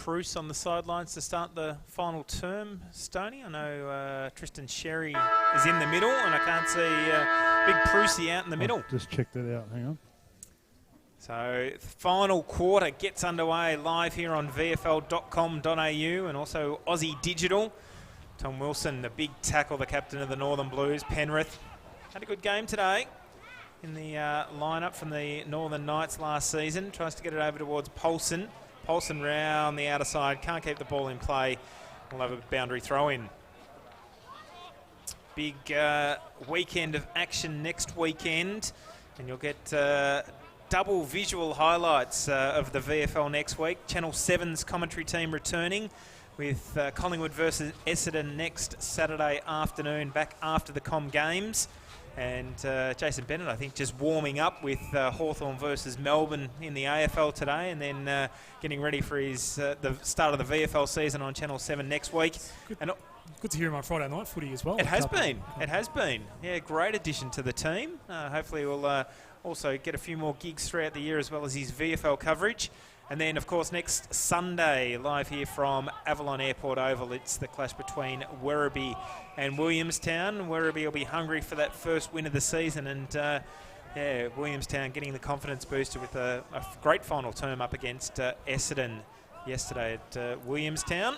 Bruce on the sidelines to start the final term, Stoney? I know Tristan Sherry is in the middle, and I can't see Big Prusy out in the middle. Just check that out. Hang on. So the final quarter gets underway live here on VFL.com.au and also Aussie Digital. Tom Wilson, the big tackle, the captain of the Northern Blues. Penrith had a good game today in the lineup from the Northern Knights last season. Tries to get it over towards Paulson. Paulson round the outer side. Can't keep the ball in play. We'll have a boundary throw in. Big weekend of action next weekend. And you'll get double visual highlights of the VFL next week. Channel 7's commentary team returning with Collingwood versus Essendon next Saturday afternoon, back after the Com Games. And Jason Bennett, I think, just warming up with Hawthorn versus Melbourne in the AFL today, and then getting ready for his the start of the VFL season on Channel 7 next week. Good to hear him on Friday night footy as well. It has been. It has been. Yeah, great addition to the team. Hopefully we'll also get a few more gigs throughout the year as well as his VFL coverage. And then, of course, next Sunday, live here from Avalon Airport Oval, it's the clash between Werribee and Williamstown. Werribee will be hungry for that first win of the season, and Williamstown getting the confidence booster with a great final term up against Essendon yesterday at Williamstown.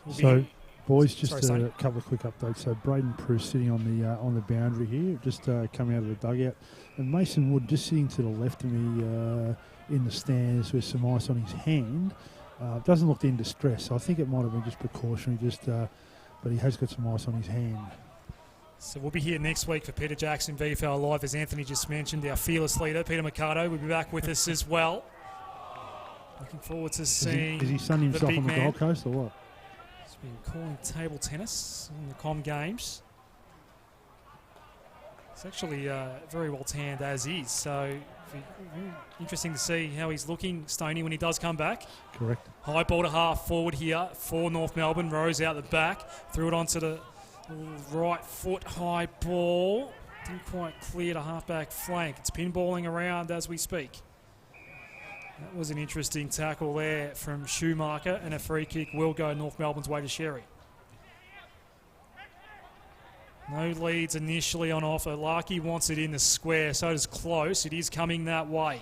So, boys, just a couple of quick updates. So, Braden Pruce sitting on the boundary here, just coming out of the dugout, and Mason Wood just sitting to the left of me in the stands with some ice on his hand. Doesn't look in distress, so I think it might have been just precautionary, but he has got some ice on his hand. So we'll be here next week for Peter Jackson VFL Live, as Anthony just mentioned. Our fearless leader, Peter Mercado, will be back with us as well. Looking forward to seeing Is he sunning himself on the Gold Coast or what? He's been calling table tennis in the Com Games. It's actually very well tanned as is, so interesting to see how he's looking, Stoney, when he does come back. Correct. High ball to half forward here for North Melbourne. Rose out the back, threw it onto the right foot, high ball. Didn't quite clear to half-back flank. It's pinballing around as we speak. That was an interesting tackle there from Schumacher, and a free kick will go North Melbourne's way to Sherry. No leads initially on offer. Larkey wants it in the square, so does Close. It is coming that way.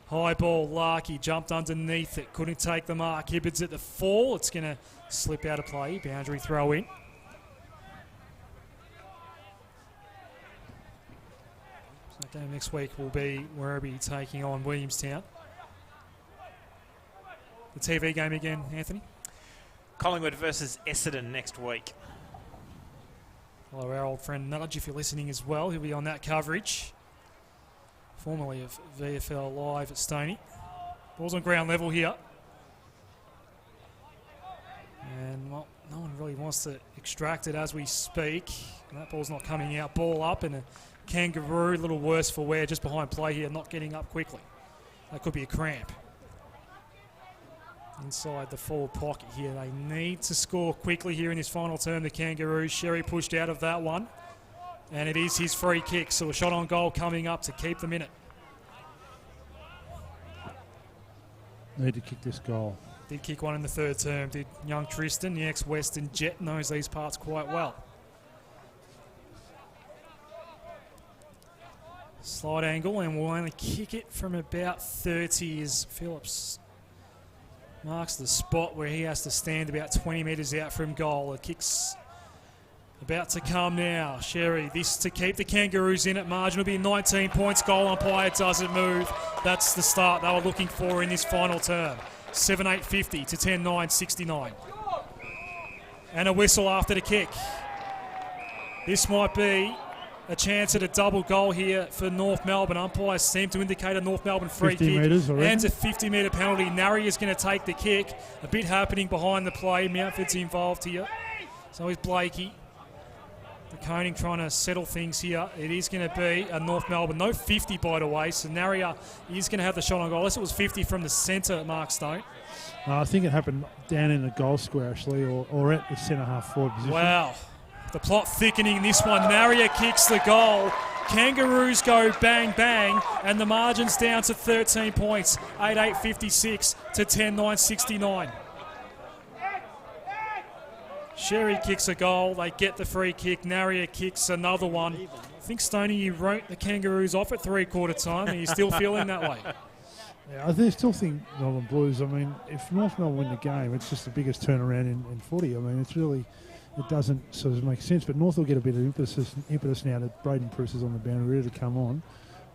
High ball, Larkey jumped underneath it. Couldn't take the mark. Hibbert's at the fall. It's going to slip out of play. Boundary throw in. So game next week will be Werribee taking on Williamstown. The TV game again, Anthony? Collingwood versus Essendon next week. Hello, our old friend Nudge, if you're listening as well. He'll be on that coverage. Formerly of VFL Live at Stoney. Ball's on ground level here. And, well, no one really wants to extract it as we speak. And that ball's not coming out. Ball up, and a Kangaroo, a little worse for wear, just behind play here, not getting up quickly. That could be a cramp. Inside the forward pocket here. They need to score quickly here in this final term, the Kangaroos. Sherry pushed out of that one. And it is his free kick, so a shot on goal coming up to keep them in it. Need to kick this goal. Did kick one in the third term, did young Tristan, the ex-Western Jet, knows these parts quite well. Slide angle, and we'll only kick it from about 30 as Phillips marks the spot where he has to stand about 20 metres out from goal. The kick's about to come now. Sherry, this to keep the Kangaroos in it. Margin will be 19 points. Goal umpire doesn't move. That's the start they were looking for in this final term. 7-8-50 to 10-9-69. And a whistle after the kick. This might be a chance at a double goal here for North Melbourne. Umpires seem to indicate a North Melbourne free kick. And a 50-metre penalty. Nari is going to take the kick. A bit happening behind the play. Mountford's involved here. So is Blakey. The Koning trying to settle things here. It is going to be a North Melbourne. No 50, by the way. So Naria is going to have the shot on goal. Unless it was 50 from the centre, Mark Stone. I think it happened down in the goal square, actually, or at the centre-half forward position. Wow. The plot thickening this one. Naria kicks the goal. Kangaroos go bang, bang, and the margin's down to 13 points. 8-8-56 to 10-9-69. Sherry kicks a goal. They get the free kick. Naria kicks another one. I think, Stoney, you wrote the Kangaroos off at three-quarter time, and you're still feeling that way. Yeah, I still think Melbourne Blues, I mean, if North Melbourne win the game, it's just the biggest turnaround in footy. I mean, it's really... It doesn't sort of make sense, but North will get a bit of impetus now that Braden Bruce is on the boundary, ready to come on,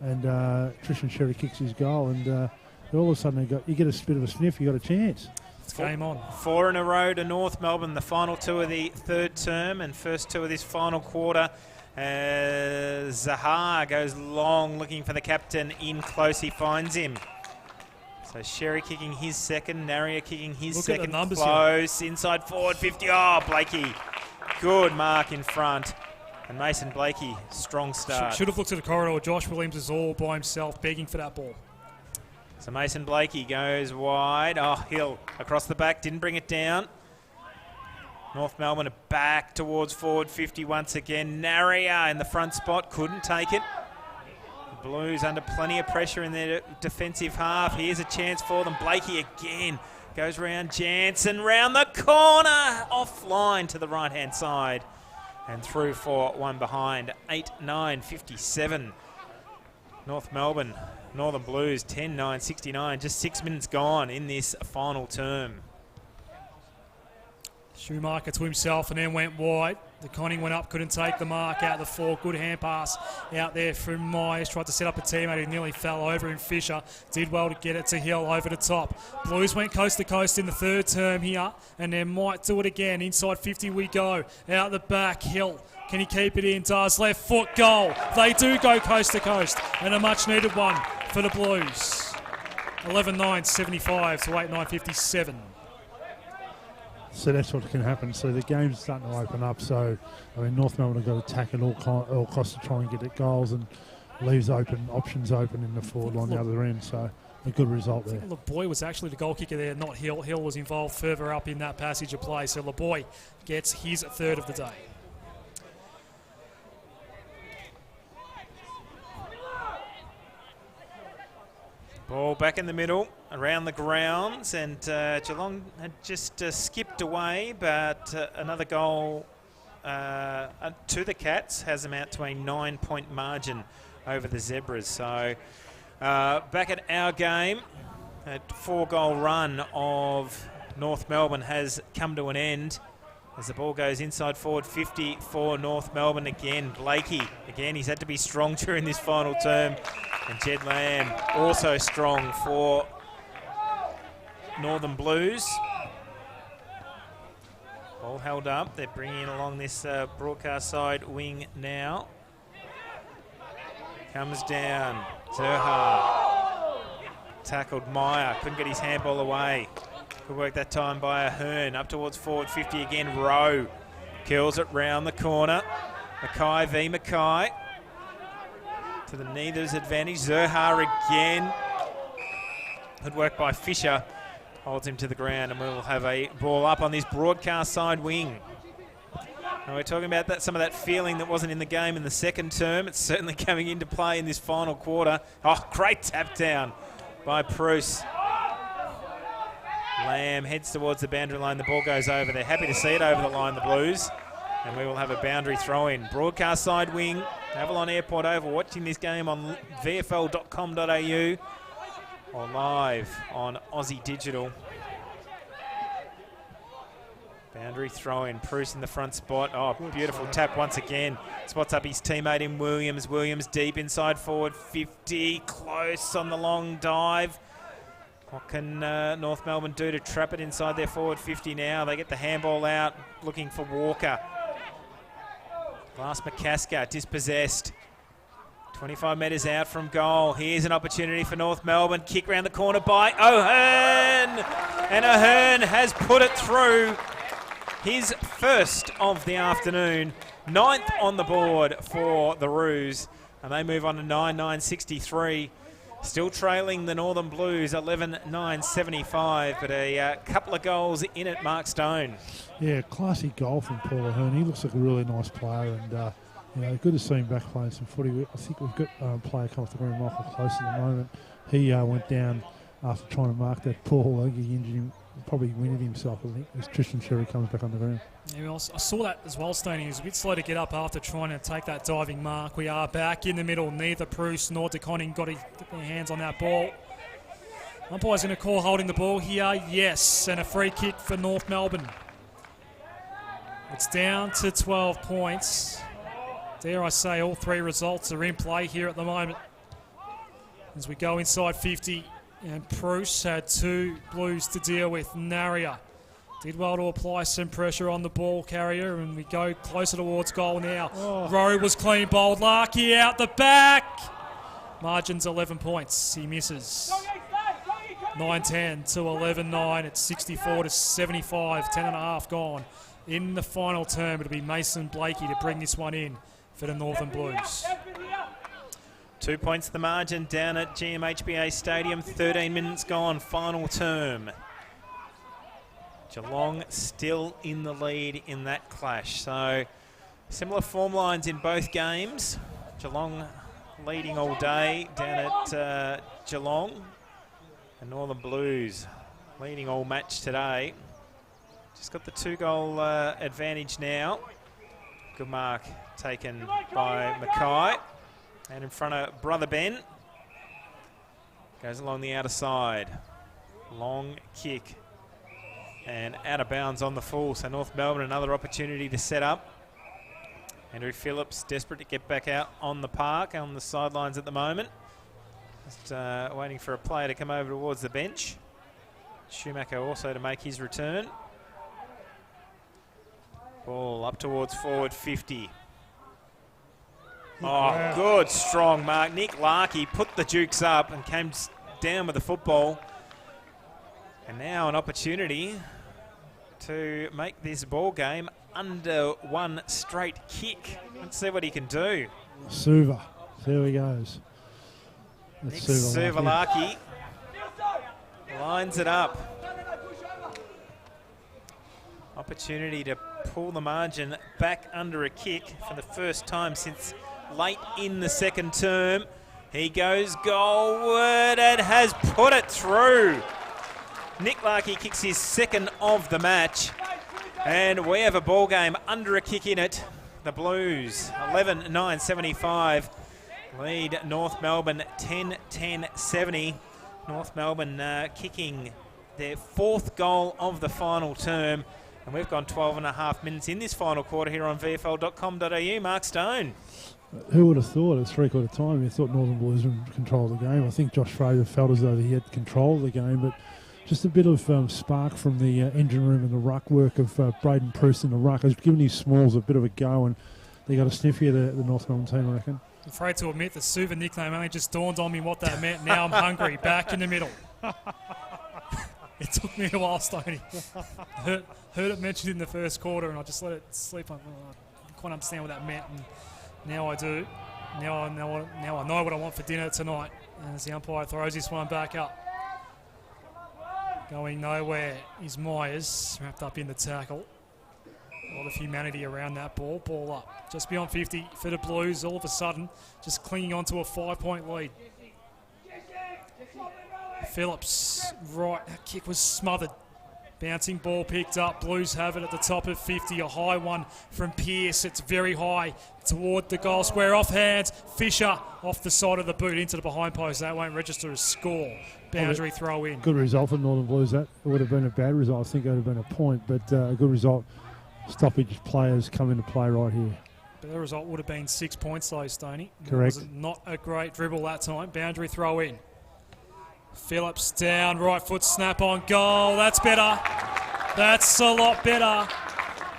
and Tristan Sherry kicks his goal, and all of a sudden you get a bit of a sniff, you got a chance. It's game on. 4 in a row to North Melbourne, the final 2 of the third term and first 2 of this final quarter. Zahar goes long, looking for the captain. In close, he finds him. So Sherry kicking his second, Naria kicking his second, close, here. Inside forward, 50, oh, Blakey. Good mark in front. And Mason Blakey, strong start. Should have looked at the corridor. Josh Williams is all by himself, begging for that ball. So Mason Blakey goes wide. Oh, Hill across the back, didn't bring it down. North Melbourne are back towards forward 50 once again. Naria in the front spot, couldn't take it. Blues under plenty of pressure in their defensive half. Here's a chance for them. Blakey again goes round Jansen, round the corner, offline to the right-hand side, and through for one behind. 8-9-57. North Melbourne, Northern Blues, 10-9-69. Just 6 minutes gone in this final term. Schumacher to himself and then went wide. The Conning went up, couldn't take the mark out of the 4. Good hand pass out there from Myers. Tried to set up a teammate who nearly fell over, and Fisher did well to get it to Hill over the top. Blues went coast to coast in the third term here, and they might do it again. Inside 50 we go. Out the back, Hill. Can he keep it in? Does. Left foot, goal. They do go coast to coast, and a much needed one for the Blues. 11-9-75 to 8-9-57. So that's what can happen. So the game's starting to open up. So, I mean, North Melbourne have got to attack at all costs to try and get it goals, and leaves options open in the forward line the other end. So a good result there. LeBoy was actually the goal kicker there, not Hill. Hill was involved further up in that passage of play. So LeBoy gets his third of the day. Ball back in the middle, around the grounds, and Geelong had just skipped away, but another goal to the Cats has them out to a 9-point margin over the Zebras. So back at our game, a 4-goal run of North Melbourne has come to an end as the ball goes inside forward 50 for North Melbourne again. Blakey, again, he's had to be strong during this final term. And Jed Lamb also strong for Northern Blues. Ball held up. They're bringing along this broadcast side wing now. Comes down. Zerha. Tackled Meyer. Couldn't get his handball away. Good work that time by Ahern. Up towards forward 50 again. Rowe. Kills it round the corner. Mackay v. Mackay. To the neither's advantage. Zerha again. Good work by Fisher. Holds him to the ground, and we will have a ball up on this broadcast side wing. Now we're talking about some of that feeling that wasn't in the game in the second term. It's certainly coming into play in this final quarter. Oh, great tap down by Bruce. Lamb heads towards the boundary line. The ball goes over. They're happy to see it over the line, the Blues. And we will have a boundary throw-in. Broadcast side wing, Avalon Airport Oval. Watching this game on VFL.com.au. or live on Aussie Digital. Boundary throw-in. Bruce in the front spot. Oh, beautiful tap once again. Spots up his teammate in Williams. Williams deep inside forward 50. Close on the long dive. What can North Melbourne do to trap it inside their forward 50 now? They get the handball out, looking for Walker. Last McCasker, dispossessed. 25 metres out from goal. Here's an opportunity for North Melbourne. Kick round the corner by Ahern. And Ahern has put it through. His first of the afternoon. 9th on the board for the Roos. And they move on to 9-9-63. Still trailing the Northern Blues 11-9-75. But a couple of goals in it, Mark Stone. Yeah, classy goal from Paul Ahern. He looks like a really nice player, and good to see him back playing some footy. I think we've got a player come off the ground, Michael Close at the moment. He went down after trying to mark that ball. I think he injured him, probably winded himself, I think, as Tristan Sherry comes back on the ground. Yeah, I saw that as well, Stoney. He was a bit slow to get up after trying to take that diving mark. We are back in the middle. Neither Bruce nor DeConning got their hands on that ball. Umpire's going to call holding the ball here. Yes, and a free kick for North Melbourne. It's down to 12 points. Dare I say, all three results are in play here at the moment. As we go inside 50, and Bruce had two Blues to deal with. Naria did well to apply some pressure on the ball carrier, and we go closer towards goal now. Oh. Rowe was clean bowled. Larkey out the back. Margin's 11 points. He misses. 9-10 to 11-9. It's 64-75. 10.5 gone. In the final term, it'll be Mason Blakey to bring this one in for the Northern Blues. 2 points the margin down at GMHBA Stadium. 13 minutes gone, final term. Geelong still in the lead in that clash. So similar form lines in both games. Geelong leading all day down at Geelong. And Northern Blues leading all match today. Just got the 2-goal advantage now. Good mark taken by Mackay. And in front of Brother Ben. Goes along the outer side. Long kick. And out of bounds on the full. So North Melbourne, another opportunity to set up. Andrew Phillips desperate to get back out on the park, on the sidelines at the moment. Just waiting for a player to come over towards the bench. Schumacher also to make his return. Ball up towards forward 50. Oh, good, strong mark. Nick Larkey put the Dukes up and came down with the football. And now an opportunity to make this ball game under one straight kick. Let's see what he can do. Suva, there he goes. Nick Suva-Larkey lines it up. Opportunity to pull the margin back under a kick for the first time since late in the second term. He goes goalward and has put it through. Nick Larkey kicks his second of the match. And we have a ball game under a kick in it. The Blues 11-9-75 lead North Melbourne 10-10-70. North Melbourne kicking their fourth goal of the final term. And we've gone 12.5 minutes in this final quarter here on VFL.com.au. Mark Stone. Who would have thought at three-quarter time? You thought Northern Blues were in control of the game. I think Josh Fraser felt as though he had control of the game, but just a bit of spark from the engine room and the ruck work of Braden Preuss in the ruck. Has given his smalls a bit of a go, and they got a sniff here, the North Melbourne team, I reckon. I'm afraid to admit the Suva nickname only just dawned on me what that meant. Now I'm hungry, back in the middle. It took me a while, Stoney. Heard it mentioned in the first quarter, and I just let it slip. I didn't quite understand what that meant, and now I do. Now I know what I want for dinner tonight. And as the umpire throws this one back up, going nowhere is Myers, wrapped up in the tackle. A lot of humanity around that ball. Ball up, just beyond 50 for the Blues. All of a sudden, just clinging on to a 5-point lead. Phillips, right, that kick was smothered. Bouncing ball picked up. Blues have it at the top of 50. A high one from Pearce. It's very high toward the goal square. Off hands. Fisher off the side of the boot into the behind post. That won't register as score. Boundary throw in. Good result for Northern Blues. That would have been a bad result. I think it would have been a point, but a good result. Stoppage players come into play right here. But the result would have been 6 points though, Stoney. Correct. It was not a great dribble that time. Boundary throw in. Phillips down, right foot snap on goal. That's better. That's a lot better.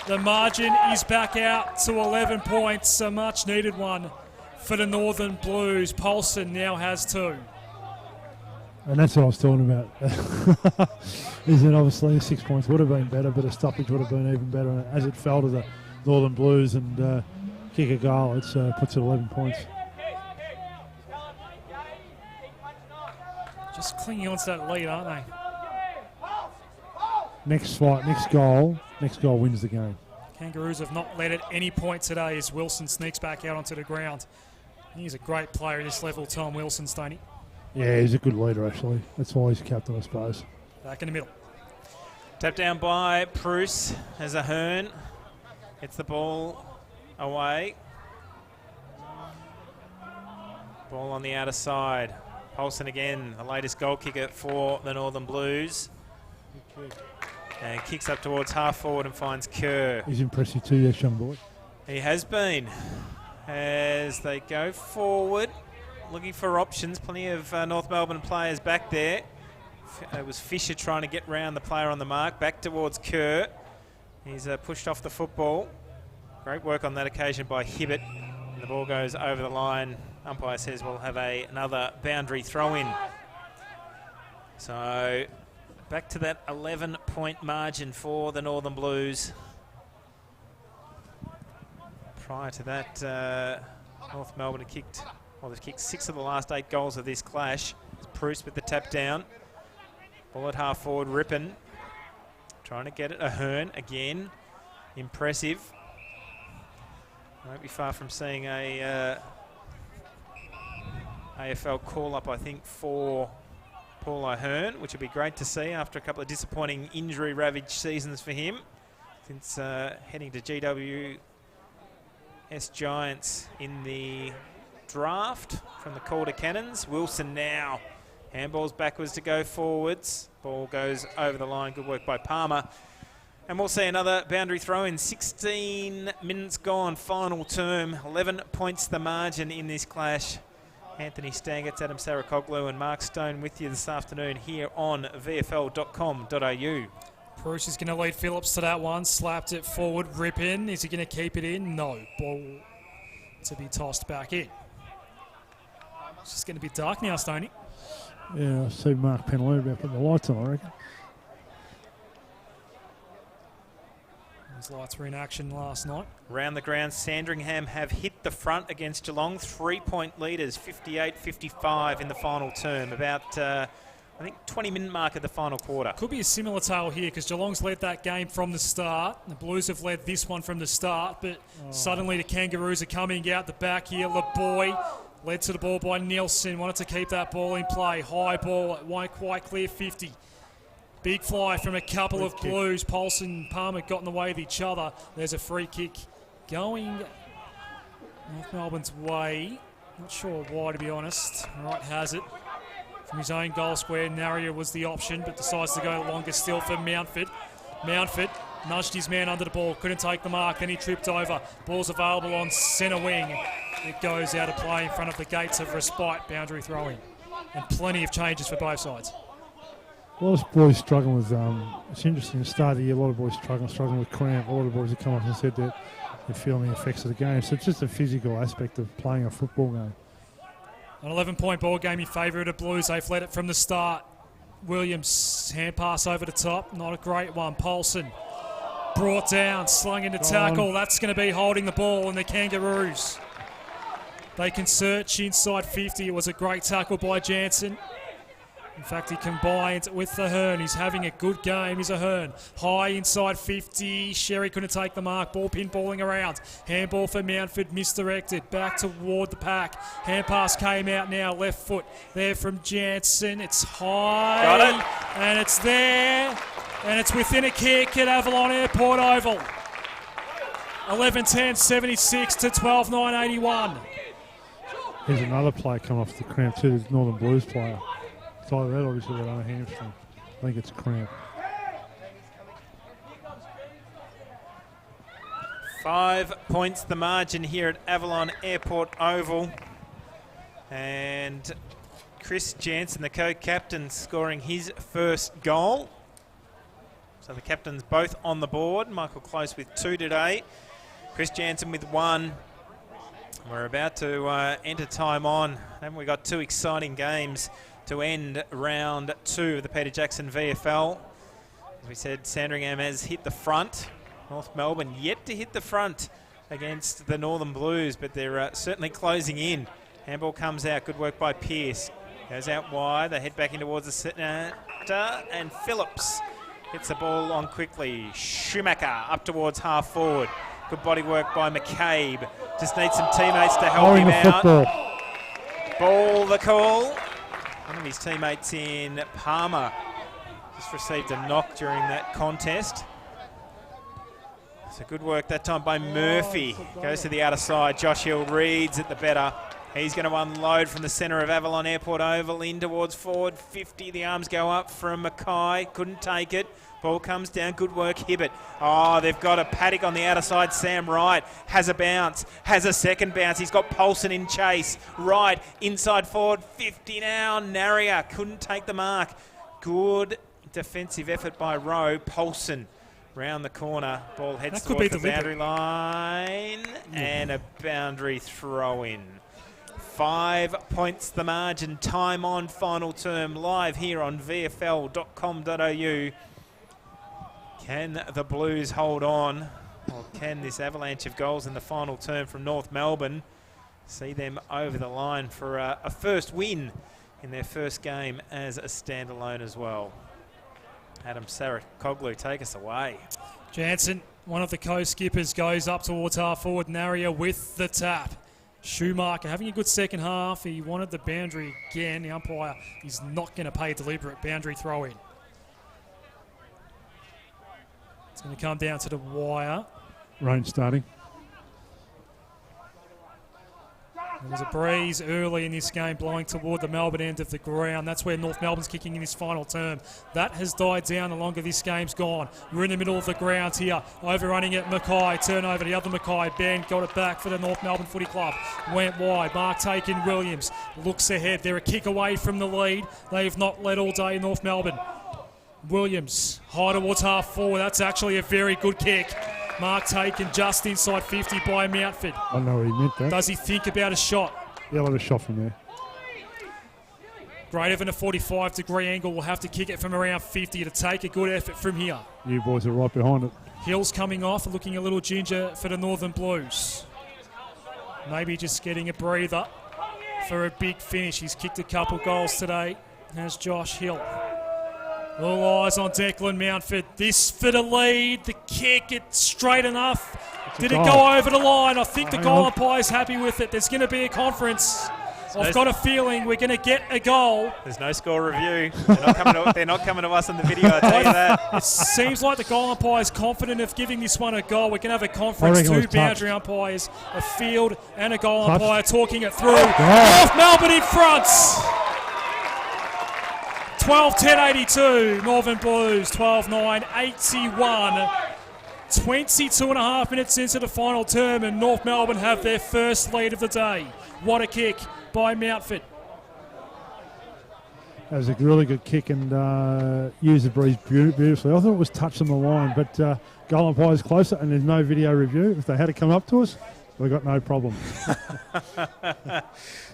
The margin is back out to 11 points. A much needed one for the Northern Blues. Paulson now has 2. And that's what I was talking about. Is that obviously 6 points would have been better, but a stoppage would have been even better. And as it fell to the Northern Blues and kick a goal, it puts it 11 points. Just clinging on to that lead, aren't they? Next fight, next goal wins the game. Kangaroos have not led at any point today as Wilson sneaks back out onto the ground. He's a great player at this level, Tom Wilson, Stoney. Yeah, he's a good leader, actually. That's why he's captain, I suppose. Back in the middle. Tap down by Preuss as a Hearn. Hits the ball away. Ball on the outer side. Paulson again, the latest goal kicker for the Northern Blues. And kicks up towards half forward and finds Kerr. He's impressive too, yes, young boy. He has been. As they go forward, looking for options. Plenty of North Melbourne players back there. It was Fisher trying to get round the player on the mark. Back towards Kerr. He's pushed off the football. Great work on that occasion by Hibbert. And the ball goes over the line. Umpire says we'll have another boundary throw-in. So back to that 11-point margin for the Northern Blues. Prior to that, North Melbourne they've kicked 6 of the last 8 goals of this clash. It's Preuss with the tap down. Ball at half forward, Rippon. Trying to get it, Ahern again. Impressive. Won't be far from seeing a AFL call-up, I think, for Paul Ahern, which would be great to see after a couple of disappointing injury-ravaged seasons for him since heading to GWS Giants in the draft from the Calder Cannons. Wilson now. Handballs backwards to go forwards. Ball goes over the line. Good work by Palmer. And we'll see another boundary throw in. 16 minutes gone, final term. 11 points the margin in this clash. Anthony Stangetz, Adam Sarakoglu and Mark Stone with you this afternoon here on VFL.com.au. Preuss is going to lead Phillips to that one. Slapped it forward. Rip in. Is he going to keep it in? No. Ball to be tossed back in. It's just going to be dark now, Stoney. Yeah, I see Mark Penalty about putting the lights on, I reckon. Those lights were in action last night. Round the ground, Sandringham have hit the front against Geelong. 3-point leaders, 58-55 in the final term. About, I think, 20-minute mark of the final quarter. Could be a similar tale here because Geelong's led that game from the start. The Blues have led this one from the start, but suddenly the Kangaroos are coming out the back here. LeBoy led to the ball by Nielsen. Wanted to keep that ball in play. High ball, it won't quite clear 50. Big fly from a couple of Blues. Paulson and Palmer got in the way of each other. There's a free kick going North Melbourne's way. Not sure why, to be honest. Wright has it. From his own goal square, Narrier was the option, but decides to go longer still for Mountford. Mountford nudged his man under the ball, couldn't take the mark, then he tripped over. Ball's available on centre wing. It goes out of play in front of the gates of respite, boundary throwing. And plenty of changes for both sides. A lot of boys struggling with, it's interesting, at the start of the year, a lot of boys struggling with cramp. A lot of boys have come up and said that they're feeling the effects of the game. So it's just a physical aspect of playing a football game. An 11-point ball game in favour of the Blues. They've led it from the start. Williams, hand pass over the top. Not a great one. Paulson brought down, slung into tackle. That's going to be holding the ball in the Kangaroos. They can search inside 50. It was a great tackle by Jansen. In fact, he combined with the Hearn. He's having a good game. He's a Hearn. High inside 50. Sherry couldn't take the mark. Ball pinballing around. Handball for Mountford, misdirected. Back toward the pack. Hand pass came out now. Left foot there from Jansen. It's high. Got it. And it's there. And it's within a kick at Avalon Airport Oval. 11-10, 76 to 12-9, 81. Here's another player come off the cramp too, the Northern Blues player. It's either that or he's got a hamstring. I think it's cramp. 5 points the margin here at Avalon Airport Oval. And Chris Jansen, the co-captain, scoring his first goal. So the captains both on the board. Michael Close with 2 today. Chris Jansen with 1. We're about to enter time on. Haven't we got 2 exciting games to end round 2 of the Peter Jackson VFL? As we said, Sandringham has hit the front. North Melbourne yet to hit the front against the Northern Blues, but they're certainly closing in. Handball comes out. Good work by Pearce. Goes out wide. They head back in towards the centre, and Phillips gets the ball on quickly. Schumacher up towards half forward. Good body work by McCabe. Just needs some teammates to help him out. Ball the call. One of his teammates in Palmer just received a knock during that contest. So good work that time by Murphy. Goes to the outer side. Josh Hill reads at the better. He's going to unload from the centre of Avalon Airport Oval in towards forward 50. The arms go up from Mackay. Couldn't take it. Ball comes down. Good work, Hibbert. Oh, they've got a paddock on the outer side. Sam Wright has a bounce. Has a second bounce. He's got Paulson in chase. Wright inside forward 50 now. Naria couldn't take the mark. Good defensive effort by Rowe. Paulson round the corner. Ball heads towards the boundary line. And a boundary throw-in. 5 points the margin. Time on final term. Live here on VFL.com.au. Can the Blues hold on? Or can this avalanche of goals in the final term from North Melbourne see them over the line for a first win in their first game as a standalone as well? Adam Sarakoglu, take us away. Jansen, one of the co-skippers, goes up towards half forward. Naria with the tap. Schumacher having a good second half. He wanted the boundary again. The umpire is not going to pay a deliberate boundary throw-in. It's going to come down to the wire. Rain starting. There was a breeze early in this game blowing toward the Melbourne end of the ground. That's where North Melbourne's kicking in his final term. That has died down the longer this game's gone. We're in the middle of the ground here. Overrunning it, Mackay. Turnover, the other Mackay. Ben got it back for the North Melbourne Footy Club. Went wide. Mark taken. Williams looks ahead. They're a kick away from the lead. They've not led all day, North Melbourne. Williams, high towards half forward. That's actually a very good kick. Mark taken just inside 50 by Mountford. I know what he meant that. Does he think about a shot? Yeah, let a shot from there. Greater than a 45-degree angle. Will have to kick it from around 50 to take a good effort from here. You boys are right behind it. Hill's coming off, looking a little ginger for the Northern Blues. Maybe just getting a breather for a big finish. He's kicked a couple goals today. There's Josh Hill. All eyes on Declan Mountford. This for the lead. The kick, it's straight enough. Did it go over the line? I think the goal umpire's happy with it. There's going to be a conference. I've got a feeling we're going to get a goal. There's no score review. They're not coming to us on the video, I tell you that. It seems like the goal umpire is confident of giving this one a goal. We're going to have a conference, 2 boundary umpires, a field and a goal umpire talking it through. North Melbourne in front. 12-10-82, Northern Blues, 12-9-81. 22 and a half minutes into the final term, and North Melbourne have their first lead of the day. What a kick by Mountford. That was a really good kick and used the breeze beautifully. I thought it was touching the line, but goal umpire's closer and there's no video review. If they had to come up to us, we've got no problem.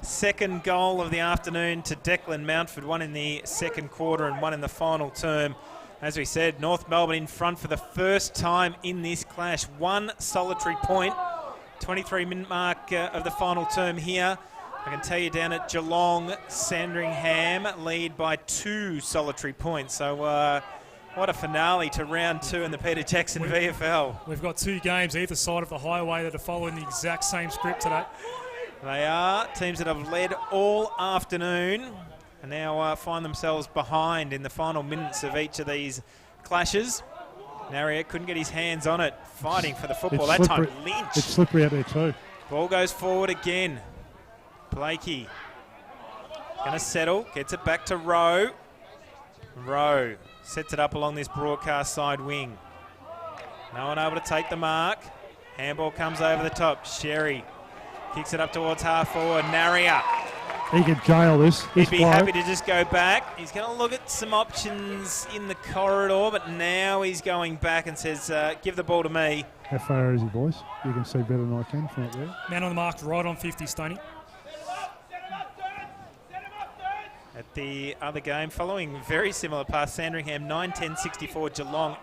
Second goal of the afternoon to Declan Mountford, one in the second quarter and one in the final term. As we said, North Melbourne in front for the first time in this clash. One solitary point, 23-minute mark of the final term here. I can tell you down at Geelong, Sandringham lead by 2 solitary points. So what a finale to round 2 in the Peter Jackson VFL. We've got 2 games either side of the highway that are following the exact same script today. They are teams that have led all afternoon and now find themselves behind in the final minutes of each of these clashes. Narrier couldn't get his hands on it, fighting for the football. That time, Lynch. It's slippery out there too. Ball goes forward again. Blakey going to settle, gets it back to Rowe. Rowe sets it up along this broadcast side wing. No one able to take the mark. Handball comes over the top. Sherry kicks it up towards half forward. Narrier. He could jail this. He'd be happy to just go back. He's going to look at some options in the corridor, but now he's going back and says, give the ball to me. How far is he, boys? You can see better than I can from up there. Man on the mark, right on 50, Stoney. At the other game, following very similar pass, Sandringham 9-10-64, Geelong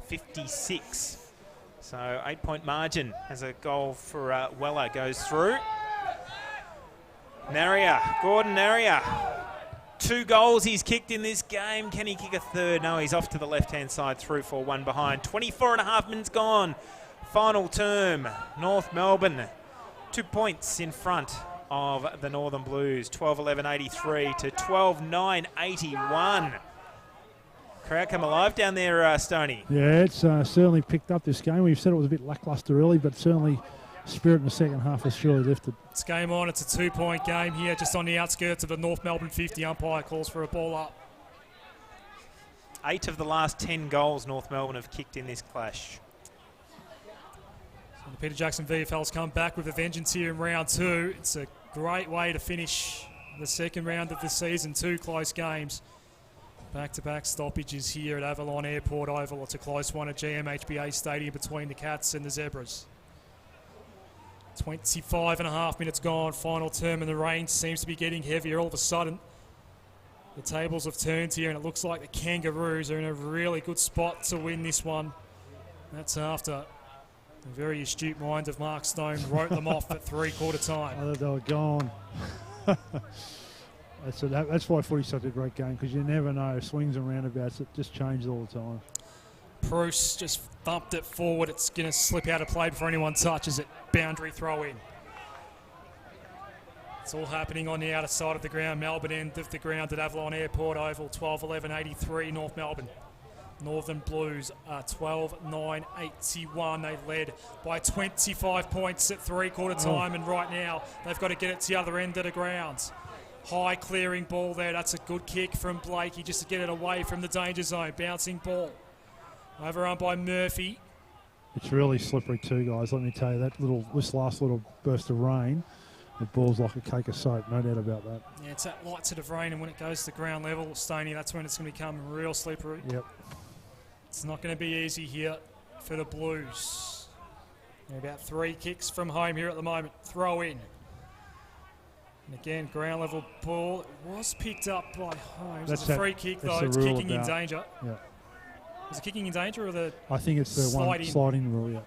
8-8-56. So 8-point margin as a goal for Weller goes through. Narrier, Gordon Narrier. 2 goals he's kicked in this game. Can he kick a third? No, he's off to the left-hand side through for 1 behind. 24 and a half minutes gone. Final term, North Melbourne. 2 points in front of the Northern Blues, 12-11-83 to 12-9-81. Crowd come alive down there, Stoney. Yeah, it's certainly picked up this game. We've said it was a bit lacklustre early, but certainly spirit in the second half has surely lifted. It's game on. It's a 2-point game here, just on the outskirts of the North Melbourne 50. Umpire calls for a ball up. 8 of the last 10 goals North Melbourne have kicked in this clash. So the Peter Jackson VFL's come back with a vengeance here in round 2. It's a great way to finish the second round of the season. 2 close games. Back-to-back stoppages here at Avalon Airport Oval. It's a close one at GMHBA Stadium between the Cats and the Zebras. 25 and a half minutes gone. Final term, and the rain seems to be getting heavier all of a sudden. The tables have turned here, and it looks like the Kangaroos are in a really good spot to win this one. That's after a very astute mind of Mark Stone wrote them off at 3/4 time. I thought they were gone. That's why footy's such a great game, because you never know. Swings and roundabouts, it just changes all the time. Bruce just thumped it forward. It's going to slip out of play before anyone touches it. Boundary throw in. It's all happening on the outer side of the ground. Melbourne end of the ground at Avalon Airport Oval. 12-11-83 North Melbourne. Northern Blues are 12-9-81. They led by 25 points at 3/4 time, and right now they've got to get it to the other end of the grounds. High clearing ball there. That's a good kick from Blakey just to get it away from the danger zone. Bouncing ball. Overrun by Murphy. It's really slippery too, guys. Let me tell you, this last little burst of rain, the ball's like a cake of soap, no doubt about that. Yeah, it's that light sort of rain, and when it goes to ground level, Stoney, that's when it's going to become real slippery. Yep. It's not going to be easy here for the Blues. They're about 3 kicks from home here at the moment. Throw in. And again, ground level ball. It was picked up by home. It's a free kick, though. It's kicking in danger. Yeah. Is it kicking in danger or the I think it's the sliding rule, yeah.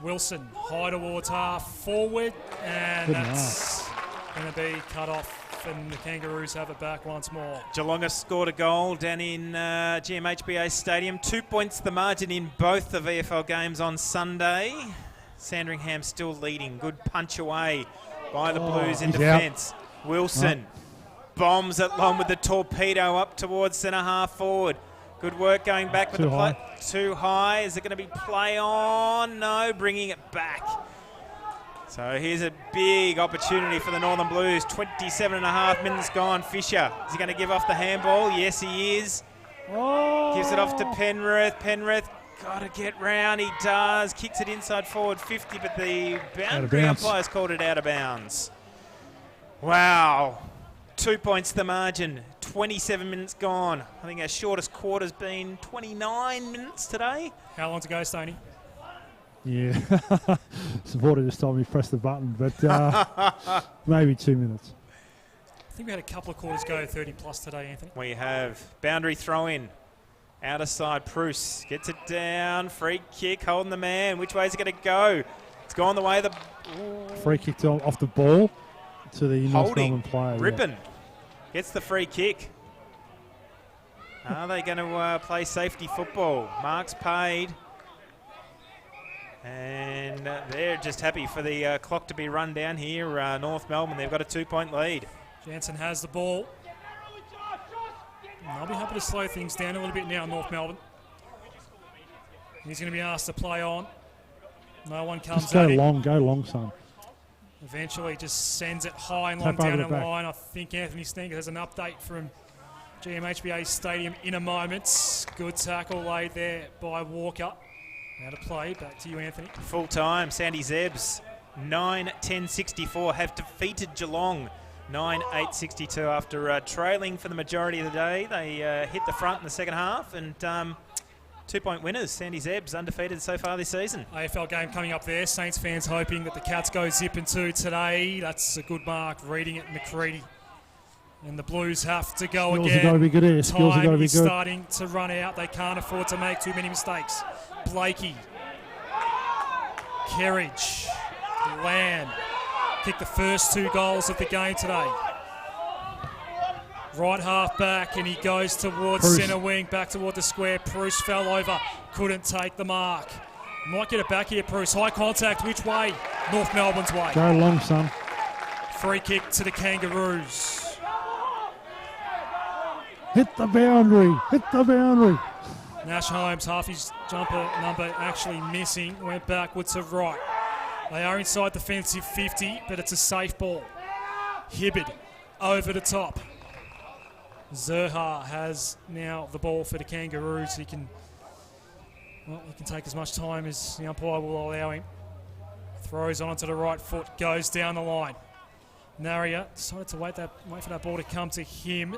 Wilson, high towards half forward, and that's going to be cut off, and the Kangaroos have it back once more. Geelong has scored a goal down in GMHBA Stadium. 2 points the margin in both the VFL games on Sunday. Sandringham still leading. Good punch away by the Blues in defence. Wilson bombs it long with the torpedo up towards centre half forward. Good work going back with the play. Too high. Is it going to be play on? No, bringing it back. So here's a big opportunity for the Northern Blues. 27 and a half minutes gone. Fisher, is he going to give off the handball? Yes, he is. Gives it off to Penrith. Penrith got to get round. He does. Kicks it inside forward 50, but the boundary umpire's called it out of bounds. Wow. 2 points the margin. 27 minutes gone. I think our shortest quarter's been 29 minutes today. How long to go, Stoney? Yeah. Supporter just told me press the button, but maybe 2 minutes. I think we had a couple of quarters go 30 plus today, Anthony. We have boundary throw in. Outer side, Bruce gets it down. Free kick, holding the man. Which way is it going to go? It's gone the way of the... Free kick off the ball to the North Melbourne player. Rippon gets the free kick. Are they going to play safety football? Mark's paid. And they're just happy for the clock to be run down here. North Melbourne, they've got a 2-point lead. Jansen has the ball. And they'll be happy to slow things down a little bit now, North Melbourne. He's going to be asked to play on. No one comes just at him. Go long, son. Eventually just sends it high and long down the line. I think Anthony Stinker has an update from GMHBA Stadium in a moment. Good tackle laid there by Walker. Now to play. Back to you, Anthony. Full time. Sandy Zebs, 9-10-64, have defeated Geelong. 9-8-62 after trailing for the majority of the day. They hit the front in the second half and 2-point winners. Sandy Zebs undefeated so far this season. AFL game coming up there. Saints fans hoping that the Cats go zipping 2 today. That's a good mark. Reading it, McCready. And the Blues have to go Skills again. Have got to be good here. Skills have got to be good. Starting to run out. They can't afford to make too many mistakes. Blakey. Kerridge. Lamb. Kicked the first 2 goals of the game today. Right half back, and he goes towards centre wing, back toward the square. Bruce fell over, couldn't take the mark. Might get it back here, Bruce. High contact, which way? North Melbourne's way. Go long, son. Free kick to the Kangaroos. Hit the boundary. Hit the boundary. Nash Holmes, half his jumper number actually missing, went backwards to right. They are inside defensive 50, but it's a safe ball. Hibbard over the top. Zerha has now the ball for the Kangaroos. He can take as much time as the umpire will allow him. Throws onto the right foot, goes down the line. Naria decided to wait for that ball to come to him.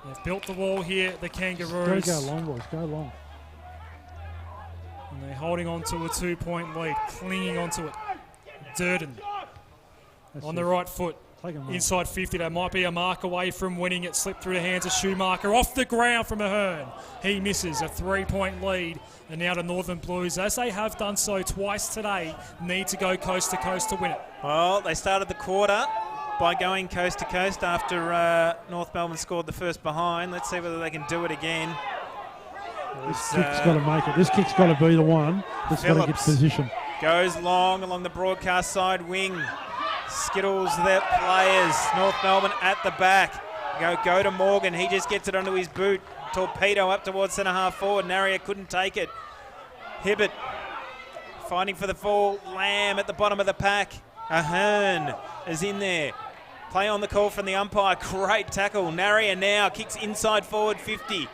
They've built the wall here, the Kangaroos. Go long, boys. Go long. And they're holding on to a 2-point lead, clinging onto it. Durden on the right foot. Inside 50, they might be a mark away from winning it. Slipped through the hands of Schumacher. Off the ground from Ahern. He misses a 3-point lead. And now the Northern Blues, as they have done so twice today, need to go coast to coast to win it. Well, they started the quarter by going coast to coast after North Melbourne scored the first behind. Let's see whether they can do it again. This kick's got to make it. This kick's got to be the one that's got to get position. Goes long along the broadcast side wing. Skittles their players. North Melbourne at the back. Go to Morgan. He just gets it onto his boot. Torpedo up towards centre half forward. Naria couldn't take it. Hibbert fighting for the fall. Lamb at the bottom of the pack. Ahern is in there. Play on the call from the umpire. Great tackle. Naria now kicks inside forward 50.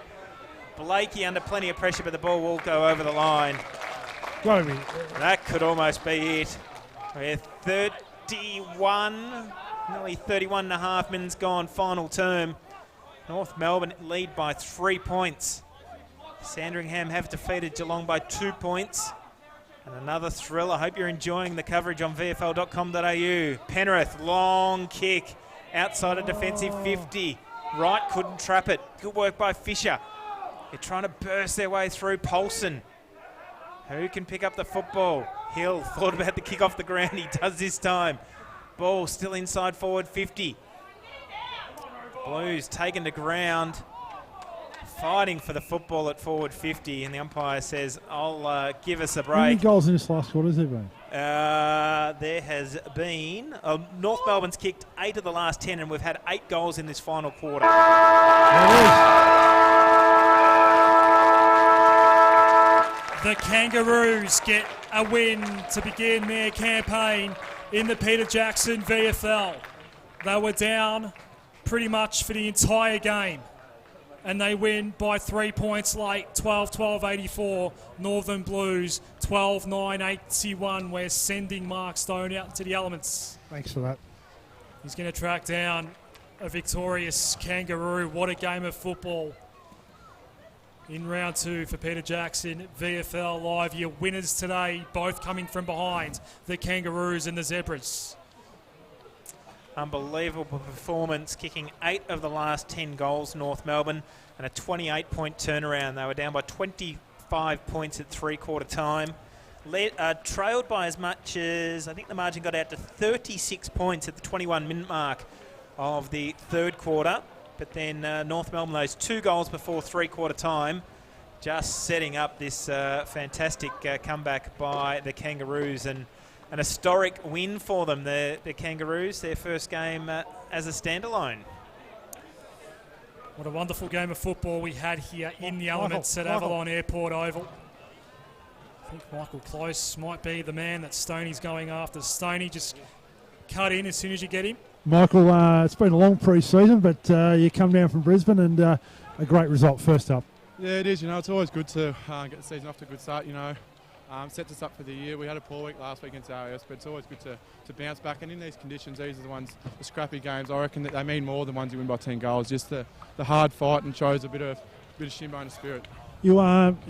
Blakey under plenty of pressure, but the ball will go over the line. That could almost be it. We're 31, nearly 31 and a half minutes gone, final term. North Melbourne lead by 3 points. Sandringham have defeated Geelong by 2 points. And another thrill. I hope you're enjoying the coverage on VFL.com.au. Penrith, long kick outside of defensive 50. Wright couldn't trap it. Good work by Fisher. They're trying to burst their way through. Paulson. Who can pick up the football? Hill thought about the kick off the ground. He does this time. Ball still inside forward 50. Blues taken to ground. Fighting for the football at forward 50. And the umpire says, I'll give us a break. How many goals in this last quarter has there been? There has been... North Melbourne's kicked 8 of the last 10, and we've had 8 goals in this final quarter. The Kangaroos get a win to begin their campaign in the Peter Jackson VFL. They were down pretty much for the entire game, and they win by 3 points late, 12-12-84. Northern Blues, 12-9-81. We're sending Mark Stone out into the elements. Thanks for that. He's going to track down a victorious Kangaroo. What a game of football in round 2 for Peter Jackson. VFL Live, your winners today, both coming from behind, the Kangaroos and the Zebras. Unbelievable performance, kicking 8 of the last 10 goals, North Melbourne, and a 28-point turnaround. They were down by 25 points at three-quarter time. Trailed by as much as, I think the margin got out to 36 points at the 21-minute mark of the third quarter. But then North Melbourne, those 2 goals before three-quarter time, just setting up this fantastic comeback by the Kangaroos, and an historic win for them, the Kangaroos, their first game as a standalone. What a wonderful game of football we had here in the elements at Avalon Airport Oval. I think Michael Close might be the man that Stoney's going after. Stoney, just cut in as soon as you get him. Michael, it's been a long pre-season, but you come down from Brisbane and a great result first up. Yeah, it is. It's always good to get the season off to a good start, sets us up for the year. We had a poor week last week against RAS, but it's always good to bounce back. And in these conditions, these are the scrappy games. I reckon that they mean more than ones you win by 10 goals. Just the hard fight, and shows a bit of shinbone of spirit. You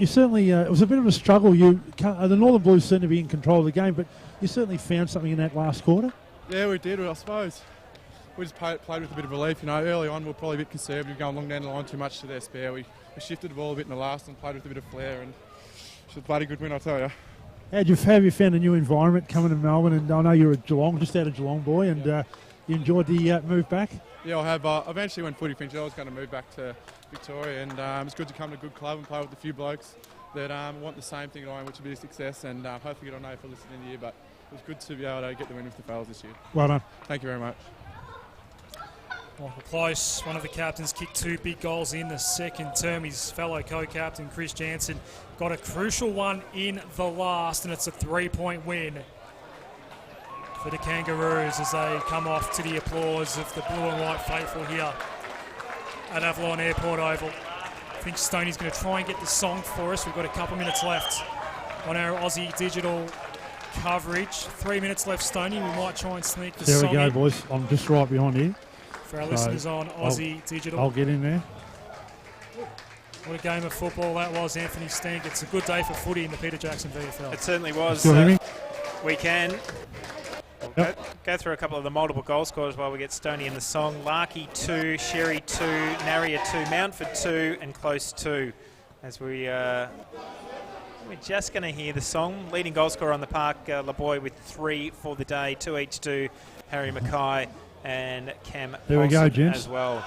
certainly, it was a bit of a struggle. The Northern Blues seemed to be in control of the game, but you certainly found something in that last quarter. Yeah, we did. I suppose we just played with a bit of relief. Early on we were probably a bit conservative, going long down the line too much to their spare. We shifted the ball a bit in the last and played with a bit of flair, and it's a bloody good win, I tell you. Have you found a new environment coming to Melbourne? And I know you're a Geelong, just out of Geelong boy, and you enjoyed the move back? Yeah, I have. Eventually when footy finished, I was going to move back to Victoria, and it's good to come to a good club and play with a few blokes that want the same thing I am, which will be a success, and hopefully get on AFL list in the year. But it was good to be able to get the win with the Fellas this year. Well done. Thank you very much. Michael Close, one of the captains, kicked 2 big goals in the second term. His fellow co-captain, Chris Jansen, got a crucial one in the last, and it's a 3-point win for the Kangaroos as they come off to the applause of the blue and white faithful here at Avalon Airport Oval. I think Stoney's going to try and get the song for us. We've got a couple of minutes left on our Aussie digital coverage. 3 minutes left, Stoney. We might try and sneak the song in. There we go, boys. I'm just right behind you. For our listeners on Aussie Digital. I'll get in there. What a game of football that was, Anthony Stank. It's a good day for footy in the Peter Jackson VFL. It certainly was. We can go through a couple of the multiple goal scorers while we get Stoney in the song. Larkey 2, Sherry 2, Naria 2, Mountford 2, and Close 2. As we're just going to hear the song. Leading goal scorer on the park, LaBoy with 3 for the day. 2 each to Harry Mackay and Cam there we go, gents. As well.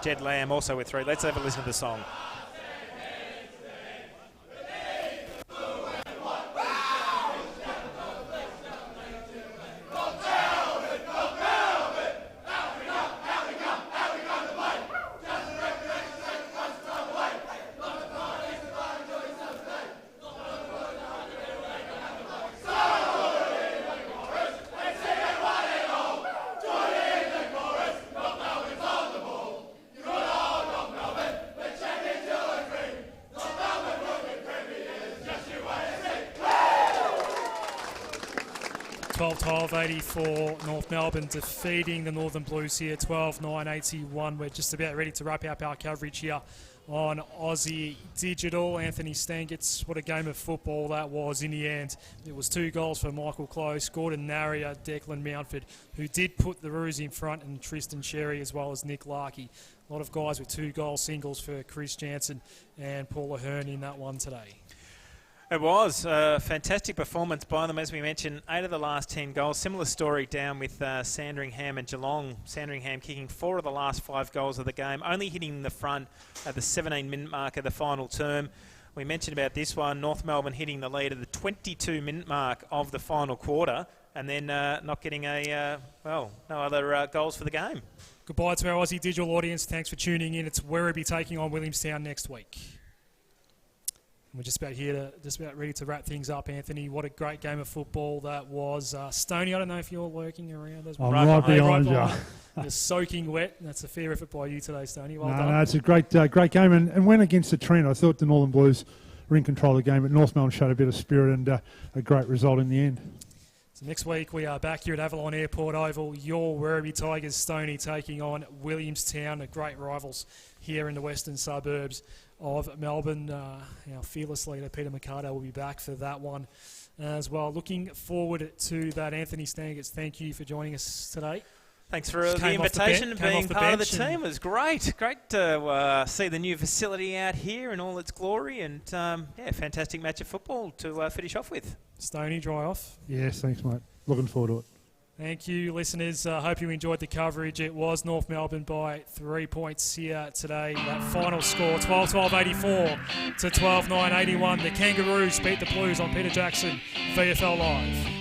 Jed Lamb also with 3. Let's have a listen to the song. For North Melbourne, defeating the Northern Blues here 12-9-81. We're just about ready to wrap up our coverage here on Aussie Digital. Anthony Stangitz, what a game of football that was in the end. It was 2 goals for Michael Close, Gordon Naria, Declan Mountford, who did put the Roos in front, and Tristan Sherry as well as Nick Larkey. A lot of guys with 2-goal singles for Chris Jansen and Paul Ahern in that one today. It was a fantastic performance by them, as we mentioned. 8 of the last 10 goals. Similar story down with Sandringham and Geelong. Sandringham kicking 4 of the last 5 goals of the game, only hitting the front at the 17-minute mark of the final term. We mentioned about this one, North Melbourne hitting the lead at the 22-minute mark of the final quarter, and then not getting no other goals for the game. Goodbye to our Aussie Digital audience. Thanks for tuning in. It's Werribee taking on Williamstown next week. We're just about ready to wrap things up, Anthony. What a great game of football that was. Stoney, I don't know if you're lurking around. I'm right behind you. You're soaking wet. That's a fair effort by you today, Stoney. Well done. No, it's a great game. And went against the trend. I thought the Northern Blues were in control of the game, but North Melbourne showed a bit of spirit and a great result in the end. It's So next week we are back here at Avalon Airport Oval. Your Werribee Tigers, Stoney, taking on Williamstown, the great rivals here in the western suburbs of Melbourne. Our fearless leader Peter Mercado will be back for that one as well. Looking forward to that. Anthony Stangetz, thank you for joining us today. Thanks for the invitation and being part of the team. It was great. Great to see the new facility out here in all its glory, and fantastic match of football to finish off with. Stoney, dry off. Yes, thanks, mate. Looking forward to it. Thank you, listeners. Hope you enjoyed the coverage. It was North Melbourne by 3 points here today. That final score, 12-12-84 to 12-9-81. The Kangaroos beat the Blues on Peter Jackson, VFL Live.